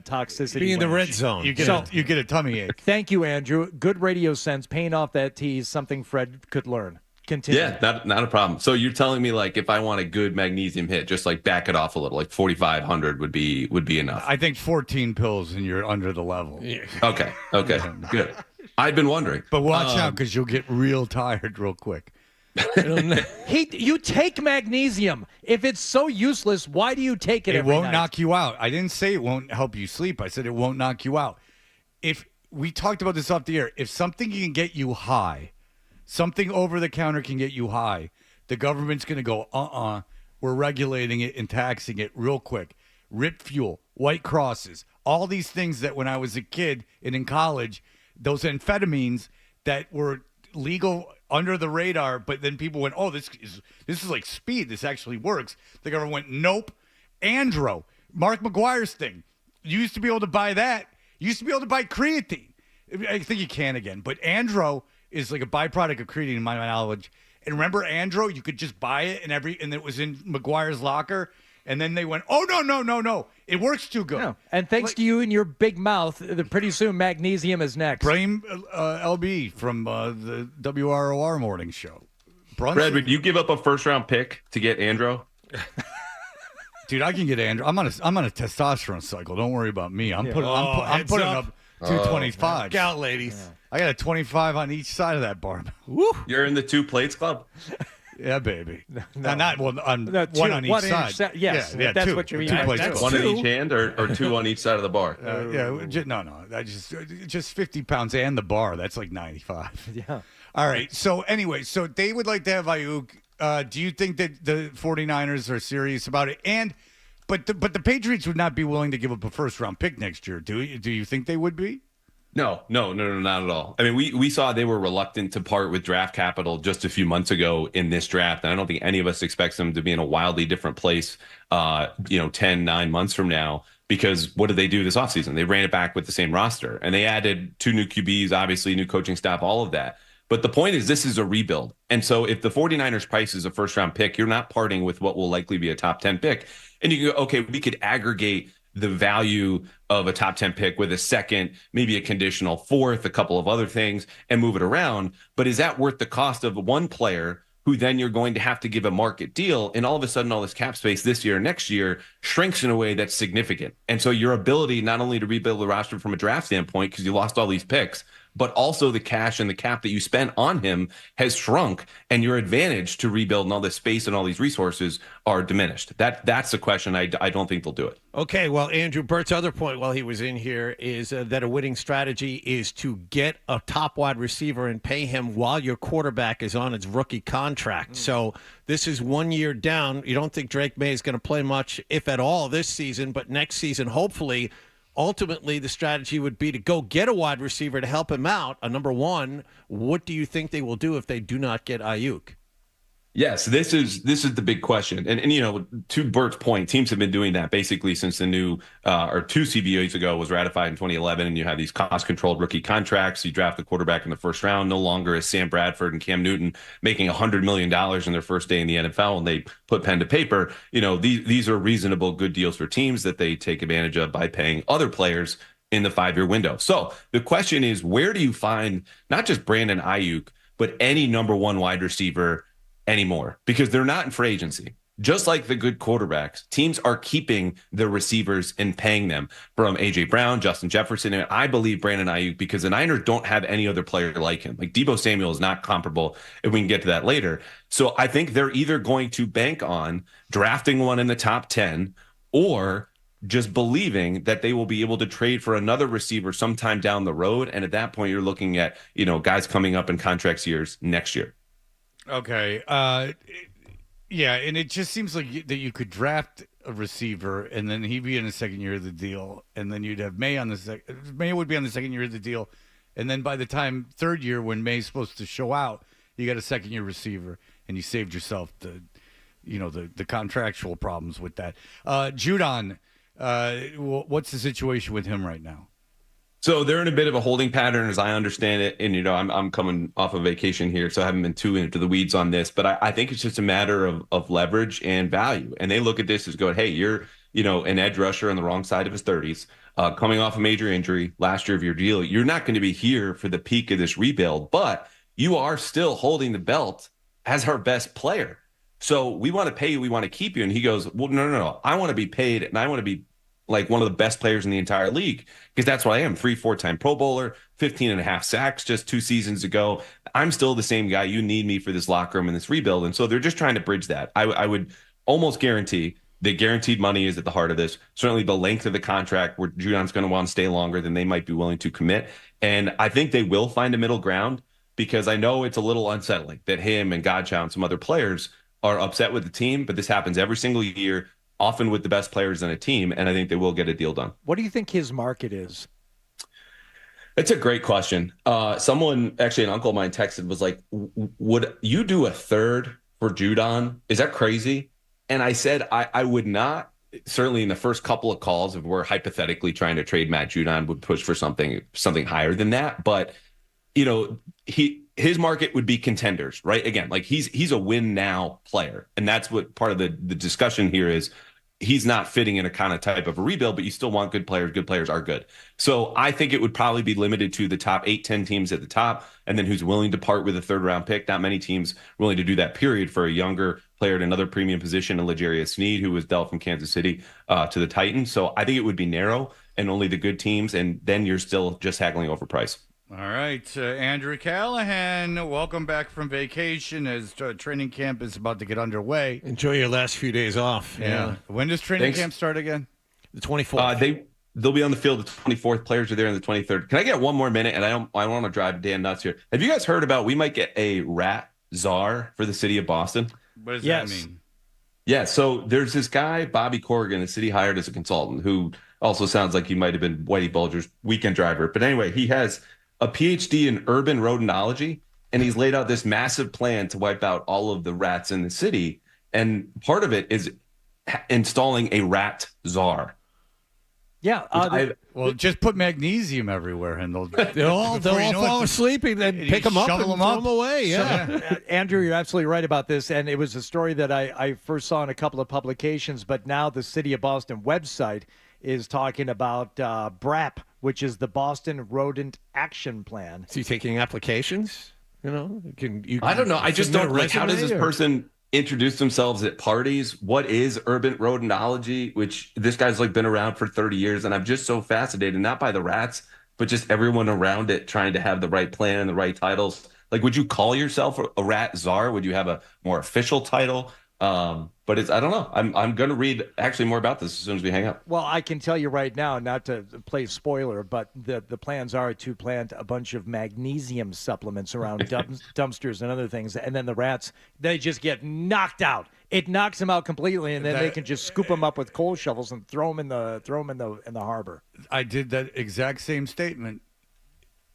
toxicity. Be in the red zone. You get a tummy ache. Thank you, Andrew. Good radio sense. Paying off that tease, something Fred could learn. Continue. Yeah, not a problem. So you're telling me if I want a good magnesium hit, just back it off a little, 4,500 would be enough. I think 14 pills and you're under the level. Yeah. Okay, good. I've been wondering, but watch out because you'll get real tired real quick. You take magnesium. If it's so useless, why do you take it? It every won't night? knock you out. I didn't say it won't help you sleep. I said it won't knock you out. If we talked about this off the air, if something can get you high. Something over the counter can get you high. The government's going to go, we're regulating it and taxing it real quick. Rip Fuel, White Crosses, all these things that when I was a kid and in college, those amphetamines that were legal under the radar, but then people went, this is like speed. This actually works. The government went, nope. Andro, Mark McGuire's thing. You used to be able to buy that. You used to be able to buy creatine. I think you can again, but Andro is like a byproduct of creatine in my knowledge. And remember Andro, you could just buy it and it was in McGuire's locker. And then they went, no. It works too good. No. And thanks to you and your big mouth, pretty soon magnesium is next. Blame LB from the WROR morning show. Brad, would you give up a first-round pick to get Andro? Dude, I can get Andro. I'm on a testosterone cycle. Don't worry about me. I'm putting up 225. Look out, ladies. I got a 25 on each side of that barbell. Woo. You're in the 2 plates club. Yeah, baby. No. Not one on No, one on each side. Yes, yeah, that's two. what you mean. 2 by plates that. club. One in each hand or 2 on each side of the bar? No. I just 50 pounds and the bar. That's like 95. Yeah. All right. So anyway, so they would like to have Ayuk. Do you think that the 49ers are serious about it? But the Patriots would not be willing to give up a first-round pick next year. Do you think they would be? No, not at all. I mean, we saw they were reluctant to part with draft capital just a few months ago in this draft. And I don't think any of us expects them to be in a wildly different place, 9 months from now, because what did they do this offseason? They ran it back with the same roster and they added 2 new QBs, obviously new coaching staff, all of that. But the point is, this is a rebuild. And so if the 49ers price is a first round pick, you're not parting with what will likely be a top 10 pick. And you can go, okay, we could aggregate the value of a top 10 pick with a second, maybe a conditional fourth, a couple of other things, and move it around. But is that worth the cost of one player who then you're going to have to give a market deal? And all of a sudden, all this cap space this year, next year shrinks in a way that's significant. And so your ability not only to rebuild the roster from a draft standpoint, because you lost all these picks, but also the cash and the cap that you spent on him has shrunk, and your advantage to rebuild and all this space and all these resources are diminished. That's the question. I don't think they'll do it. Okay, well, Andrew Bert's other point while he was in here is that a winning strategy is to get a top wide receiver and pay him while your quarterback is on its rookie contract. So this is 1 year down. You don't think Drake May is going to play much, if at all, this season, but next season, hopefully. Ultimately, the strategy would be to go get a wide receiver to help him out. Number one, what do you think they will do if they do not get Ayuk? Yes, this is the big question. And to Bert's point, teams have been doing that basically since the new or 2 CBAs ago was ratified in 2011. And you have these cost-controlled rookie contracts. You draft the quarterback in the first round. No longer is Sam Bradford and Cam Newton making $100 million in their first day in the NFL, and they put pen to paper. These are reasonable, good deals for teams that they take advantage of by paying other players in the 5-year window. So the question is, where do you find not just Brandon Ayuk, but any number one wide receiver anymore? Because they're not in free agency. Just like the good quarterbacks, teams are keeping the receivers and paying them, from A.J. Brown, Justin Jefferson, and I believe Brandon Ayuk, because the Niners don't have any other player like him. Like Deebo Samuel is not comparable, and we can get to that later. So I think they're either going to bank on drafting one in the top 10 or just believing that they will be able to trade for another receiver sometime down the road. And at that point, you're looking at, guys coming up in contracts years next year. Okay. Yeah, and it just seems like that you could draft a receiver and then he'd be in the second year of the deal, and then you'd have May May would be on the second year of the deal, and then by the time third year when May's supposed to show out, you got a second year receiver, and you saved yourself the contractual problems with that. Judon, what's the situation with him right now? So they're in a bit of a holding pattern, as I understand it. And, I'm coming off of vacation here, so I haven't been too into the weeds on this. But I think it's just a matter of leverage and value. And they look at this as going, hey, you're, an edge rusher on the wrong side of his 30s, coming off a major injury last year of your deal. You're not going to be here for the peak of this rebuild, but you are still holding the belt as our best player. So we want to pay you. We want to keep you. And he goes, well, no. I want to be paid, and I want to be like one of the best players in the entire league, because that's what I am. 3-4-time Pro Bowler, 15 and a half sacks just 2 seasons ago. I'm still the same guy. You need me for this locker room and this rebuild. And so they're just trying to bridge that. I would almost guarantee that guaranteed money is at the heart of this. Certainly the length of the contract, where Judon's going to want to stay longer than they might be willing to commit. And I think they will find a middle ground, because I know it's a little unsettling that him and Godchow and some other players are upset with the team, but this happens every single year, often with the best players on a team, and I think they will get a deal done. What do you think his market is? It's a great question. Someone, actually an uncle of mine, texted, was like, would you do a third for Judon? Is that crazy? And I said, I would not. Certainly in the first couple of calls, if we're hypothetically trying to trade Matt Judon, would push for something higher than that. But, his market would be contenders, right? Again, like he's a win now player. And that's what part of the discussion here is. He's not fitting in a kind of type of a rebuild, but you still want good players. Good players are good. So I think it would probably be limited to the top 8-10 teams at the top, and then who's willing to part with a third-round pick. Not many teams willing to do that, period, for a younger player at another premium position, in L'Jarius Sneed, who was dealt from Kansas City to the Titans. So I think it would be narrow. and only the good teams, and then you're still just haggling over price. All right, Andrew Callahan, welcome back from vacation as training camp is about to get underway. Enjoy your last few days off. Yeah. When does training camp start again? The 24th. They'll be on the field the 24th. Players are there on the 23rd. Can I get one more minute? And I want to drive Dan nuts here. Have you guys heard about we might get a rat czar for the city of Boston? What does that mean? Yeah, so there's this guy, Bobby Corrigan, the city hired as a consultant, who also sounds like he might have been Whitey Bulger's weekend driver. But anyway, he has a PhD in urban rodentology, and he's laid out this massive plan to wipe out all of the rats in the city. And part of it is installing a rat czar. Yeah. Well, just put magnesium everywhere, and they'll all fall asleep and then pick them up and throw them away. Yeah. Andrew, you're absolutely right about this. And it was a story that I first saw in a couple of publications, but now the City of Boston website is talking about BRAP, which is the Boston Rodent Action Plan. Is he taking applications? You know, I don't know. I just don't like. How does this person introduce themselves at parties? What is urban rodentology? Which this guy's like been around for 30 years, and I'm just so fascinated, not by the rats, but just everyone around it trying to have the right plan and the right titles. Like, would you call yourself a rat czar? Would you have a more official title? But I don't know. I'm going to read actually more about this as soon as we hang up. Well, I can tell you right now, not to play spoiler, but the plans are to plant a bunch of magnesium supplements around dumpsters and other things, and then the rats, they just get knocked out. It knocks them out completely, and then they can just scoop them up with coal shovels and throw them in the harbor. I did that exact same statement,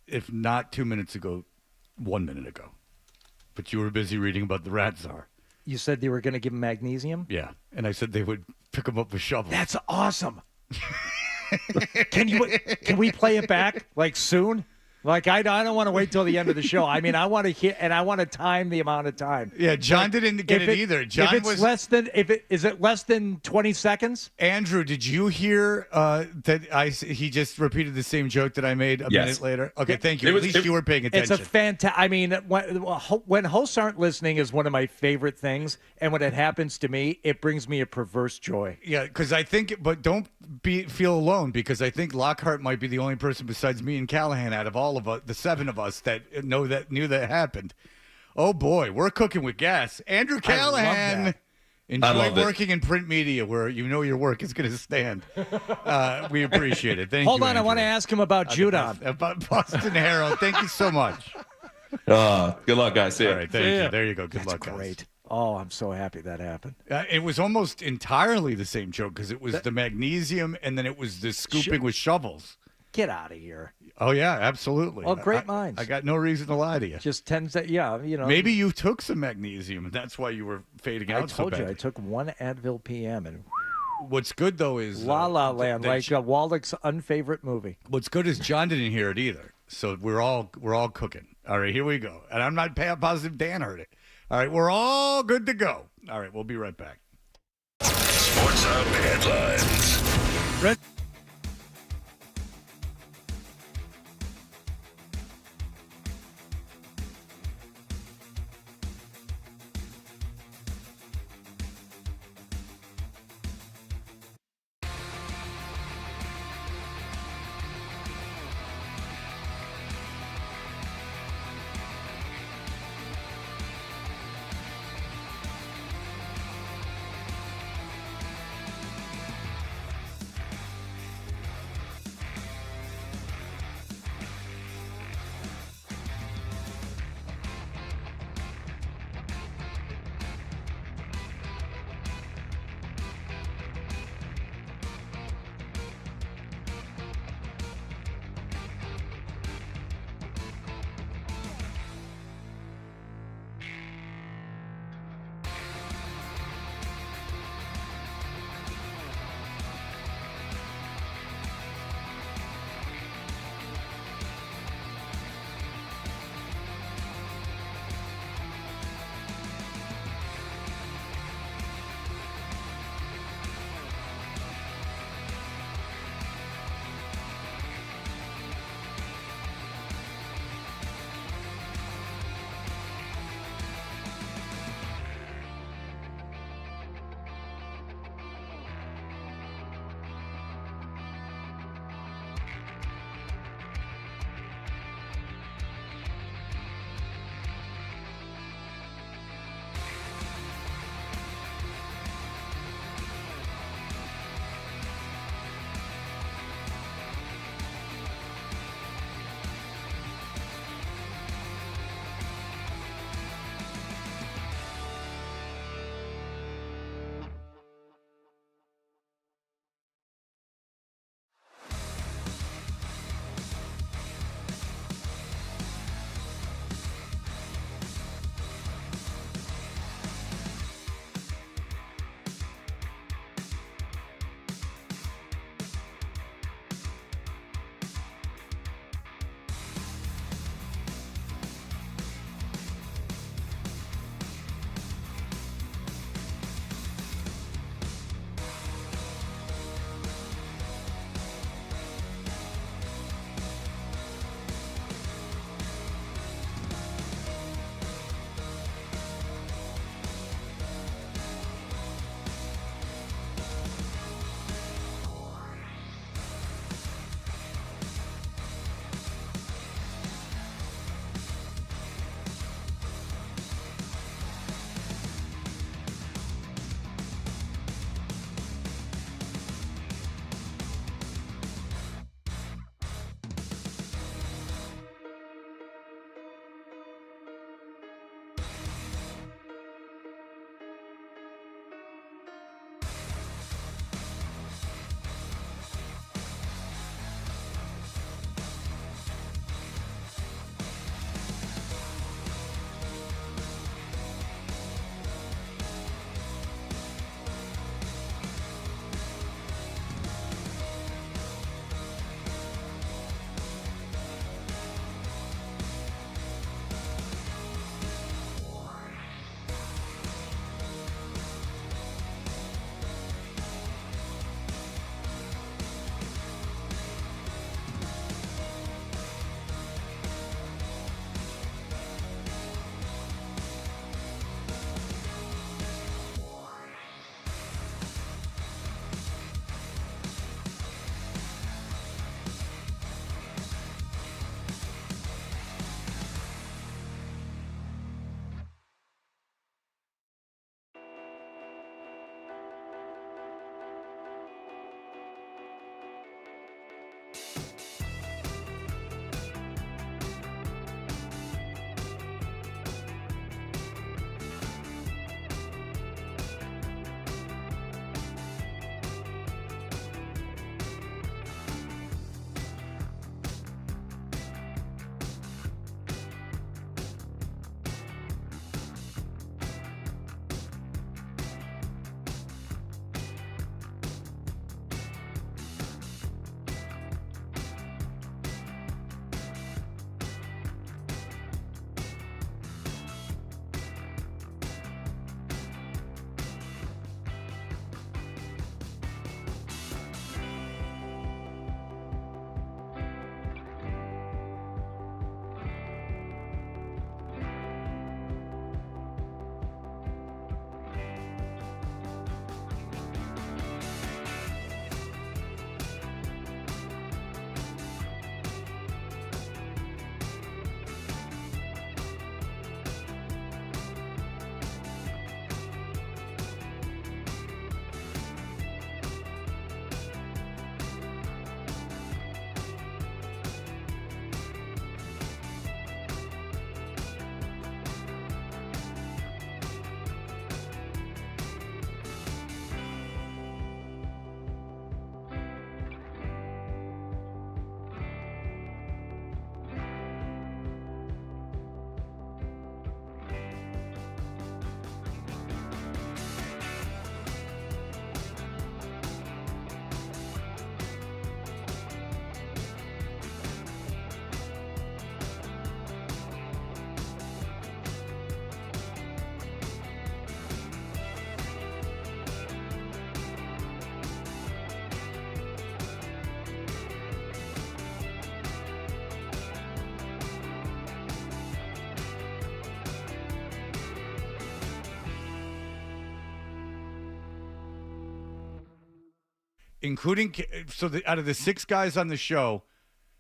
if not 2 minutes ago, 1 minute ago. But you were busy reading about the rat czar. You said they were going to give them magnesium? Yeah, and I said they would pick them up with shovels. That's awesome. Can we play it back like soon? Like I don't want to wait till the end of the show. I mean, I want to hit and I want to time the amount of time. Yeah, John didn't get it either. John is it less than 20 seconds? Andrew, did you hear that he just repeated the same joke that I made a minute later? Okay, thank you. At least you were paying attention. It's a fantastic. I mean, when hosts aren't listening is one of my favorite things, and when it happens to me, it brings me a perverse joy. Yeah, because I think, but don't feel alone, because I think Lockhart might be the only person besides me and Callahan out of all of us, the seven of us, that knew that happened. Oh boy, we're cooking with gas. Andrew Callahan, enjoy working in print media where you know your work is going to stand. We appreciate it. Thank you. Hold on, Andrew. I want to ask him about Judon. About Boston Herald. Thank you so much. Good luck, guys. See ya. All right, thank you. There you go. Good luck, guys. Great. Oh, I'm so happy that happened. It was almost entirely the same joke, because it was the magnesium and then it was the scooping with shovels. Get out of here. Oh, yeah, absolutely. Well, great minds. I got no reason to lie to you. Just tends that, yeah, you know. Maybe you took some magnesium, and that's why you were fading out so bad. I told you, I took one Advil PM, and what's good, though, is La La Land, like Wallach's unfavorite movie. What's good is John didn't hear it either, so we're all cooking. All right, here we go. And I'm not positive Dan heard it. All right, we're all good to go. All right, we'll be right back. Sports Hub headlines. including out of the 6 guys on the show,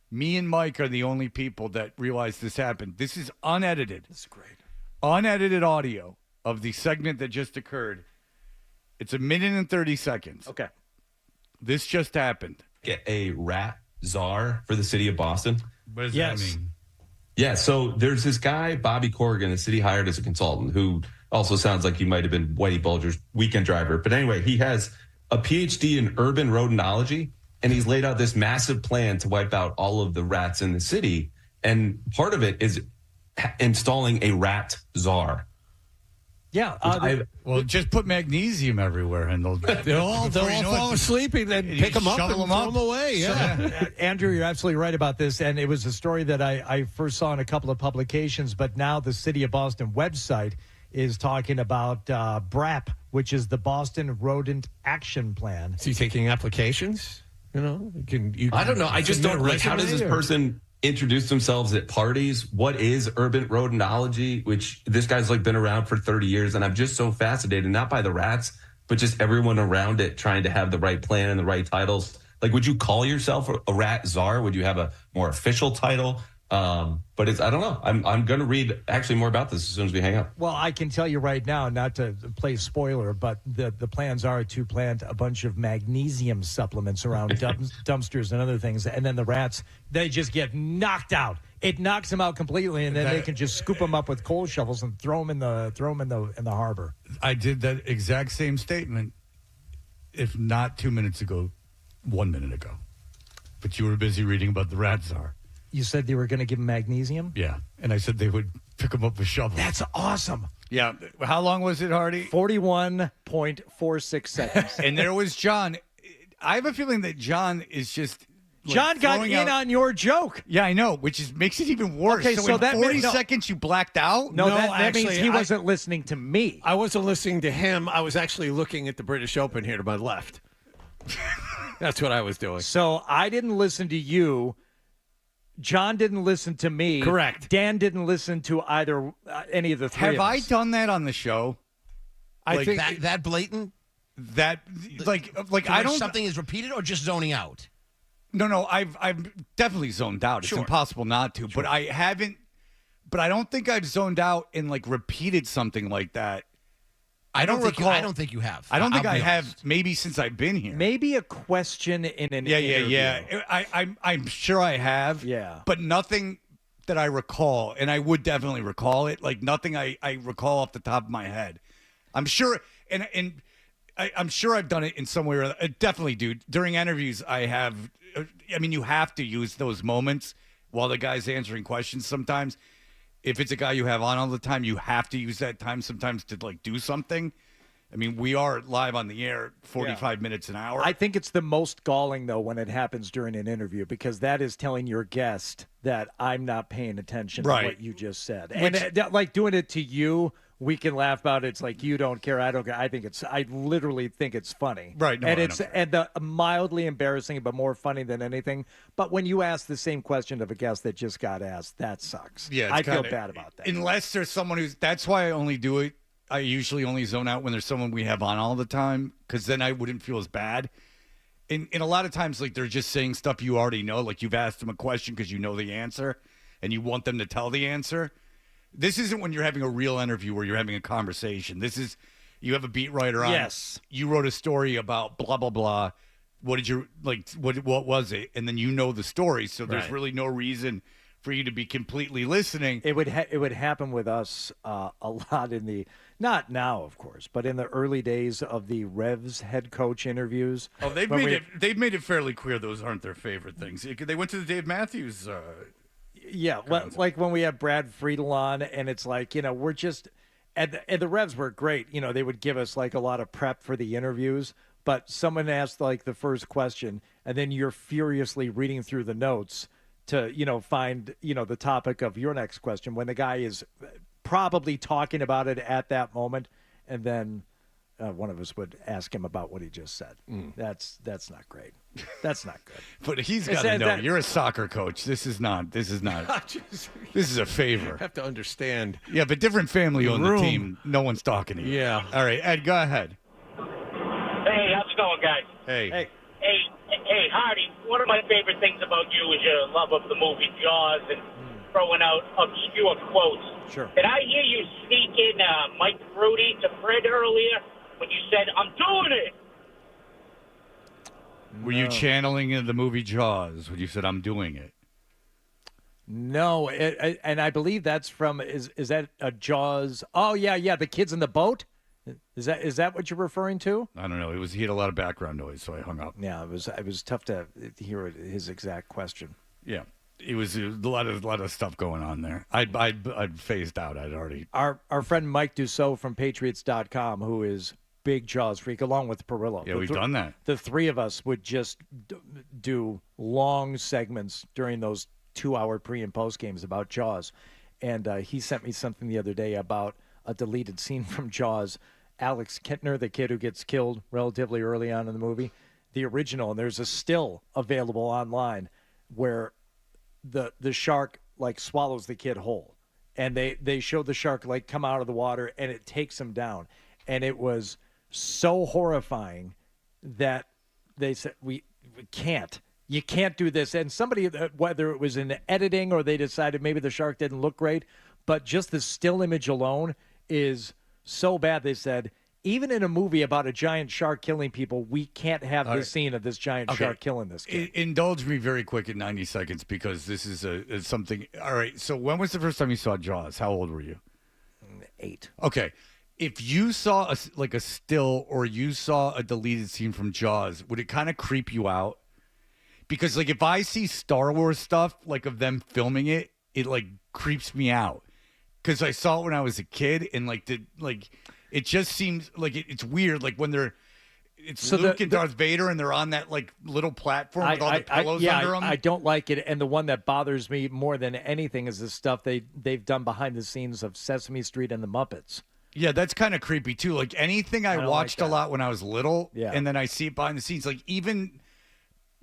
me and Mike are the only people that realize this happened. This is unedited. That's great. Unedited audio of the segment that just occurred. It's 1 minute and 30 seconds. Okay. This just happened. Get a rat czar for the city of Boston. What does that mean? Yeah, so there's this guy, Bobby Corrigan, the city hired as a consultant, who also sounds like he might have been Whitey Bulger's weekend driver. But anyway, he has a PhD in urban rodentology, and he's laid out this massive plan to wipe out all of the rats in the city. And part of it is installing a rat czar. Yeah. Well, just put magnesium everywhere, and they'll all fall asleep and then pick them up and throw them away. Yeah. Andrew, you're absolutely right about this. And it was a story that I first saw in a couple of publications, but now the City of Boston website is talking about BRAP, which is the Boston Rodent Action Plan. Is he taking applications? You know, I don't know. I just don't like, how does this person introduce themselves at parties? What is urban rodentology? Which this guy's like been around for 30 years. And I'm just so fascinated, not by the rats, but just everyone around it trying to have the right plan and the right titles. Like, would you call yourself a rat czar? Would you have a more official title? But I don't know. I'm going to read actually more about this as soon as we hang up. Well, I can tell you right now, not to play spoiler, but the plans are to plant a bunch of magnesium supplements around dumpsters and other things. And then the rats, they just get knocked out. It knocks them out completely, and then they can just scoop them up with coal shovels and throw them in the harbor. I did that exact same statement, if not 2 minutes ago, 1 minute ago. But you were busy reading about the rat czar. You said they were going to give them magnesium? Yeah, and I said they would pick them up with shovels. That's awesome. Yeah. How long was it, Hardy? 41.46 seconds. And there was John. I have a feeling that John is just... John got in on your joke. Yeah, I know, which makes it even worse. Okay, so in that 40 seconds you blacked out? No, that means he wasn't listening to me. I wasn't listening to him. I was actually looking at the British Open here to my left. That's what I was doing. So I didn't listen to you. John didn't listen to me. Correct. Dan didn't listen to either any of the three Have of I us. done that on the show? I think that blatant? That like I don't something is repeated or just zoning out? No, I've definitely zoned out. It's impossible not to. But I haven't. But I don't think I've zoned out and like repeated something like that. I don't recall. I don't think you have. I don't think I have. Maybe since I've been here. Maybe a question in an interview. Yeah. I'm sure I have. Yeah. But nothing that I recall, and I would definitely recall it. Like nothing I recall off the top of my head. I'm sure, and I'm sure I've done it in some way or other. Definitely, dude. During interviews, I have. I mean, you have to use those moments while the guy's answering questions sometimes. If it's a guy you have on all the time, you have to use that time sometimes to like do something. I mean, we are live on the air 45 minutes an hour. I think it's the most galling, though, when it happens during an interview, because that is telling your guest that I'm not paying attention to what you just said. And like doing it to you, we can laugh about it. It's like, you don't care. I don't care. I literally think it's funny. Right. No, and the mildly embarrassing, but more funny than anything. But when you ask the same question of a guest that just got asked, that sucks. Yeah. I feel bad about that. Unless there's someone that's why I only do it. I usually only zone out when there's someone we have on all the time, because then I wouldn't feel as bad. And a lot of times, like, they're just saying stuff you already know. Like, you've asked them a question because you know the answer and you want them to tell the answer. This isn't when you're having a real interview where you're having a conversation. This is, you have a beat writer on. Yes. You wrote a story about blah, blah, blah. What did you, like, what was it? And then you know the story. So there's really no reason for you to be completely listening. It would happen with us a lot in the, not now, of course, but in the early days of the Revs head coach interviews. Oh, they've made it fairly clear those aren't their favorite things. They went to the Dave Matthews. Yeah, like when we had Brad Friedel on, and it's like, we're just, and the Revs were great. They would give us like a lot of prep for the interviews, but someone asked like the first question, and then you're furiously reading through the notes to, find, the topic of your next question when the guy is probably talking about it at that moment, and then one of us would ask him about what he just said. That's not great. That's not good. But he's got to know. You're a soccer coach. This is not. This is a favor. I have to understand. Yeah, but different family own the team. No one's talking to you. Yeah. All right, Ed, go ahead. Hey, how's it going, guys? Hey. Hey, Hardy, one of my favorite things about you is your love of the movie Jaws and throwing out obscure quotes. Sure. Did I hear you sneak in Mike Rudy to Fred earlier when you said, I'm doing it? Were you channeling in the movie Jaws when you said, I'm doing it? No, and I believe that's from, is that a Jaws? Oh, yeah, the kids in the boat? Is that what you're referring to? I don't know. He had a lot of background noise, so I hung up. Yeah, it was tough to hear his exact question. Yeah, it was a lot of stuff going on there. I'd phased out. I'd already. Our friend Mike Dussault from Patriots.com, who is big Jaws freak, along with Perillo. Yeah, we've done that. The three of us would just do long segments during those 2-hour pre and post games about Jaws, and he sent me something the other day about a deleted scene from Jaws. Alex Kintner, the kid who gets killed relatively early on in the movie, the original, and there's a still available online where the shark like swallows the kid whole, and they show the shark like come out of the water and it takes him down, and it was so horrifying that they said we can't. You can't do this. And somebody, whether it was in editing or they decided maybe the shark didn't look great, but just the still image alone is so bad. They said, even in a movie about a giant shark killing people, we can't have this scene of this giant shark killing this kid. Indulge me very quick in 90 seconds because this is something. All right. So when was the first time you saw Jaws? How old were you? 8. Okay. If you saw a still or you saw a deleted scene from Jaws, would it kind of creep you out? Because like if I see Star Wars stuff like of them filming it, it like creeps me out. Because I saw it when I was a kid, and it just seems like it's weird. Like when it's Luke and Darth Vader, and they're on that like little platform with all the pillows under them. I don't like it, and the one that bothers me more than anything is the stuff they've done behind the scenes of Sesame Street and the Muppets. Yeah, that's kind of creepy too. Like anything I watched a lot when I was little, and then I see it behind the scenes. Like even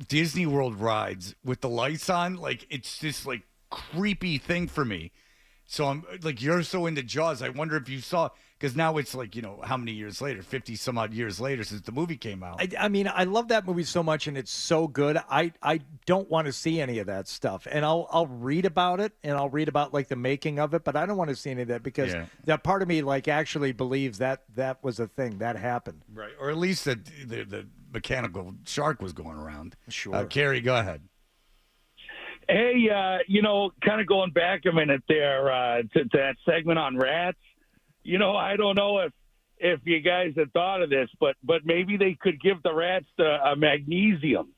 Disney World rides with the lights on, like it's this like creepy thing for me. So I'm like, you're so into Jaws. I wonder if you saw, because now it's like, how many years later, 50 some odd years later since the movie came out. I mean, I love that movie so much, and it's so good. I don't want to see any of that stuff, and I'll read about it, and I'll read about like the making of it, but I don't want to see any of that because that part of me like actually believes that was a thing that happened. Right, or at least that the mechanical shark was going around. Sure. Carrie, go ahead. Hey, kind of going back a minute there to that segment on rats. I don't know if you guys had thought of this, but maybe they could give the rats a magnesium.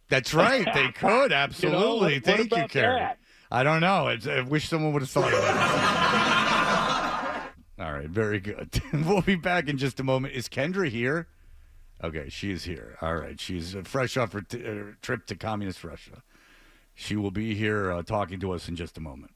That's right. They could. Absolutely. Thank you, Carrie. That? I don't know. I wish someone would have thought of that. All right. Very good. We'll be back in just a moment. Is Kendra here? Okay. She is here. All right. She's fresh off her trip to communist Russia. She will be here talking to us in just a moment.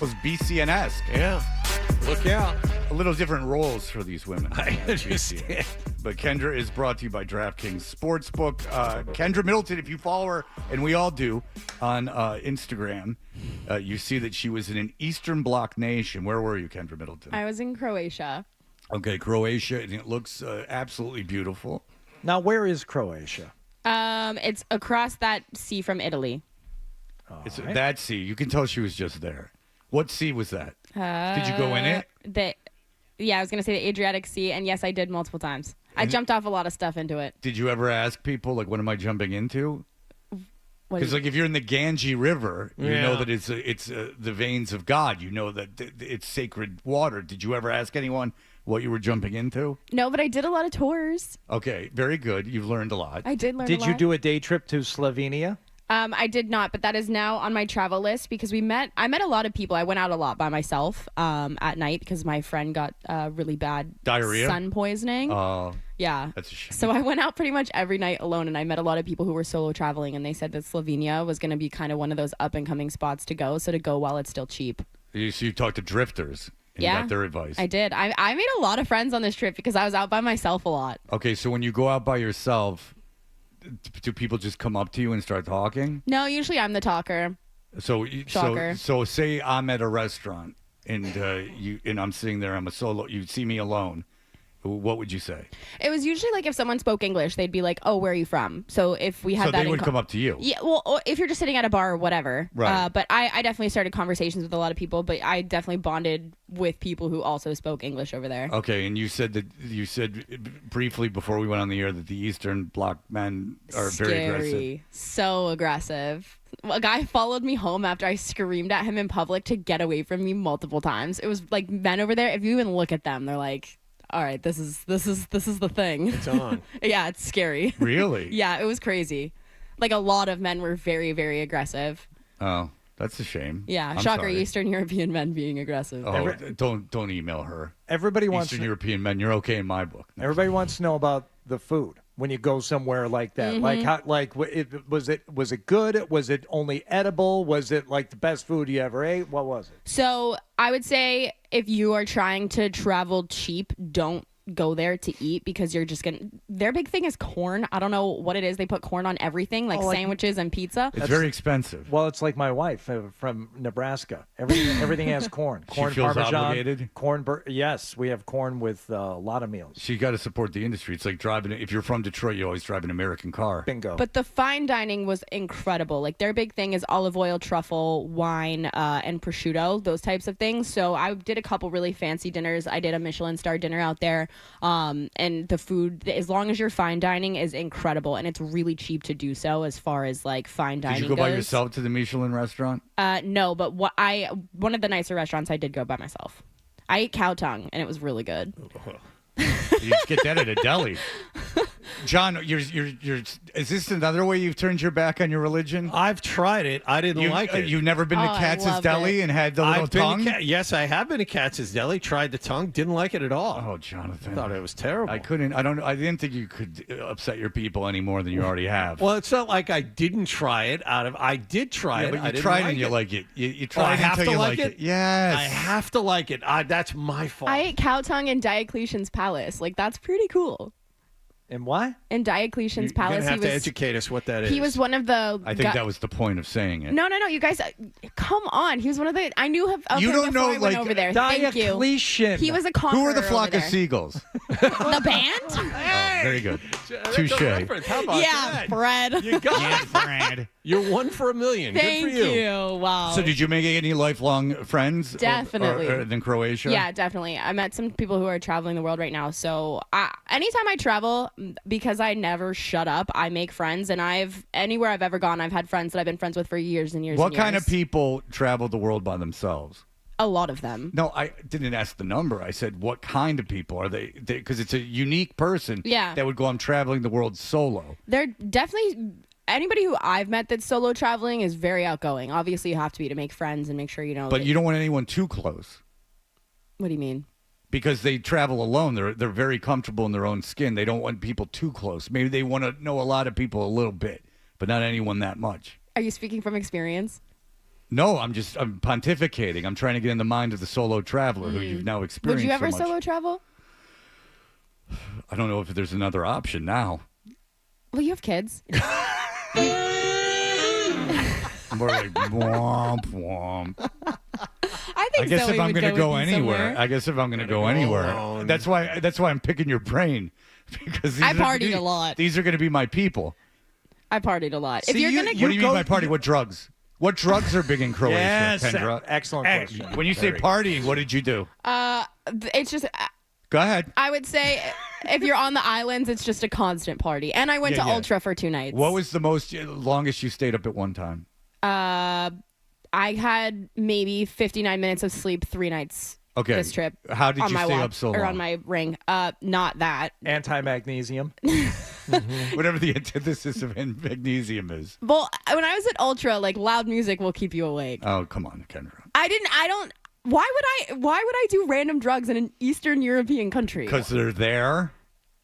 Was BCN-esque. Yeah. Look out. A little different roles for these women. I understand. But Kendra is brought to you by DraftKings Sportsbook. Kendra Middleton, if you follow her, and we all do, on Instagram, you see that she was in an Eastern Bloc nation. Where were you, Kendra Middleton? I was in Croatia. Okay, Croatia, and it looks absolutely beautiful. Now, where is Croatia? It's across that sea from Italy. It's that sea. You can tell she was just there. What sea was that? Did you go in it? Yeah, I was going to say the Adriatic Sea, and yes, I did multiple times. I jumped off a lot of stuff into it. Did you ever ask people, like, what am I jumping into? Because, like, if you're in the Ganges River, you know that it's the veins of God. You know that it's sacred water. Did you ever ask anyone what you were jumping into? No, but I did a lot of tours. Okay, very good. You've learned a lot. I did learn a lot. Did you do a day trip to Slovenia? I did not, but that is now on my travel list because I met a lot of people. I went out a lot by myself at night because my friend got really bad diarrhea, sun poisoning. Yeah. That's a shame. So I went out pretty much every night alone, and I met a lot of people who were solo traveling, and they said that Slovenia was going to be kind of one of those up-and-coming spots to go, so to go while it's still cheap. So you talked to drifters and you got their advice. I did. I made a lot of friends on this trip because I was out by myself a lot. Okay, so when you go out by yourself, do people just come up to you and start talking? No, usually I'm the talker. Shocker. So say I'm at a restaurant and I'm sitting there. I'm a solo. You see me alone. What would you say? It was usually like if someone spoke English, they'd be like, "Oh, where are you from?" So if we had so that, they would come up to you. Yeah, well, or if you're just sitting at a bar or whatever. Right. But I definitely started conversations with a lot of people. But I definitely bonded with people who also spoke English over there. Okay, and you said briefly before we went on the air that the Eastern Bloc men are very aggressive. So aggressive. A guy followed me home after I screamed at him in public to get away from me multiple times. It was like men over there. If you even look at them, they're like, all right, this is the thing. It's on. Yeah, it's scary. Really? Yeah, it was crazy. Like a lot of men were very, very aggressive. Oh, that's a shame. Yeah, I'm shocker. sorry. Eastern European men being aggressive. Oh, don't email her. Everybody wants Eastern European men. You're okay in my book. Everybody wants to know about the food when you go somewhere like that. Mm-hmm. Was it good? Was it only edible? Was it like the best food you ever ate? What was it? So I would say if you are trying to travel cheap, don't go there to eat because you're just their big thing is corn. I don't know what it is. They put corn on everything, like sandwiches and pizza. It's very expensive. Well, it's like my wife from Nebraska. Everything has corn. Corn, she feels Parmesan, obligated. Corn. Yes, we have corn with a lot of meals. So you got to support the industry. It's like driving. If you're from Detroit, you always drive an American car. Bingo. But the fine dining was incredible. Like their big thing is olive oil, truffle, wine, and prosciutto, those types of things. So I did a couple really fancy dinners. I did a Michelin star dinner out there. And the food, as long as you're fine dining, is incredible, and it's really cheap to do so as far as like fine dining. Did you go by goes. yourself to the Michelin restaurant? No, but one of the nicer restaurants I did go by myself. I ate cow tongue, and it was really good. You get that at a deli. John, is this another way you've turned your back on your religion? I've tried it. I didn't like it. You've never been to Katz's Deli and had the little tongue? Yes, I have been to Katz's Deli. Tried the tongue. Didn't like it at all. Oh, Jonathan. I thought it was terrible. I didn't think you could upset your people any more than you already have. Well, it's not like I didn't try it. I did try it. But you tried and you like it. You tried I have until to you like it. it. Yes. I have to like it. That's my fault. I ate cow tongue in Diocletian's palace. Like that's pretty cool. And why? In Diocletian's You're palace, gonna have to educate us what that is. He was one of the. I think that was the point of saying it. No, you guys, come on. He was one of the. I knew of you him don't before know I went over there. Thank you. Diocletian. He was a conqueror. Who are the flock over of there. seagulls? The band? Oh, very good. That's a reference. How about that? Fred. You got Yeah, it. Fred. You're 1 for a million. Thank Good for you. Wow. So did you make any lifelong friends? Definitely. In Croatia? Yeah, definitely. I met some people who are traveling the world right now. So anytime I travel, because I never shut up, I make friends. And anywhere I've ever gone, I've had friends that I've been friends with for years and years What and years. kind of people travel the world by themselves? A lot of them. No, I didn't ask the number. I said, what kind of people are they? Because it's a unique person that would go on traveling the world solo. They're definitely... Anybody who I've met that's solo traveling is very outgoing. Obviously, you have to be to make friends and make sure you know. But you don't want anyone too close. What do you mean? Because they travel alone. They're very comfortable in their own skin. They don't want people too close. Maybe they want to know a lot of people a little bit, but not anyone that much. Are you speaking from experience? No, I'm pontificating. I'm trying to get in the mind of the solo traveler who you've now experienced. Would you ever so much. solo travel? I don't know if there's another option now. Well, you have kids. More like womp womp. I think guess Zoe if I'm would going to go anywhere, somewhere. I guess if I'm going to go anywhere, that's why I'm picking your brain because I partied a lot. These are going to be my people. I partied a lot. What do you mean by party? What drugs? What drugs are big in Croatia, Yes, Kendra? excellent question. When you say partying, what did you do? It's just. Go ahead. I would say if you're on the islands, it's just a constant party. And I went to Ultra for 2 nights. What was the longest you stayed up at one time? I had maybe 59 minutes of sleep 3 nights. Okay. This trip. How did on you my stay watch, up so or long? on my ring? Not that. Anti-magnesium. Whatever the antithesis of magnesium is. Well, when I was at Ultra, like loud music will keep you awake. Oh, come on, Kendra. Why would I do random drugs in an Eastern European country? Because they're there.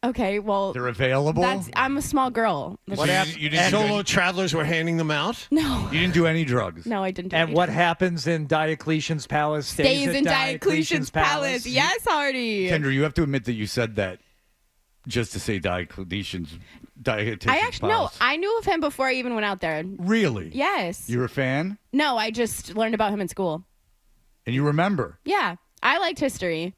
Okay, well, they're available. I'm a small girl. You didn't Solo travelers were handing them out? No. You didn't do any drugs. No, I didn't do And any what drugs. happens in Diocletian's palace Stays in Diocletian's palace. Yes, Hardy. Kendra, you have to admit that you said that just to say Diocletian's palace. No, I knew of him before I even went out there. Really? Yes. You're a fan? No, I just learned about him in school. And you remember? Yeah, I liked history.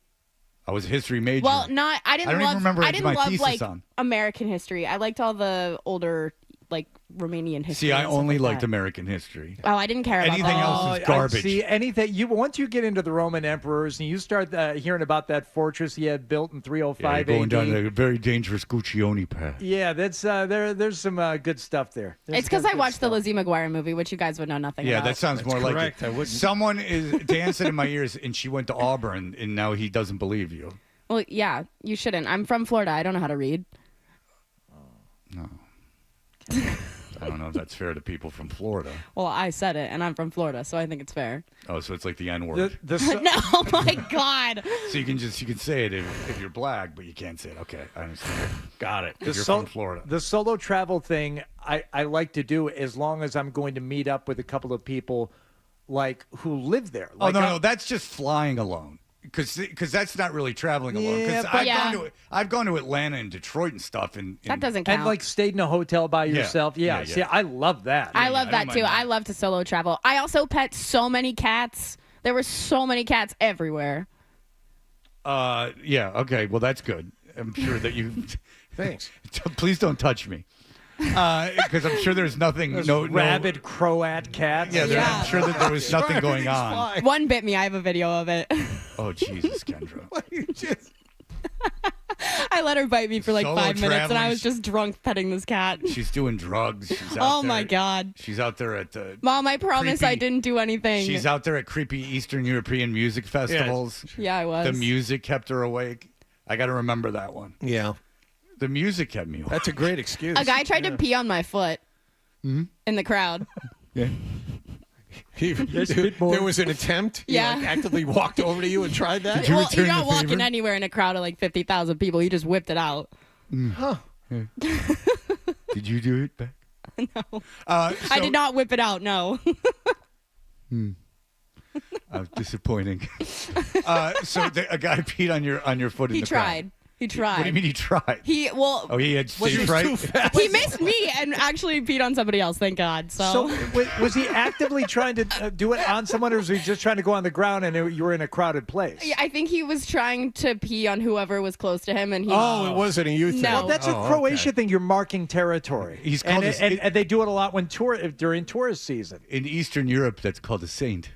I was a history major. Well, I didn't even remember I didn't my love thesis like on. American history. I liked all the older like Romanian history. See, I and stuff only like liked that. American history. Oh, I didn't care about Anything that. else is garbage. See, anything once you get into the Roman emperors and you start hearing about that fortress he had built in 305 you're going AD. down a very dangerous Guccione path. Yeah, that's there's some good stuff there. It's because I watched the Lizzie McGuire movie, which you guys would know nothing Yeah, about. that sounds more correct. like it. Someone is dancing in my ears, and she went to Auburn, and now he doesn't believe you. Well, yeah, you shouldn't. I'm from Florida. I don't know how to read. No. I don't know if that's fair to people from Florida. Well, I said it, and I'm from Florida, so I think it's fair. Oh, so it's like the N-word. No, oh my God. So you can say it if you're black, but you can't say it. Okay, I understand. Got it. If you're from Florida. The solo travel thing I like to do as long as I'm going to meet up with a couple of people like who live there. Like, no, that's just flying alone. Because that's not really traveling alone. Yeah, Because I've gone to Atlanta and Detroit and stuff. That doesn't count. And like stayed in a hotel by yourself. Yeah. See, I love that. I love that too. I love to solo travel. I also pet so many cats. There were so many cats everywhere. Yeah. Okay. Well, that's good. I'm sure that you. Thanks. Please don't touch me. Because I'm sure there's nothing. Those rabid Croat cats. Yeah. I'm sure that there was nothing going on. One bit me. I have a video of it. Oh Jesus, Kendra. I let her bite me for like Solo 5 minutes, and I traveling. was just drunk petting this cat. She's doing drugs. She's out Oh there. my God. She's out there at the. Mom, I promise I didn't do anything. She's out there at creepy Eastern European music festivals. Yeah, I was. The music kept her awake. I got to remember that one. Yeah. The music kept me awake. That's a great excuse. A guy tried to pee on my foot in the crowd. Yeah. There was an attempt. Yeah. He, actively walked over to you and tried that. Well, you're not walking anywhere in a crowd of like 50,000 people. You just whipped it out. Huh. Yeah. Did you do it back? No. I did not whip it out. No. Disappointing. So a guy peed on your foot in He the tried. crowd. He tried. What do you mean he tried? He had stage fright? He missed me and actually peed on somebody else. Thank God. So was he actively trying to do it on someone, or was he just trying to go on the ground and you were in a crowded place? Yeah, I think he was trying to pee on whoever was close to him, and he. Oh, it wasn't a youth thing. No. Well, that's a Croatia thing. You're marking territory. He's called and they do it a lot during tourist season. In Eastern Europe, that's called a saint.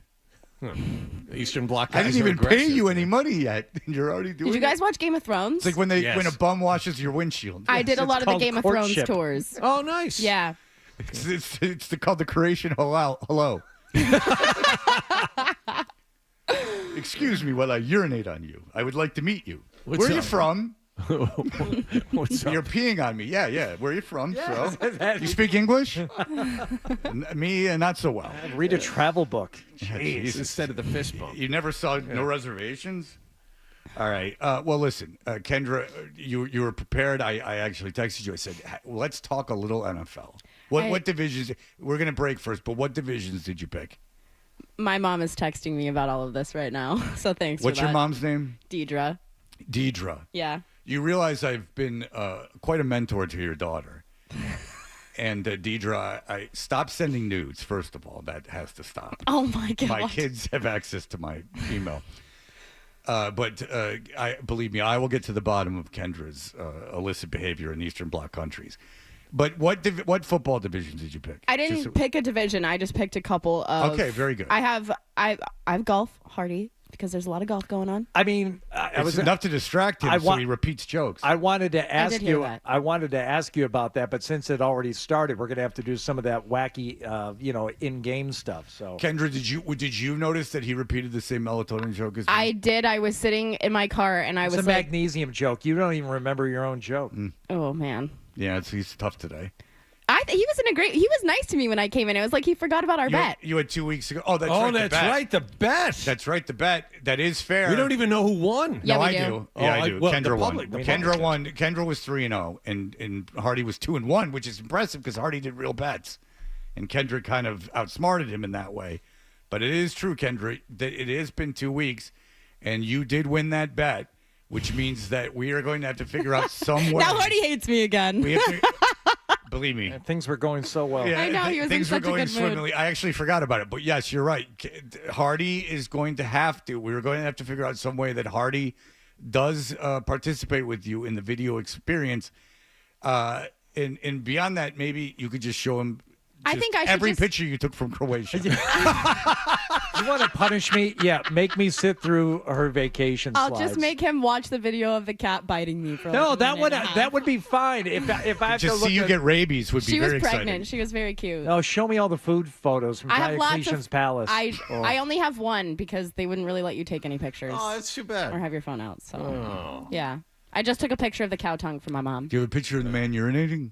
Eastern Bloc I guys didn't are even pay aggressive. you any money yet. You're already doing Did you guys watch Game of Thrones? It's like when when a bum washes your windshield. I did a lot of the Game of Thrones courtship. tours. Oh, nice. Yeah. It's called the Croatian hello. Excuse me while I urinate on you. I would like to meet you. What's Where are you up? from? What's up? You're peeing on me. Yeah. Where are you from? Yes. So, you speak English? Me, not so well. Read a travel book. Jeez, instead of the fist bump. You never saw No Reservations? All right. Well, listen, Kendra, you were prepared. I actually texted you. I said, let's talk a little NFL. What divisions? We're going to break first, but what divisions did you pick? My mom is texting me about all of this right now, so thanks. What's for your that. mom's name? Deidre. Deidre. Yeah. You realize I've been quite a mentor to your daughter. And Deidre, I stop sending nudes, first of all. That has to stop. Oh, my God. My kids have access to my email. But believe me, I will get to the bottom of Kendra's illicit behavior in Eastern Bloc countries. But what football division did you pick? I didn't pick a division. I just picked a couple of. Okay, very good. I have golf, Hardy, because there's a lot of golf going on. I mean, it's enough to distract him, so he repeats jokes. I wanted to ask hear you. that. I wanted to ask you about that, but since it already started, we're going to have to do some of that wacky, in-game stuff. So, Kendra, did you notice that he repeated the same melatonin joke as me? I did. I was sitting in my car and I it's was a magnesium joke. You don't even remember your own joke. Oh man. Yeah, he's tough today. He was nice to me when I came in. It was like he forgot about our bet. You had 2 weeks ago. Oh, that's Oh, right. that's right. The bet. That's right. The bet. That is fair. We don't even know who won. Yeah, no, we I do. do. Oh, Yeah, I do. well, Kendra the won. public, we Kendra know. won. Kendra was 3-0, and Hardy was 2-1, which is impressive because Hardy did real bets, and Kendra kind of outsmarted him in that way. But it is true, Kendra, that it has been 2 weeks, and you did win that bet, which means that we are going to have to figure out some way. Now Hardy hates me again. We have to, believe me. Things were going so well. I know, he was in things such were a going good mood. swimmingly. I actually forgot about it, but yes, you're right. Hardy is going to have to. We're going to have to figure out some way that Hardy does participate with you in the video experience. And beyond that, maybe you could just show him. I think I should every just- picture you took from Croatia. You want to punish me? Yeah, make me sit through her vacation I'll slides. just make him watch the video of the cat biting me for No, like a that minute would and a half. that would be fine. If I have Just to look see you at, get rabies would be She was very pregnant. exciting. She was very cute. No, show me all the food photos from I have lots Diocletian's of Palace. I only have one because they wouldn't really let you take any pictures. Oh, that's too bad. Or have your phone out. So Oh. yeah, I just took a picture of the cow tongue for my mom. Do you have a picture of the man urinating?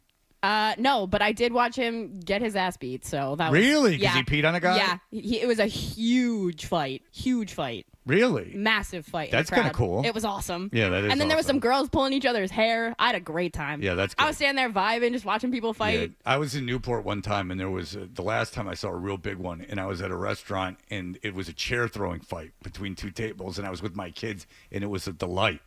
No, but I did watch him get his ass beat. So that was, Really? 'Cause yeah. he peed on a guy? Yeah, it was a huge fight. Huge fight. Really? Massive fight. in the That's kinda crowd. cool. It was awesome. Yeah, that is And then there was awesome. some girls pulling each other's hair. I had a great time. Yeah, that's I good. was standing there vibing, just watching people fight. Yeah, I was in Newport one time, and there was the last time I saw a real big one, and I was at a restaurant, and it was a chair throwing fight between two tables, and I was with my kids, and it was a delight.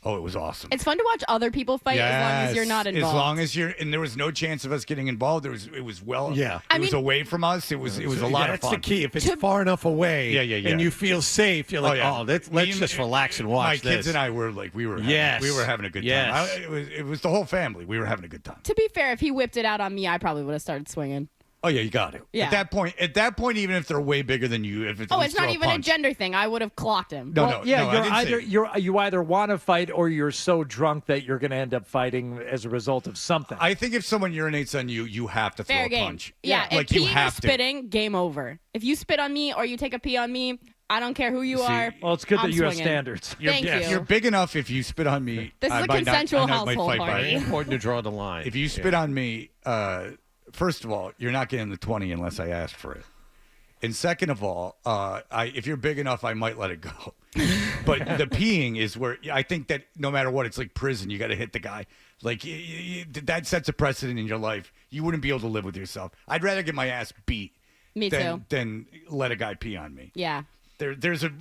Oh, it was awesome. It's fun to watch other people fight as long as you're not Yes, involved. As long as you're, and there was no chance of us getting involved. It was well. Yeah. It was away from us. It was a lot of That's fun. the key. If it's far enough away, Yeah. and you feel safe, you're like, yeah. let's just relax and watch My this. kids and I were like, we were Yes. having a good Yes. time. It was the whole family. We were having a good time. To be fair, if he whipped it out on me, I probably would have started swinging. Oh yeah, you got it. Yeah. At that point, even if they're way bigger than you, if it's Oh, at it's least not throw even a punch. gender thing. I would have clocked him. No, Well, yeah, I didn't say- you either want to fight or you're so drunk that you're going to end up fighting as a result of something. I think if someone urinates on you, you have to throw Fair a game. punch. Yeah, like if you peeing or have to. spitting, game over. If you spit on me or you take a pee on me, I don't care who you are. Well, it's good I'm that you have swinging. standards. Thank you. You're big enough. If you spit on me, This is I a might not- consensual I might household, fight back. Hardy. Important to draw the line. If you spit on me, first of all, you're not getting the 20 unless I asked for it. And second of all, if you're big enough, I might let it go. But the peeing is where I think that no matter what, it's like prison. You got to hit the guy. Like that sets a precedent in your life. You wouldn't be able to live with yourself. I'd rather get my ass beat Me too. than let a guy pee on me. Yeah. There's a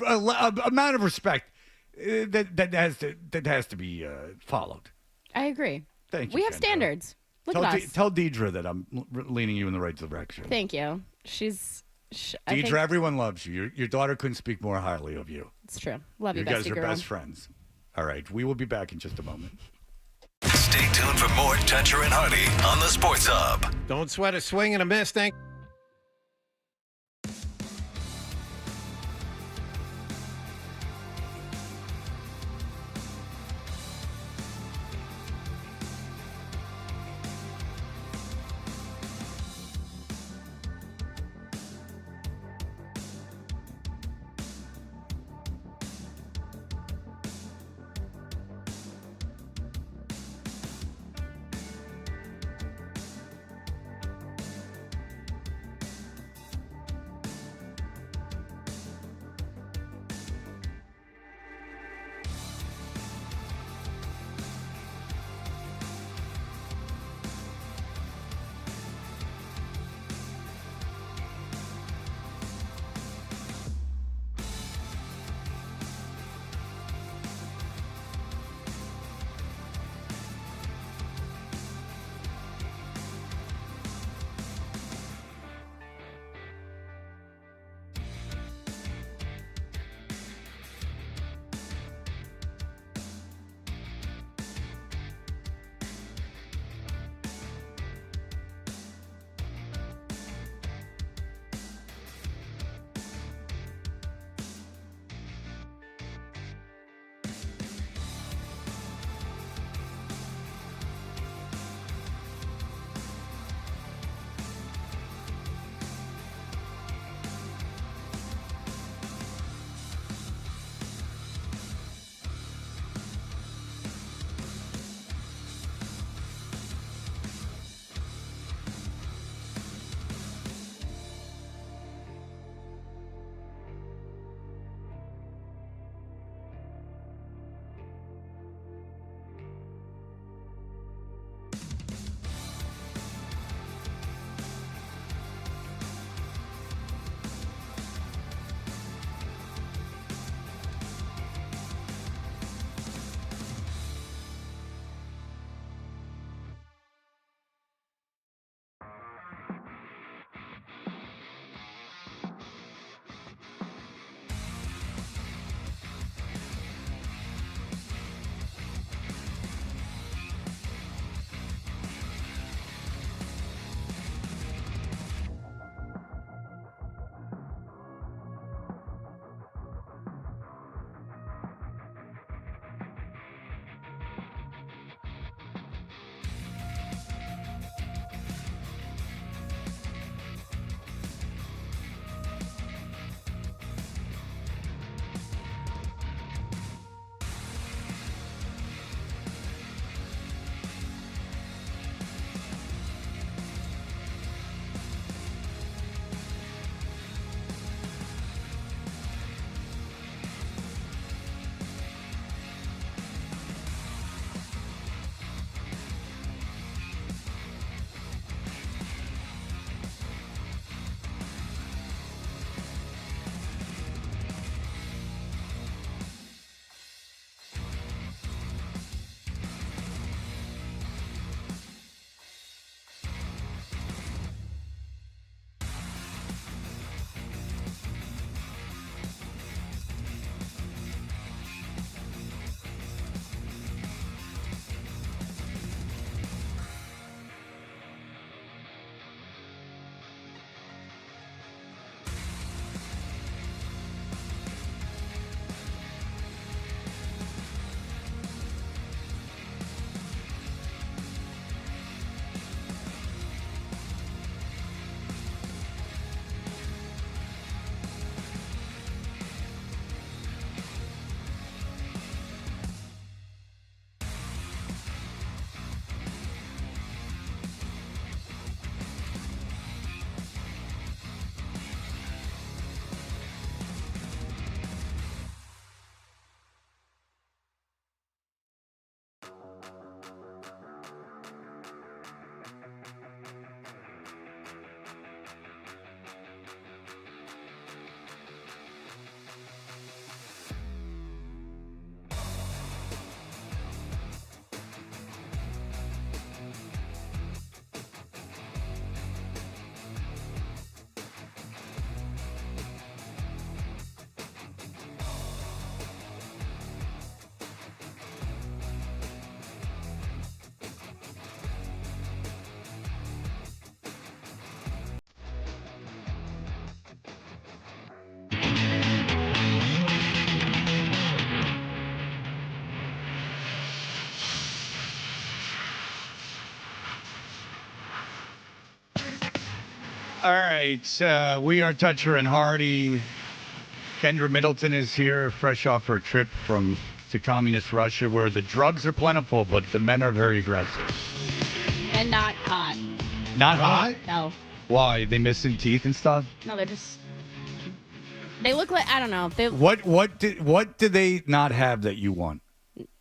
amount of respect that has to be followed. I agree. Thank you. We have Kendra. standards. Look Tell, at us. tell Deidre that I'm leaning you in the right direction. Thank you. I Deidre, think everyone loves you. Your daughter couldn't speak more highly of you. it's true. Love you, You guys bestie are girl. best friends. All right, we will be back in just a moment. Stay tuned for more Toucher and Hardy on the Sports Hub. Don't sweat a swing and a miss. Thank All right, we are Toucher and Hardy. Kendra Middleton is here, fresh off her trip to communist Russia, where the drugs are plentiful, but the men are very aggressive. And not hot. Not hot? No. Why? They missing teeth and stuff? No, they're just. They look like, I don't know. What did they not have that you want?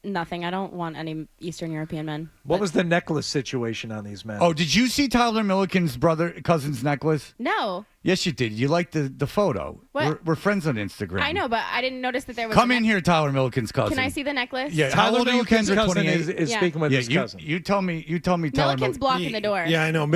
Nothing. I don't want any Eastern European men. What was the necklace situation on these men? Oh, did you see Tyler Milliken's cousin's necklace? No. Yes, you did. You liked the photo. What? We're friends on Instagram. I know, but I didn't notice that there was. Come in here, Tyler Milliken's cousin. Can I see the necklace? Yeah. How old are you, Kendra? Cousin 28. is speaking with his cousin. You tell me. Tyler Milliken's blocking the door. Yeah, I know.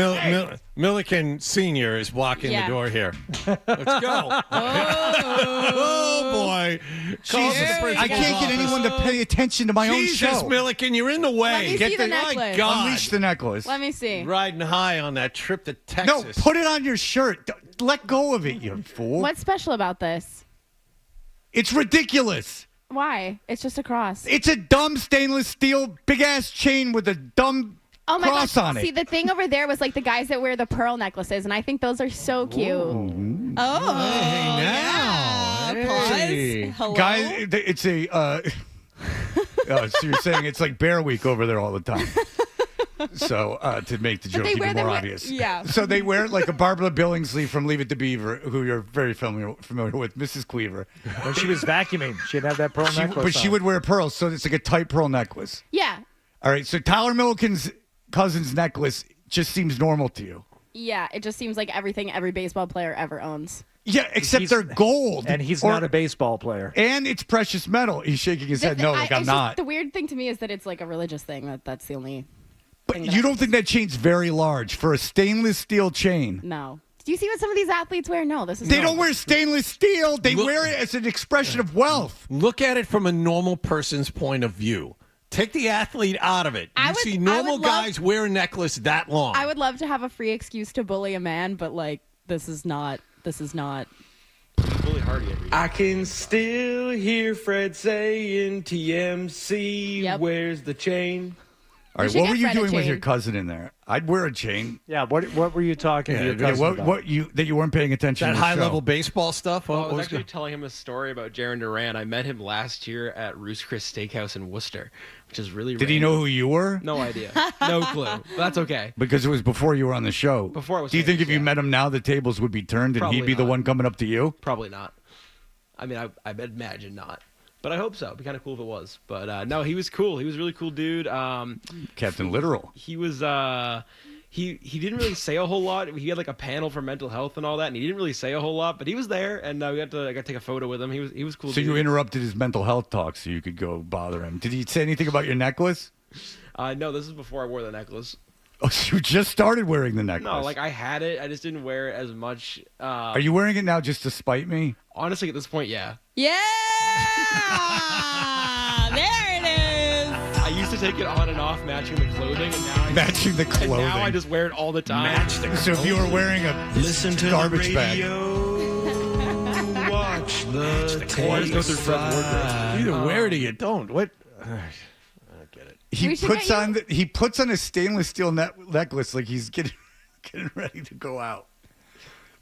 Milliken Senior is blocking the door here. Let's go. Oh boy. I can't get anyone to pay attention to my own show. Jesus, Milliken, you're in the way. Let me see the necklace. My God. Unleash the necklace. Let me see. Riding high on that trip to Texas. No, put it on your shirt. Let go of it, you fool. What's special about this? It's ridiculous. Why? It's just a cross. It's a dumb stainless steel big-ass chain with a dumb cross on it. See, the thing over there was like the guys that wear the pearl necklaces, and I think those are so cute. Ooh. Oh, hey, now. Yeah. Hey. Pause. Hello? Guys, it's a... so you're saying it's like Bear Week over there all the time. So to make the joke even more obvious. Yeah. So they wear like a Barbara Billingsley from Leave It to Beaver, who you're very familiar with, Mrs. Cleaver. When she was vacuuming, she'd have that pearl necklace But she on. would wear pearls, so it's like a tight pearl necklace. Yeah. All right, so Tyler Milliken's cousin's necklace just seems normal to you. Yeah, it just seems like everything every baseball player ever owns. Yeah, except they're gold. And he's not a baseball player. And it's precious metal. He's shaking his head. No, like I'm not. The weird thing to me is that it's like a religious thing. That's the only. But you don't think that chain's very large for a stainless steel chain? No. Do you see what some of these athletes wear? No, this is. They don't wear stainless steel. They wear it as an expression of wealth. Look at it from a normal person's point of view. Take the athlete out of it. You see normal guys wear a necklace that long. I would love to have a free excuse to bully a man, but like this is not. Bully Hardy every day. I can still hear Fred saying TMC, where's the chain? All right, what were you doing with your cousin in there? I'd wear a chain. Yeah, what were you talking to your cousin about? What you weren't paying attention that to the high show? level baseball stuff? Well, I was actually telling him a story about Jaron Duran. I met him last year at Roost Chris Steakhouse in Worcester, which is really Did he know who you were? No idea. No clue. But that's okay. Because it was before you were on the show. Before I was Do you think famous, if you met him now, the tables would be turned and Probably he'd be the not. one coming up to you? Probably not. I mean, I imagine not. But I hope so. It'd be kind of cool if it was. But no, he was cool. He was a really cool dude. Captain Literal. He was he didn't really say a whole lot. He had like a panel for mental health and all that, and he didn't really say a whole lot. But he was there, and I got to take a photo with him. He was cool. So dude. you interrupted his mental health talk so you could go bother him. Did he say anything about your necklace? No, this is before I wore the necklace. Oh, so you just started wearing the necklace. No, like I had it. I just didn't wear it as much. Are you wearing it now just to spite me? Honestly, at this point, yeah. Yeah. There it is. I used to take it on and off, matching the clothing, and now Matching the And now I clothing. just wear it all the time. So if you were wearing a garbage bag. Watch the tape. Go through Fred's wardrobe. You either wear it or you don't. What? He puts on a stainless steel necklace like he's getting ready to go out.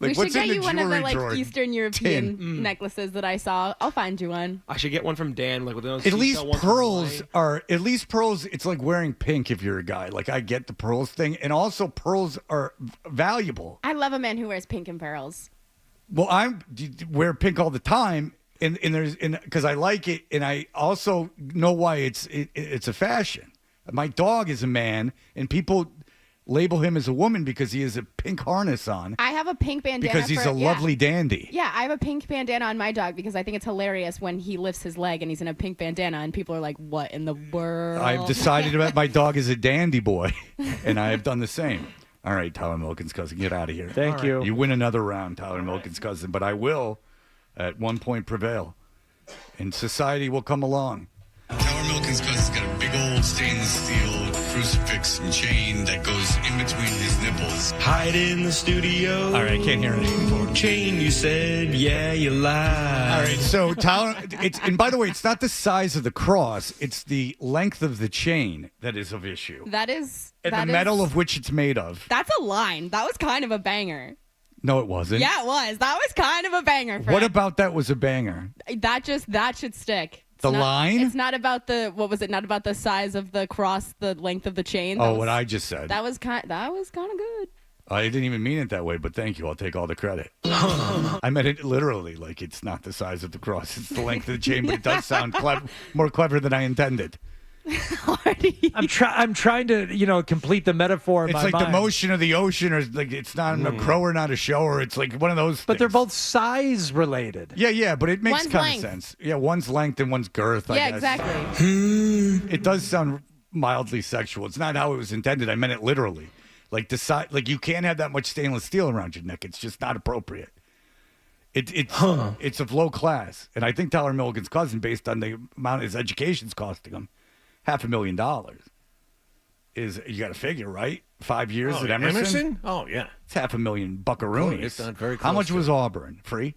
Like, We what's should in get you the one of the jewelry like drawer? Eastern European Tin. necklaces that I saw. I'll find you one. I should get one from Dan. Like with those. At least seashell ones pearls from are. At least pearls. It's like wearing pink if you're a guy. Like I get the pearls thing, and also pearls are valuable. I love a man who wears pink and pearls. Well, I wear pink all the time, and there's because I like it, and I also know why it's a fashion. My dog is a man, and people label him as a woman because he has a pink harness on. I have a pink bandana because he's a lovely dandy. Yeah, I have a pink bandana on my dog because I think it's hilarious when he lifts his leg and he's in a pink bandana and people are like, "What in the world?" I've decided that my dog is a dandy boy, and I have done the same. All right, Tyler Milken's cousin, get out of here. Thank you. You win another round, Tyler Milken's cousin, but I will, at one point, prevail, and society will come along. Tyler Milken's cousin's got a big old stainless steel crucifix and chain that goes in between his nipples. Hide in the studio. All right, I can't hear it anymore. Chain, you said, yeah, you lied. All right, so Tyler, and by the way, it's not the size of the cross; it's the length of the chain that is of issue, That is and the metal of which it's made of. That's a line. That was kind of a banger. No, it wasn't. Yeah, it was. That was kind of a banger. Fred. What about that was a banger? That should stick. The line? It's not about the what was it? Not about the size of the cross, the length of the chain. What I just said. That was kind of good. I didn't even mean it that way, but thank you. I'll take all the credit. I meant it literally, like it's not the size of the cross; it's the length of the chain. But it does sound more clever than I intended. I'm trying to complete the metaphor in It's my like mind. the motion of the ocean, or like it's not a crower, not a shower. It's like one of those. But they're both size related. Yeah, but it makes One's kind of length. sense. Yeah, one's length and one's girth. I Yeah, guess. exactly. It does sound mildly sexual. It's not how it was intended. I meant it literally. Like like you can't have that much stainless steel around your neck. It's just not appropriate. It's of low class, and I think Tyler Milligan's cousin, based on the amount his education's costing him, $500,000 is you got to figure, right? 5 years at Emerson. Oh yeah, it's $500,000 buckaroonies. It's not very How close much to was it. Auburn? Free?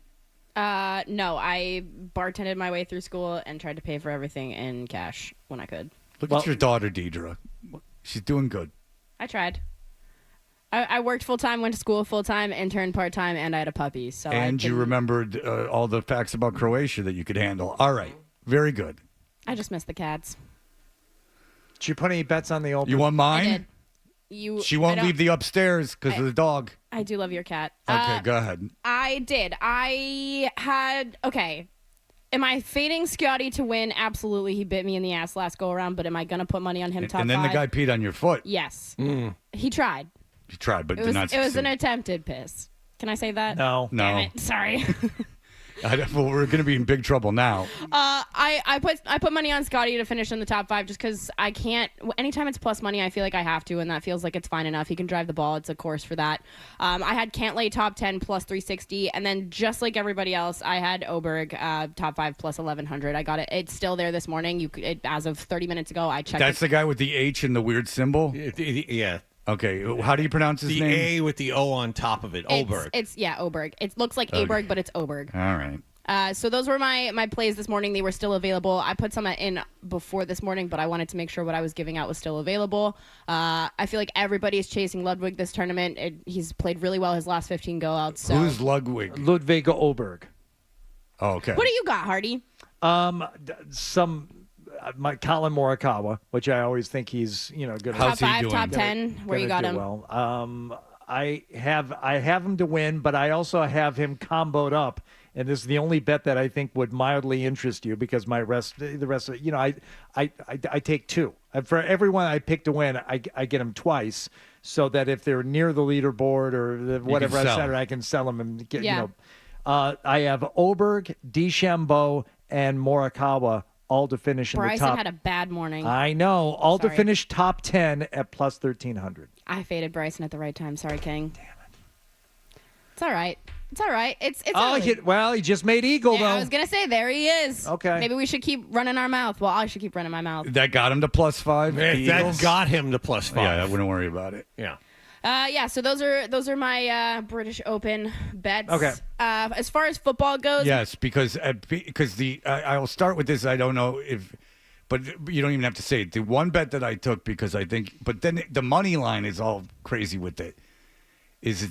No, I bartended my way through school and tried to pay for everything in cash when I could. Look at your daughter, Deidre. She's doing good. I tried. I worked full time, went to school full time, interned part time, and I had a puppy. So And you remembered all the facts about Croatia that you could handle. All right, very good. I just missed the cats. Did you put any bets on the open? You want mine? I did. She won't leave the upstairs because of the dog. I do love your cat. Okay, go ahead. I did. Okay. Am I fading Scotty to win? Absolutely. He bit me in the ass last go around, but am I going to put money on him top And then 5? the guy peed on your foot. Yes. He tried. He tried, but It did was, not it succeed. was an attempted piss. Can I say that? No. Damn it. Sorry. Well, we're going to be in big trouble now. I put money on Scotty to finish in the top 5 just because I can't. Anytime it's plus money, I feel like I have to, and that feels like it's fine enough. He can drive the ball; it's a course for that. I had Cantlay top 10 plus 360, and then just like everybody else, I had Oberg top 5 plus 1100. I got it. It's still there this morning. As of 30 minutes ago, I checked. That's the guy with the H and the weird symbol? Yeah. Okay, how do you pronounce his name? The A with the O on top of it. Oberg. It's Oberg. It looks like Okay. Aberg, but it's Oberg. All right. So those were my plays this morning. They were still available. I put some in before this morning, but I wanted to make sure what I was giving out was still available. I feel like everybody's chasing Ludwig this tournament. He's played really well his last 15 go-outs. So. Who's Ludwig? Ludwig Oberg. Oh, okay. What do you got, Hardy? My Colin Morikawa, which I always think he's good. Top 5, top 10. Where you got him? Well, I have him to win, but I also have him comboed up, and this is the only bet that I think would mildly interest you because the rest, I take 2 for everyone I pick to win. I get them twice, so that if they're near the leaderboard or whatever I said, I can sell them and get. Yeah. I have Oberg, DeChambeau, and Morikawa all to finish in the Bryson top. had a bad morning. I know, all to Sorry. finish top 10 at plus 1300. I faded Bryson at the right time. Sorry, King. Damn it. It's all right. It's all right. It's He just made eagle, though. I was going to say, there he is. Okay. Maybe we should keep running our mouth. Well, I should keep running my mouth. That got him to +5. That got him to +5. Yeah, I wouldn't worry about it. Yeah. So those are my British Open bets. Okay. As far as football goes, Yes, because I will start with this. I don't know if, but you don't even have to say it. The one bet that I took because I think, but then the money line is all crazy with it. It's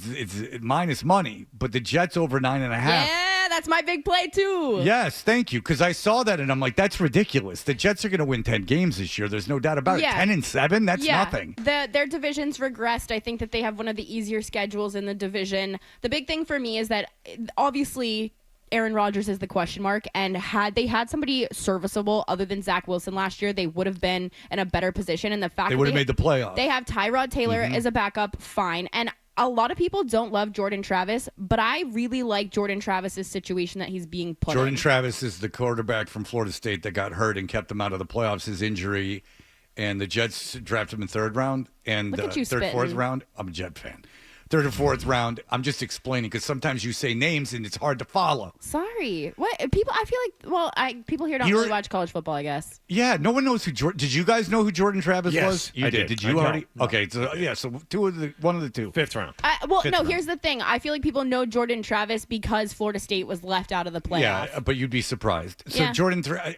minus money, but the Jets over 9.5. Yeah, that's my big play too. Yes, thank you. Because I saw that and I'm like, that's ridiculous. The Jets are going to win 10 games this year. There's no doubt about it. 10-7, that's nothing. Their division's regressed. I think that they have one of the easier schedules in the division. The big thing for me is that obviously Aaron Rodgers is the question mark, and had they had somebody serviceable other than Zach Wilson last year, they would have been in a better position. And the fact They that would have made the playoffs. They have Tyrod Taylor as a backup, fine. And a lot of people don't love Jordan Travis, but I really like Jordan Travis's situation that he's being put Jordan in. Travis is the quarterback from Florida State that got hurt and kept him out of the playoffs, his injury. And the Jets drafted him in 3rd round and Look at you third, spitting. 4th round. I'm a Jet fan. 3rd or 4th round. I'm just explaining because sometimes you say names and it's hard to follow. Sorry. What? People, I feel like, people here don't really watch college football, I guess. Yeah, no one knows who Jordan. Did you guys know who Jordan Travis Yes, was? You I did. did. Did you I know. already? No. Okay, so yeah, so one of the two. 5th round. Fifth round. Here's the thing. I feel like people know Jordan Travis because Florida State was left out of the playoff. Yeah, but you'd be surprised. So Yeah.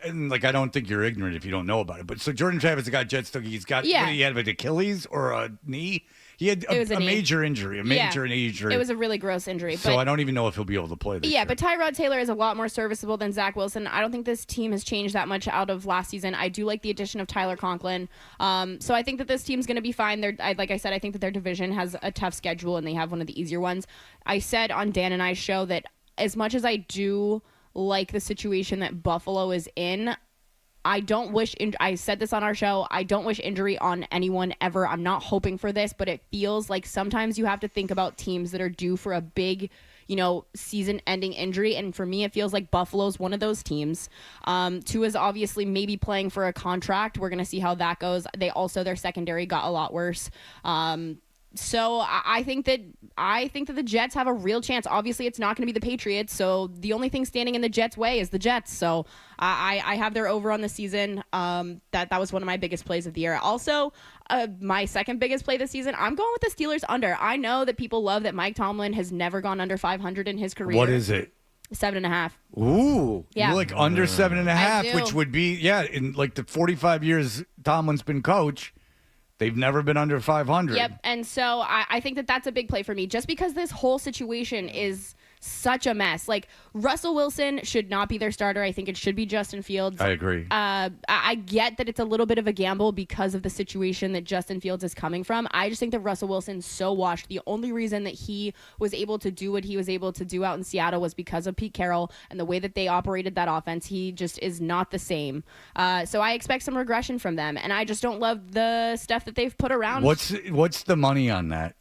and I don't think you're ignorant if you don't know about it. But so Jordan Travis, the guy Jets took, he's got, Yeah. what, he had an Achilles or a knee? He had It was a a knee. major injury, It was a really gross injury. So but, I don't even know if he'll be able to play this year. but Tyrod Taylor is a lot more serviceable than Zach Wilson. I don't think this team has changed that much out of last season. I do like the addition of Tyler Conklin. So I think that this team's going to be fine. Like I said, I think that their division has a tough schedule, and they have one of the easier ones. I said on Dan and I's show that as much as I do like the situation that Buffalo is in, I don't wish, I said this on our show, I don't wish injury on anyone ever. I'm not hoping for this, but it feels like sometimes you have to think about teams that are due for a big, season-ending injury. And for me, it feels like Buffalo's one of those teams. Tua's obviously maybe playing for a contract. We're going to see how that goes. Their secondary got a lot worse. So I think that the Jets have a real chance. Obviously, it's not going to be the Patriots. So the only thing standing in the Jets' way is the Jets. So I have their over on the season. That was one of my biggest plays of the year. Also, my second biggest play this season, I'm going with the Steelers under. I know that people love that Mike Tomlin has never gone under 500 in his career. What is it? 7.5. Ooh, Yeah. you like under 7.5, do. which would be in like the 45 years Tomlin's been coach. They've never been under 500. Yep, and so I think that that's a big play for me, just because this whole situation is such a mess. Like, Russell Wilson should not be their starter. I think it should be Justin Fields. I agree. I get that it's a little bit of a gamble because of the situation that Justin Fields is coming from. I just think that Russell Wilson's so washed. The only reason that he was able to do what he was able to do out in Seattle was because of Pete Carroll and the way that they operated that offense. He just is not the same. So I expect some regression from them, and I just don't love the stuff that they've put around. What's the money on that?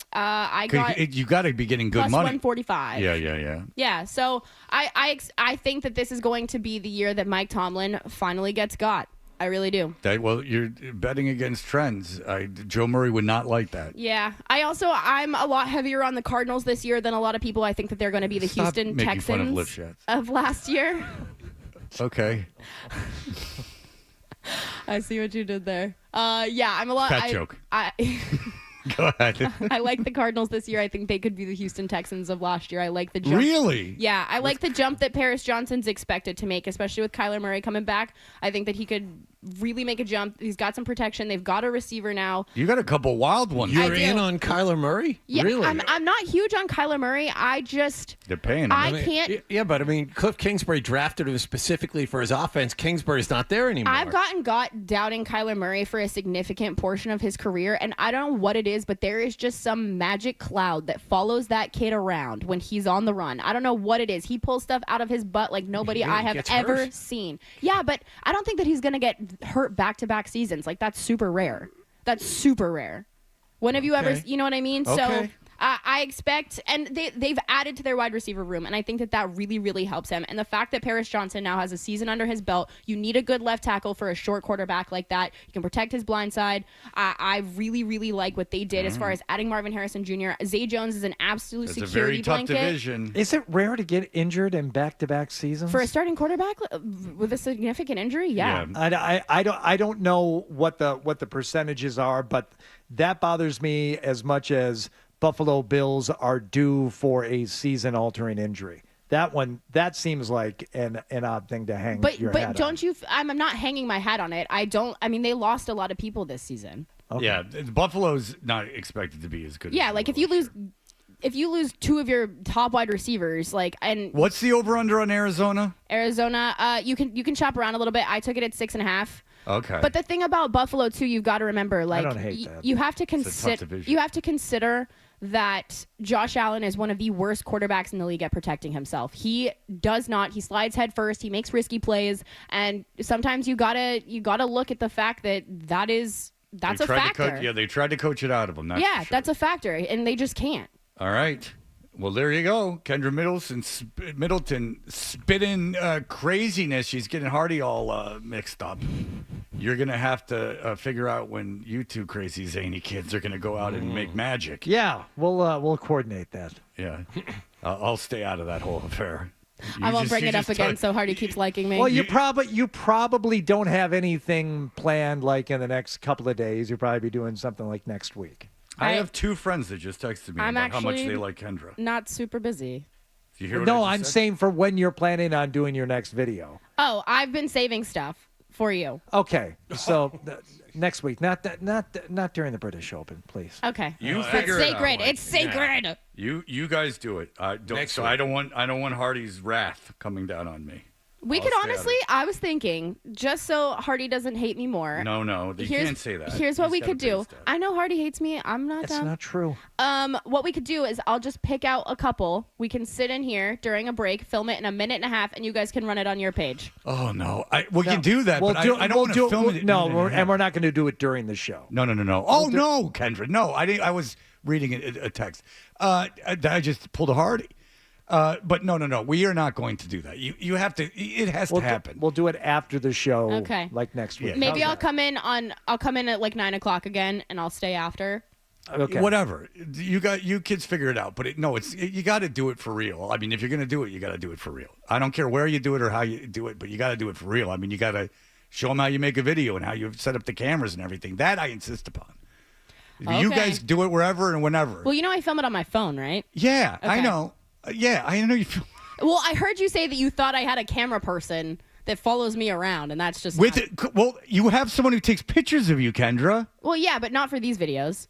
You got to be getting good plus money. 145. Yeah. Yeah, so I think that this is going to be the year that Mike Tomlin finally gets got. I really do. You're betting against trends. Joe Murray would not like that. Yeah. I'm a lot heavier on the Cardinals this year than a lot of people. I think that they're going to be the Stop Houston making Texans fun of lip shots. of last year. Okay. I see what you did there. I'm a lot. Fat joke. Go ahead. I like the Cardinals this year. I think they could be the Houston Texans of last year. I like the jump. Really? Yeah, I like the jump that Paris Johnson's expected to make, especially with Kyler Murray coming back. I think that he could really make a jump. He's got some protection. They've got a receiver now. You got a couple wild ones. You're in on Kyler Murray? Yeah, Really? I'm not huge on Kyler Murray. They're paying him. I can't. Yeah, but I mean, Cliff Kingsbury drafted him specifically for his offense. Kingsbury's not there anymore. I've gotten doubting Kyler Murray for a significant portion of his career, and I don't know what it is, but there is just some magic cloud that follows that kid around when he's on the run. I don't know what it is. He pulls stuff out of his butt like nobody I have ever seen. Yeah, but I don't think that he's going to get hurt back-to-back seasons. Like, that's super rare. When have you ever, you know what I mean? Okay. So I expect, and they've added to their wide receiver room, and I think that really, really helps him. And the fact that Paris Johnson now has a season under his belt, you need a good left tackle for a short quarterback like that. You can protect his blind side. I really, really like what they did as far as adding Marvin Harrison Jr. Zay Jones is an absolute It's security a very tough blanket. division. Is it rare to get injured in back-to-back seasons? For a starting quarterback with a significant injury, yeah. I don't know what the percentages are, but that bothers me as much as Buffalo Bills are due for a season-altering injury. That seems like an odd thing to hang your hat But don't you? I'm not hanging my hat on it. I mean, they lost a lot of people this season. Okay. Yeah, Buffalo's not expected to be as good. Yeah, as like if you lose two of your top wide receivers, and what's the over/under on Arizona? You can shop around a little bit. I took it at 6.5. Okay. But the thing about Buffalo too, you've got to remember, I don't hate that. you have to It's a tough consider division. you have to consider that Josh Allen is one of the worst quarterbacks in the league at protecting himself. He slides head first, he makes risky plays, and sometimes you gotta look at the fact that's a factor. They tried to coach it out of him. That's a factor, and they just can't. All right. Well, there you go. Kendra Middleton spitting craziness. She's getting Hardy all mixed up. You're going to have to figure out when you two crazy zany kids are going to go out and make magic. Yeah, we'll coordinate that. Yeah. I'll stay out of that whole affair. I won't bring it up again so Hardy keeps liking me. Well, you probably don't have anything planned like in the next couple of days. You'll probably be doing something like next week. I have two friends that just texted me I'm about how much actually they like Kendra. Not super busy. Do you hear what No, I I'm just said? saying for when you're planning on doing your next video. Oh, I've been saving stuff for you. Okay, so next week, not during the British Open, please. Okay. You figure it out. Sacred. Mike. It's sacred. You guys do it. I don't want Hardy's wrath coming down on me. We could honestly, I was thinking, just so Hardy doesn't hate me more. No, you can't say that. Here's what He's we gotta could pay do. his debt. I know Hardy hates me. I'm not That's dumb. not true. What we could do is I'll just pick out a couple. We can sit in here during a break, film it in a minute and a half, and you guys can run it on your page. Oh no, we can do that, but I don't want to film it. No, we're not going to do it during the show. No. Oh no, Kendra, no. I was reading a text. I just pulled a Hardy. But no. We are not going to do that. You have to. It has to happen. We'll do it after the show. Okay. Like next week. Maybe I'll come in at like 9 o'clock again, and I'll stay after. Okay. Whatever. You kids figure it out. But you got to do it for real. I mean, if you're going to do it, you got to do it for real. I don't care where you do it or how you do it, but you got to do it for real. I mean, you got to show them how you make a video and how you set up the cameras and everything. That I insist upon. You guys do it wherever and whenever. Well, I film it on my phone, right? Yeah, Okay. I know. I know you film. Well, I heard you say that you thought I had a camera person that follows me around, and that's just Well, you have someone who takes pictures of you, Kendra. Well, yeah, but not for these videos.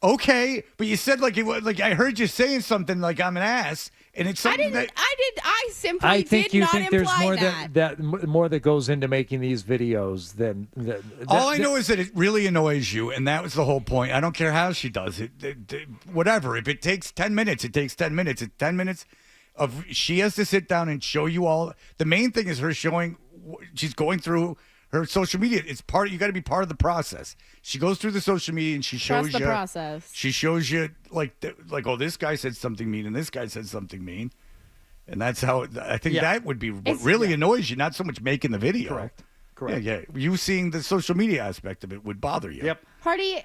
Okay, but you said like I heard you saying something like I'm an ass, and it's something I simply I think did you not think there's imply more that. more that goes into making these videos than. All I know is that it really annoys you, and that was the whole point. I don't care how she does it. Whatever. If it takes 10 minutes, it takes 10 minutes. It's 10 minutes of she has to sit down and show you all. The main thing is her showing. She's going through her social media. It's part. You got to be part of the process. She goes through the social media and she shows Trust the you. process. She shows you like oh, this guy said something mean and this guy said something mean, and that's how I think that would be what really annoys you. Not so much making the video. Correct. Yeah. You seeing the social media aspect of it would bother you. Yep. Hardy,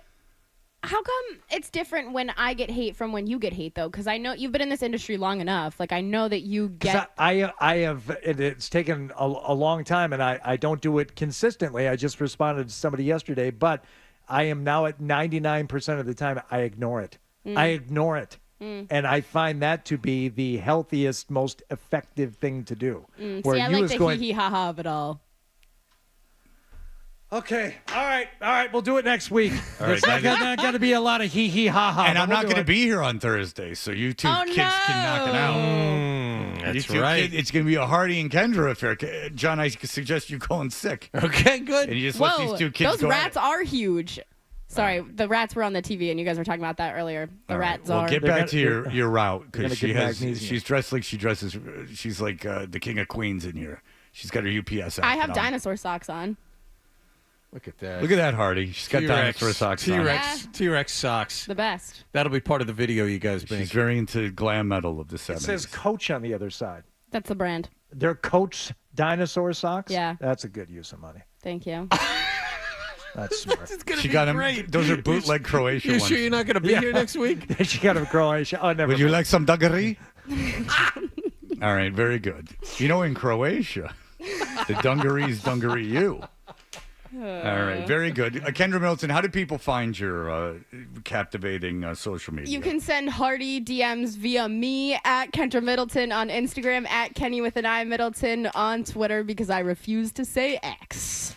how come it's different when I get hate from when you get hate, though? Because I know you've been in this industry long enough. Like, I know that you get... I have... It's taken a long time, and I don't do it consistently. I just responded to somebody yesterday, but I am now at 99% of the time, I ignore it. I ignore it. And I find that to be the healthiest, most effective thing to do. See, I like the hee-hee-ha-ha of it all. Okay. All right. We'll do it next week. All right, There's not got to be a lot of hee-hee-ha-ha. And I'm but not we'll going to do it. be here on Thursday, so you two kids can knock it out. That's You two right. it's going to be a Hardy and Kendra affair. John, I suggest you calling sick. Okay, good. And you just Whoa, let these two kids those go rats are huge. Sorry, the rats were on the TV, and you guys were talking about that earlier. The rats Well, are. get back to your route they're because gonna get Magnesium. she's dressed like she dresses. She's like the king of queens in here. She's got her UPS I outfit have on. dinosaur socks on. Look at that. Look at that, Hardy. She's got T-Rex, dinosaur socks T-Rex, on. T-Rex socks. The best. That'll be part of the video you guys make. She's very into glam metal of the 70s. It says Coach on the other side. That's the brand. They're Coach dinosaur socks? Yeah. That's a good use of money. Thank you. That's smart. She got him. Those are bootleg Croatia You ones. sure you're not going to be here next week? She got a Croatia. Oh, never Would you mind. like some dungaree? All right, very good. You know, in Croatia, the dungarees dungaree you. All right, very good. Kendra Middleton, how do people find your captivating social media? You can send Hardy DMs via me at Kendra Middleton on Instagram, at Kenny with an I Middleton on Twitter, because I refuse to say X.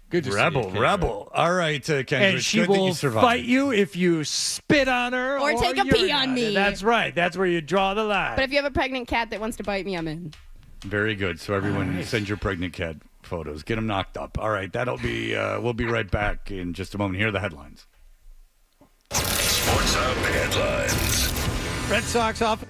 Good to Rebel, see you, Kendra. rebel. All right, Kendra. And it's she good that you will survived. fight you if you spit on her Or take a pee urinate on me. That's right. That's where you draw the line. But if you have a pregnant cat that wants to bite me, I'm in. Very good. So everyone, send your pregnant cat photos. Get them knocked up. All right, that'll be. We'll be right back in just a moment. Here are the headlines. Sports Hub headlines. Red Sox off.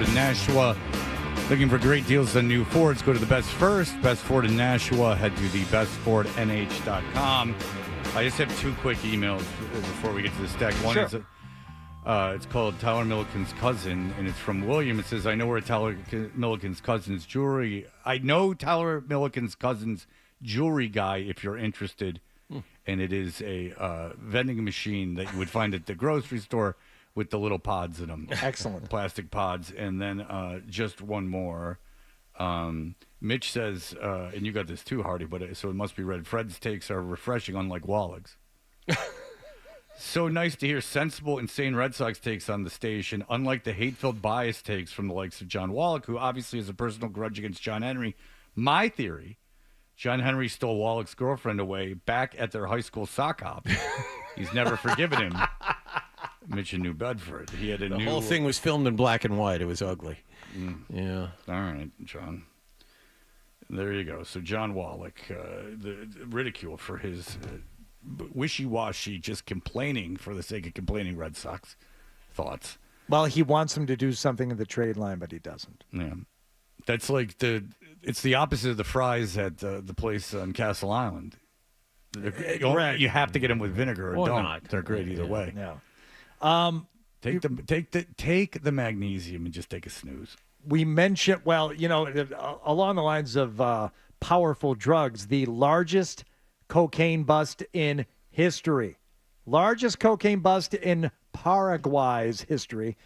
Ford in Nashua. Looking for great deals on new Fords? Go to the Best First. Best Ford in Nashua. Head to the bestfordnh.com. I just have two quick emails before we get to the stack. One is it's called Tyler Milliken's Cousin, and it's from William. It says, I know where Tyler Milliken's cousin's jewelry. I know Tyler Milliken's cousin's jewelry guy if you're interested. And it is a vending machine that you would find at the grocery store with the little pods in them. Excellent. Plastic pods. And then just one more. Mitch says, and you got this too, Hardy, so it must be read, Fred's takes are refreshing, unlike Wallach's. So nice to hear sensible, insane Red Sox takes on the station, unlike the hate-filled bias takes from the likes of John Wallach, who obviously has a personal grudge against John Henry. My theory, John Henry stole Wallach's girlfriend away back at their high school sock hop. He's never forgiven him. Mitch in New Bedford. He had the whole thing was filmed in black and white. It was ugly. Yeah. All right, John. There you go. So John Wallach, the ridicule for his wishy-washy, just complaining for the sake of complaining Red Sox thoughts. Well, he wants him to do something in the trade line, but he doesn't. Yeah. That's like it's the opposite of the fries at the place on Castle Island. You have to get them with vinegar or don't. Not. They're great either way. Yeah. Take the magnesium and just take a snooze. We mentioned, along the lines of powerful drugs, the largest cocaine bust in history. Largest cocaine bust in Paraguay's history.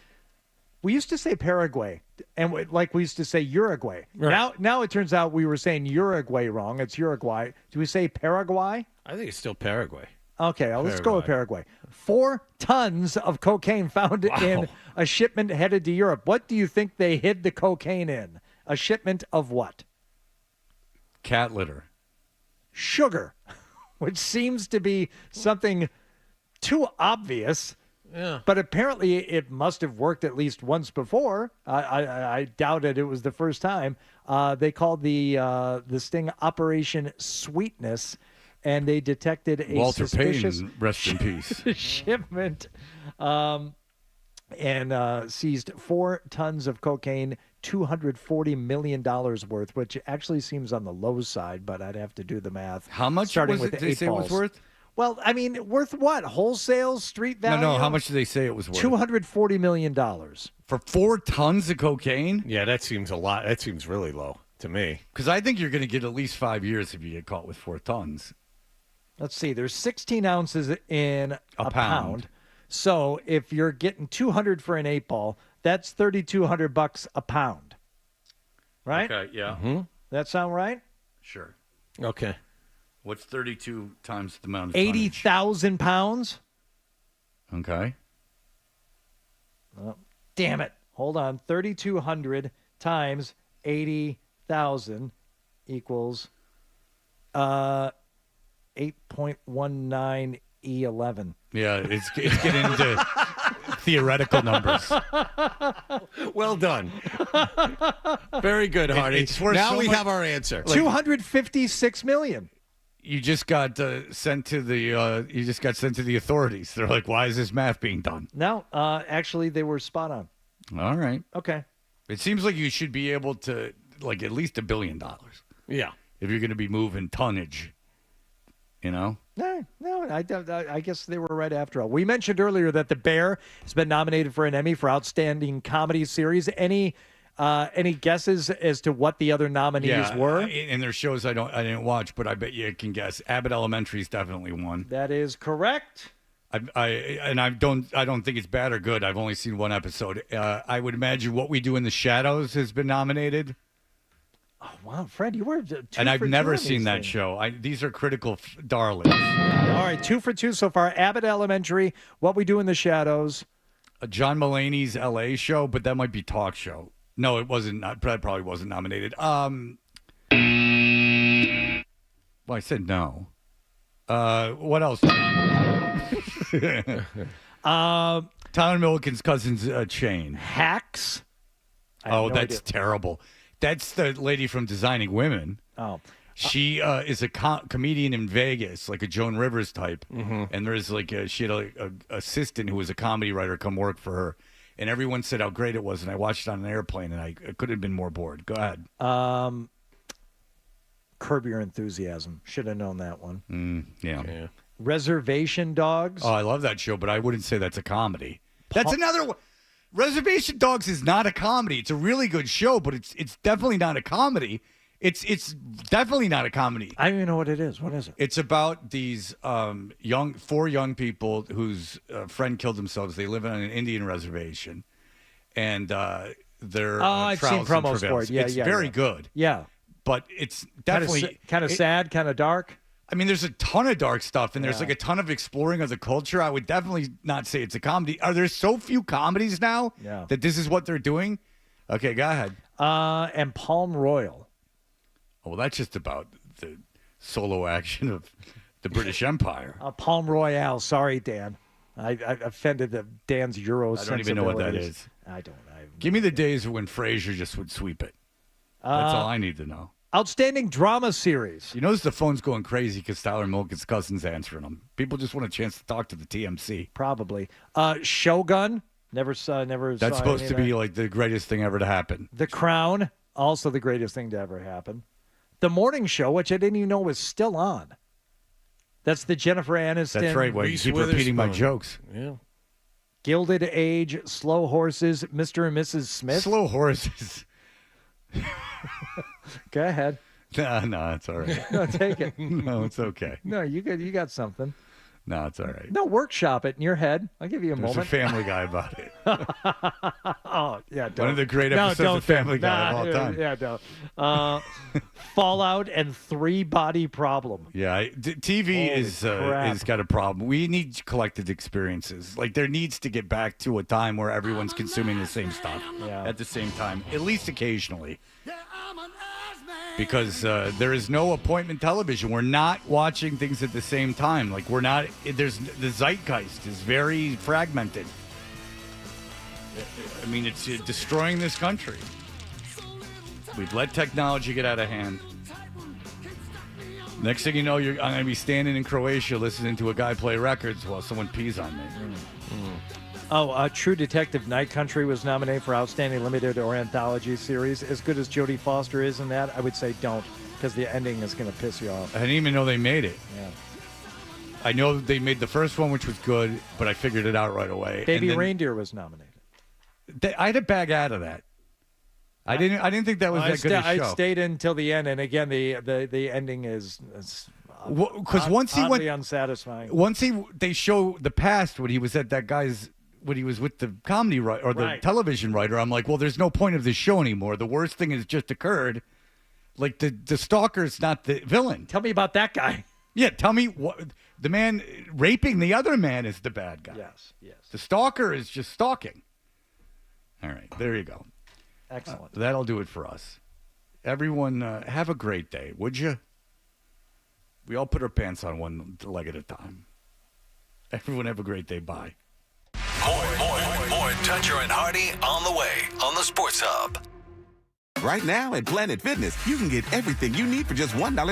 We used to say Paraguay, and we used to say Uruguay. Right. Now it turns out we were saying Uruguay wrong. It's Uruguay. Do we say Paraguay? I think it's still Paraguay. Okay, let's go with Paraguay. 4 tons of cocaine found in a shipment headed to Europe. What do you think they hid the cocaine in? A shipment of what? Cat litter. Sugar, which seems to be something too obvious. Yeah. But apparently it must have worked at least once before. I doubted it was the first time. They called the sting Operation Sweetness, and they detected a Walter suspicious Payton, rest in peace. shipment and seized 4 tons of cocaine, $240 million worth, which actually seems on the low side, but I'd have to do the math. How much starting was with it the they 8 say it was balls. worth? Well, I mean, worth what? Wholesale, street value? No, how much did they say it was worth? $240 million. For 4 tons of cocaine? Yeah, that seems a lot. That seems really low to me. Because I think you're going to get at least 5 years if you get caught with 4 tons. Let's see. There's 16 ounces in a pound. So if you're getting 200 for an 8 ball, that's $3,200 a pound. Right? Okay, yeah. Mm-hmm. That sound right? Sure. Okay. What's 32 times the amount of 80,000 pounds? Okay. Oh, damn it. Hold on. 3,200 times 80,000 equals 8.19 E11. Yeah, it's getting into theoretical numbers. Well done. Very good, Hardy. It's worth now so we much- have our answer. $256 million. You just got sent to the authorities. They're like, why is this math being done? No, actually, they were spot on. All right. Okay. It seems like you should be able to, like, at least $1 billion. Yeah. If you're going to be moving tonnage, you know? No, I guess they were right after all. We mentioned earlier that The Bear has been nominated for an Emmy for Outstanding Comedy Series. Any guesses as to what the other nominees were? And there's shows I didn't watch, but I bet you can guess. Abbott Elementary's definitely one. That is correct. I don't think it's bad or good. I've only seen one episode. I would imagine What We Do in the Shadows has been nominated. Oh, wow, Fred, you were 2 And I've for 2 never on seen these that things. show. These are critical darlings. All right, 2 for 2 so far. Abbott Elementary, What We Do in the Shadows. John Mulaney's L.A. show, but that might be talk show. No, it wasn't. That probably wasn't nominated. Well, I said no. What else? Tyler Milliken's cousin's chain. Hacks. Oh, that's terrible. That's the lady from Designing Women. Oh. She is a comedian in Vegas, like a Joan Rivers type. Mm-hmm. And there's like she had a assistant who was a comedy writer come work for her. and everyone said how great it was, and I watched it on an airplane, and I could have been more bored. Go ahead. Curb Your Enthusiasm. Should have known that one. Yeah. Reservation Dogs. Oh, I love that show, but I wouldn't say that's a comedy. That's another one. Reservation Dogs is not a comedy. It's a really good show, but it's definitely not a comedy. It's definitely not a comedy. I don't even know what it is. What is it? It's about these four young people whose friend killed themselves. They live on an Indian reservation, and they're I've seen trials and promos for travails. it. Yeah, it's yeah, very yeah. good. Yeah, but it's definitely kind of sad, kind of dark. I mean, there's a ton of dark stuff, and there's Yeah. like a ton of exploring of the culture. I would definitely not say it's a comedy. Are there so few comedies now that this is what they're doing? Okay, go ahead. And Palm Royal. Oh, well, that's just about the solo action of the British Empire. Palm Royale. Sorry, Dan. I offended Dan's Euro. I don't even know what that sensibilities. is. I don't. Give me the days when Frasier just would sweep it. That's all I need to know. Outstanding drama series. You notice the phone's going crazy because Tyler Milken's cousin's answering them. People just want a chance to talk to the TMC. Probably. Shogun. Never saw. That's supposed to be like the greatest thing ever to happen. The Crown. Also the greatest thing to ever happen. The Morning Show, which I didn't even know was still on. That's the Jennifer Aniston. That's right. Well, you keep repeating my jokes. Yeah. Gilded Age, Slow Horses, Mr. and Mrs. Smith. Slow Horses. Go ahead. No, it's all right. No, take it. No, it's okay. No, you got something. No, it's all right. No, workshop it in your head. I'll give you a There's moment. a Family Guy about it. Oh, yeah. One of the great episodes of Family Guy of all time. Yeah, no. Fallout and 3-Body Problem. Yeah, TV is got a problem. We need collective experiences. Like there needs to get back to a time where everyone's consuming the same stuff at the same time, at least occasionally. Because there is no appointment television. We're not watching things at the same time. Like we're not. There's the zeitgeist is very fragmented. I mean, it's destroying this country. We've let technology get out of hand. Next thing you know, I'm going to be standing in Croatia listening to a guy play records while someone pees on me. Oh, True Detective Night Country was nominated for Outstanding Limited or Anthology Series. As good as Jodie Foster is in that, I would say don't, because the ending is going to piss you off. I didn't even know they made it. Yeah. I know they made the first one, which was good, but I figured it out right away. Baby And then Reindeer was nominated. I had to back out of that. I didn't think that was that good a show. I stayed until the end, and again, the ending is because once he went unsatisfying. Once they show the past when he was at that guy's when he was with the comedy writer or the television writer, I'm like, well, there's no point of this show anymore. The worst thing has just occurred. Like the stalker's not the villain. Tell me about that guy. Yeah, tell me what the man raping the other man is the bad guy. Yes. The stalker is just stalking. All right, there you go. Excellent. That'll do it for us. Everyone, have a great day, would you? We all put our pants on one leg at a time. Everyone have a great day. Bye. More Toucher and Hardy on the way on the Sports Hub. Right now at Planet Fitness, you can get everything you need for just $1